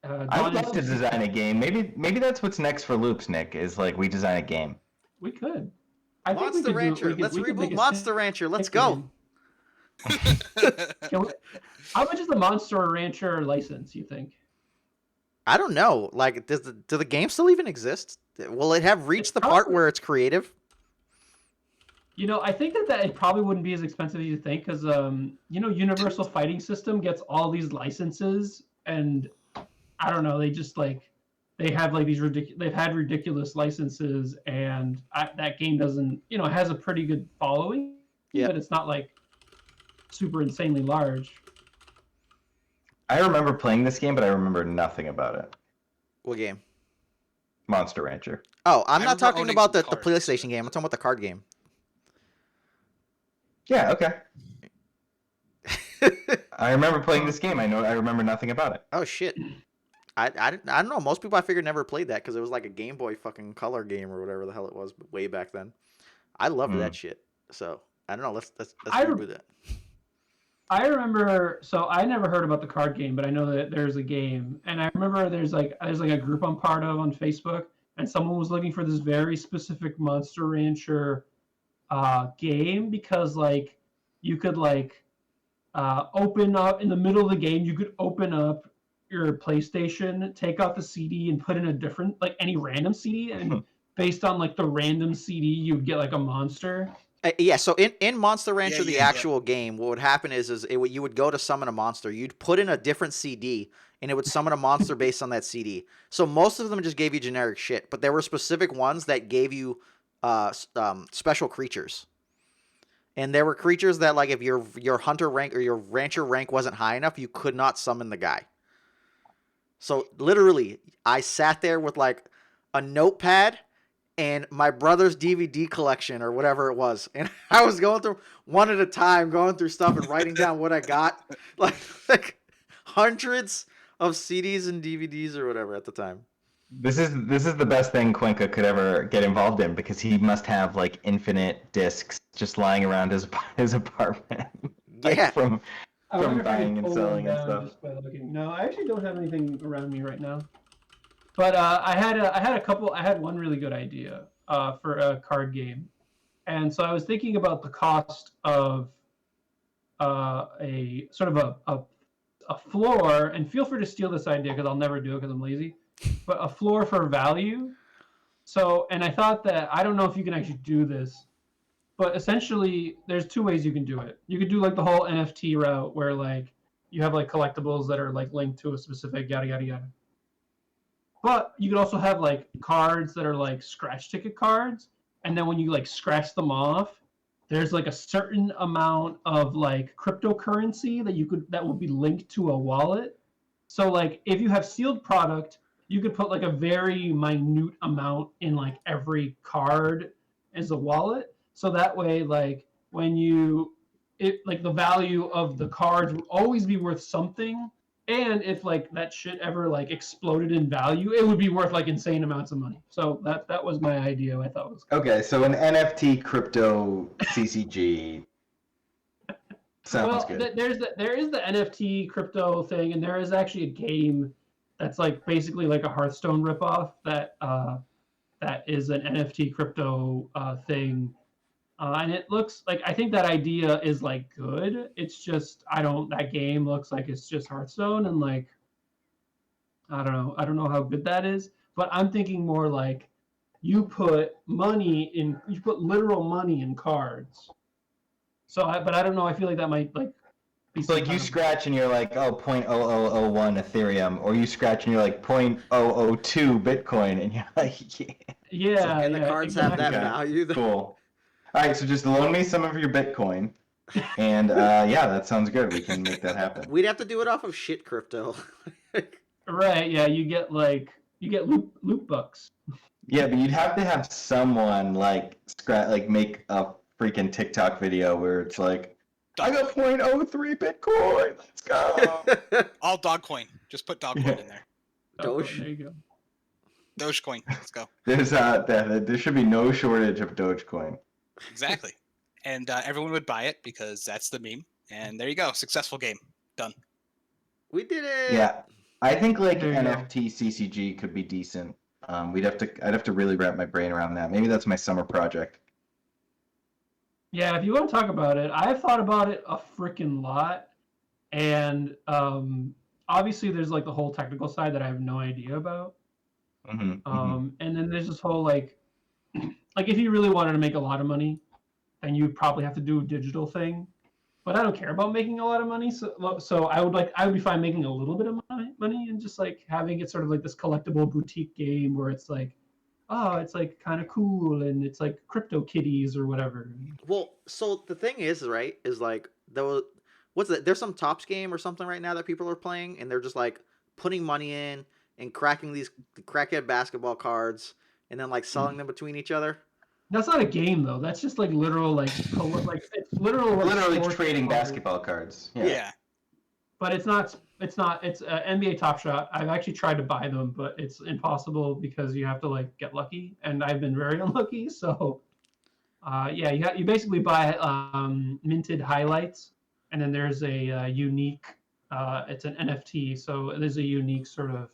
I would love to design a game. Maybe that's what's next for Loops, Nick. Is like we design a game. We could. Monster Rancher. Let's reboot Monster Rancher. Let's go. How much is the Monster Rancher license, you think? I don't know. Like, do the game still even exist? Will it have reached the part where it's creative? I think that it probably wouldn't be as expensive as you think, because Universal Fighting System gets all these licenses, and I don't know. They just they have they've had ridiculous licenses, and that game doesn't it has a pretty good following, but it's not like super insanely large. I remember playing this game, but I remember nothing about it. What game? Monster Rancher. Oh, I'm not talking about the PlayStation game. I'm talking about the card game. Yeah, okay. I remember playing this game. I remember nothing about it. Oh shit. I don't know. Most people I figured never played that because it was like a Game Boy fucking Color game or whatever the hell it was way back then. I loved that shit. So I don't know. Let's reboot that. I remember. So I never heard about the card game, but I know that there's a game, and I remember there's like a group I'm part of on Facebook, and someone was looking for this very specific Monster Rancher game because like you could like open up in the middle of the game. You could open up your PlayStation, take out the CD, and put in a different like any random CD, and based on like the random CD, you'd get like a monster. Yeah, so in Monster Yeah, Rancher, the yeah, yeah. actual game, what would happen is you would go to summon a monster. You'd put in a different CD, and it would summon a monster based on that CD. So most of them just gave you generic shit, but there were specific ones that gave you special creatures. And there were creatures that, like, if your hunter rank or your rancher rank wasn't high enough, you could not summon the guy. So literally, I sat there with like a notepad and my brother's DVD collection or whatever it was, and I was going through one at a time, going through stuff and writing down what I got, like hundreds of CDs and DVDs or whatever at the time. This is the best thing Cuenca could ever get involved in because he must have like infinite discs just lying around his apartment, like, Yeah. I wonder if I buying could and pull selling one and down stuff. just by looking. No, I actually don't have anything around me right now. But I had one really good idea for a card game, and so I was thinking about the cost of a sort of a floor. And feel free to steal this idea because I'll never do it because I'm lazy. But a floor for value. So, and I thought that I don't know if you can actually do this, but essentially there's two ways you can do it. You could do like the whole NFT route where like you have like collectibles that are like linked to a specific yada yada yada. But you could also have like cards that are like scratch ticket cards, and then when you like scratch them off, there's like a certain amount of like cryptocurrency that will be linked to a wallet. So like if you have sealed product, you could put like a very minute amount in like every card as a wallet. So that way like when you it like the value of the cards will always be worth something, and if like that shit ever like exploded in value, it would be worth like insane amounts of money. So that was my idea. I thought was Okay, so an NFT crypto CCG sounds well. good. There is the NFT crypto thing, and there is actually a game that's like basically like a Hearthstone ripoff that is an NFT crypto thing. And it looks like I think that idea is like good. It's just I don't that game looks like it's just Hearthstone, and like I don't know how good that is, but I'm thinking more like you put literal money in cards. So but I don't know. I feel like that might like be So some like you kind of scratch and you're like, oh, 0.0001 Ethereum, or you scratch and you're like 0.002 Bitcoin, and you're like, yeah, yeah, And the yeah, cards have that exactly. Okay. value. Cool. All right, so just loan me some of your Bitcoin, and yeah, that sounds good. We can make that happen. We'd have to do it off of shit crypto. Right, yeah, you get loot bucks. Yeah, but you'd have to have someone like make a freaking TikTok video where it's like, I got 0.03 Bitcoin. Let's go. All Dogcoin. Just put Dogcoin in there. Doge. There you go. Dogecoin. Let's go. There should be no shortage of Dogecoin. Exactly. And everyone would buy it because that's the meme. And there you go. Successful game. Done. We did it. Yeah, I think like There you go. NFT CCG could be decent. I'd have to really wrap my brain around that. Maybe that's my summer project. Yeah, if you want to talk about it, I've thought about it a freaking lot, and obviously there's like the whole technical side that I have no idea about. And then there's this whole like if you really wanted to make a lot of money, then you probably have to do a digital thing. But I don't care about making a lot of money, so I would be fine making a little bit of money and just like having it sort of like this collectible boutique game where it's like, oh, it's like kind of cool and it's like crypto kitties or whatever. Well, so the thing is, right, is like what's that? There's some Tops game or something right now that people are playing, and they're just like putting money in and cracking these crackhead basketball cards, and then like selling them between each other. That's not a game though. That's just like literal like it's literal like, Literally sports trading cards. basketball cards. Yeah. But it's not. It's NBA Top Shot. I've actually tried to buy them, but it's impossible because you have to like get lucky, and I've been very unlucky. So, yeah, you basically buy minted highlights, and then there's a unique. It's an NFT, so there's a unique sort of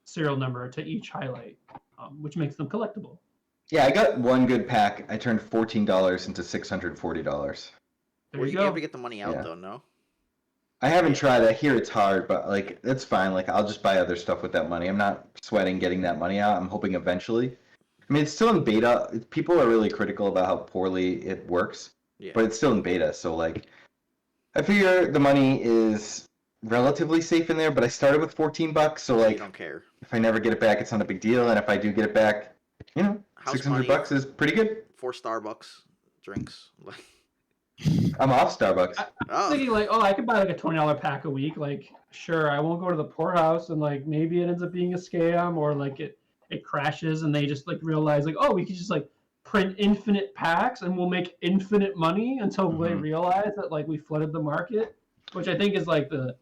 serial number to each highlight, which makes them collectible. Yeah, I got one good pack. I turned $14 into $640. There Were you you go. able to get the money out Yeah. though? No. I haven't tried. I hear it's hard, but like that's fine. Like I'll just buy other stuff with that money. I'm not sweating getting that money out. I'm hoping eventually. I mean, it's still in beta. People are really critical about how poorly it works, Yeah. but it's still in beta. So like, I figure the money is relatively safe in there. But I started with $14, so You like, don't care. if I never get it back, it's not a big deal. And if I do get it back, House $600 is pretty good. 4 Starbucks drinks. I'm off Starbucks. Oh. Thinking like, oh, I could buy like a $20 pack a week. Like, sure, I won't go to the poorhouse, and like maybe it ends up being a scam, or like it crashes, and they just like realize like, oh, we could just like print infinite packs, and we'll make infinite money until they Mhm. realize that like we flooded the market, which I think is like the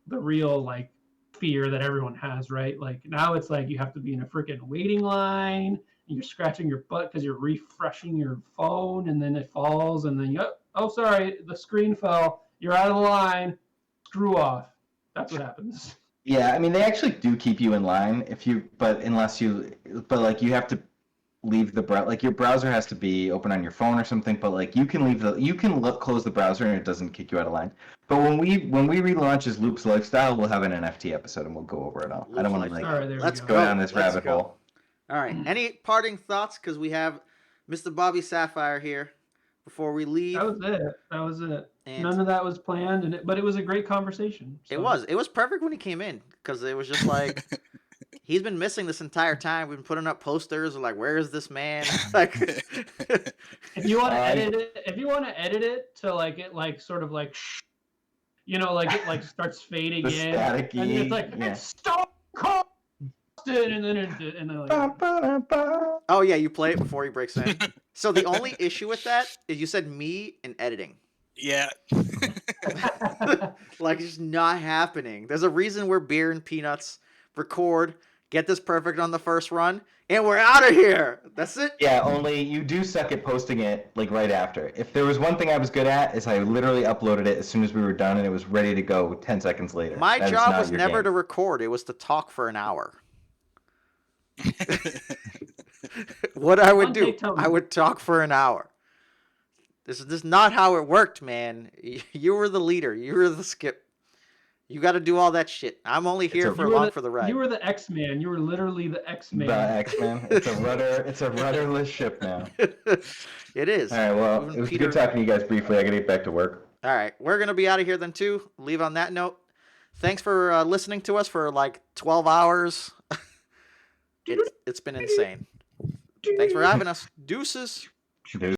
real like fear that everyone has, right? Like now it's like you have to be in a freaking waiting line, and you're scratching your butt because you're refreshing your phone, and then it falls, and then you oh sorry, the screen fell, you're out of the line, screw off. That's what happens. Yeah, I mean they actually do keep you in line but like you have to leave the like your browser has to be open on your phone or something. But like you can close the browser and it doesn't kick you out of line. But when we relaunch as Loops Lifestyle, we'll have an NFT episode and we'll go over it all. I don't want to Loops like All right, there Let's we go go. down this Let's rabbit go. hole. All right. Any parting thoughts? Because we have Mr. Bobby Sapphire here before we leave. That was it. And None of that was planned, but it was a great conversation. it so. was perfect when he came in because it was just like he's been missing this entire time. We've been putting up posters like, "Where is this man?" Like, If you want to edit it to like it like sort of like like it like starts fading The in, staticky, and it's like yeah. it's Stone Cold Austin, and then like, oh yeah, you play it before he breaks in. So the only issue with that is you said me and editing. Yeah. Like it's just not happening. There's a reason we're beer and peanuts. Record, get this perfect on the first run, and we're out of here. That's it. Yeah, only you do suck at posting it like right after. If there was one thing I was good at, is I literally uploaded it as soon as we were done, and it was ready to go 10 seconds later. My That is job not was your never game. to record; it was to talk for an hour. What I would One do, take, tell me. I would talk for an hour. This is not how it worked, man. You were the leader. You were the skip. You got to do all that shit. I'm only here a- for along for the ride. You were the X-Man. You were literally the X-Man. The X-Men. It's a rudder. It's a rudderless ship now. It is. All right. Well, Even it was Peter- good talking to you guys briefly. I gotta get back to work. All right, we're gonna be out of here then too. Leave on that note. Thanks for listening to us for like 12 hours. It's been insane. Thanks for having us. Deuces. Dude.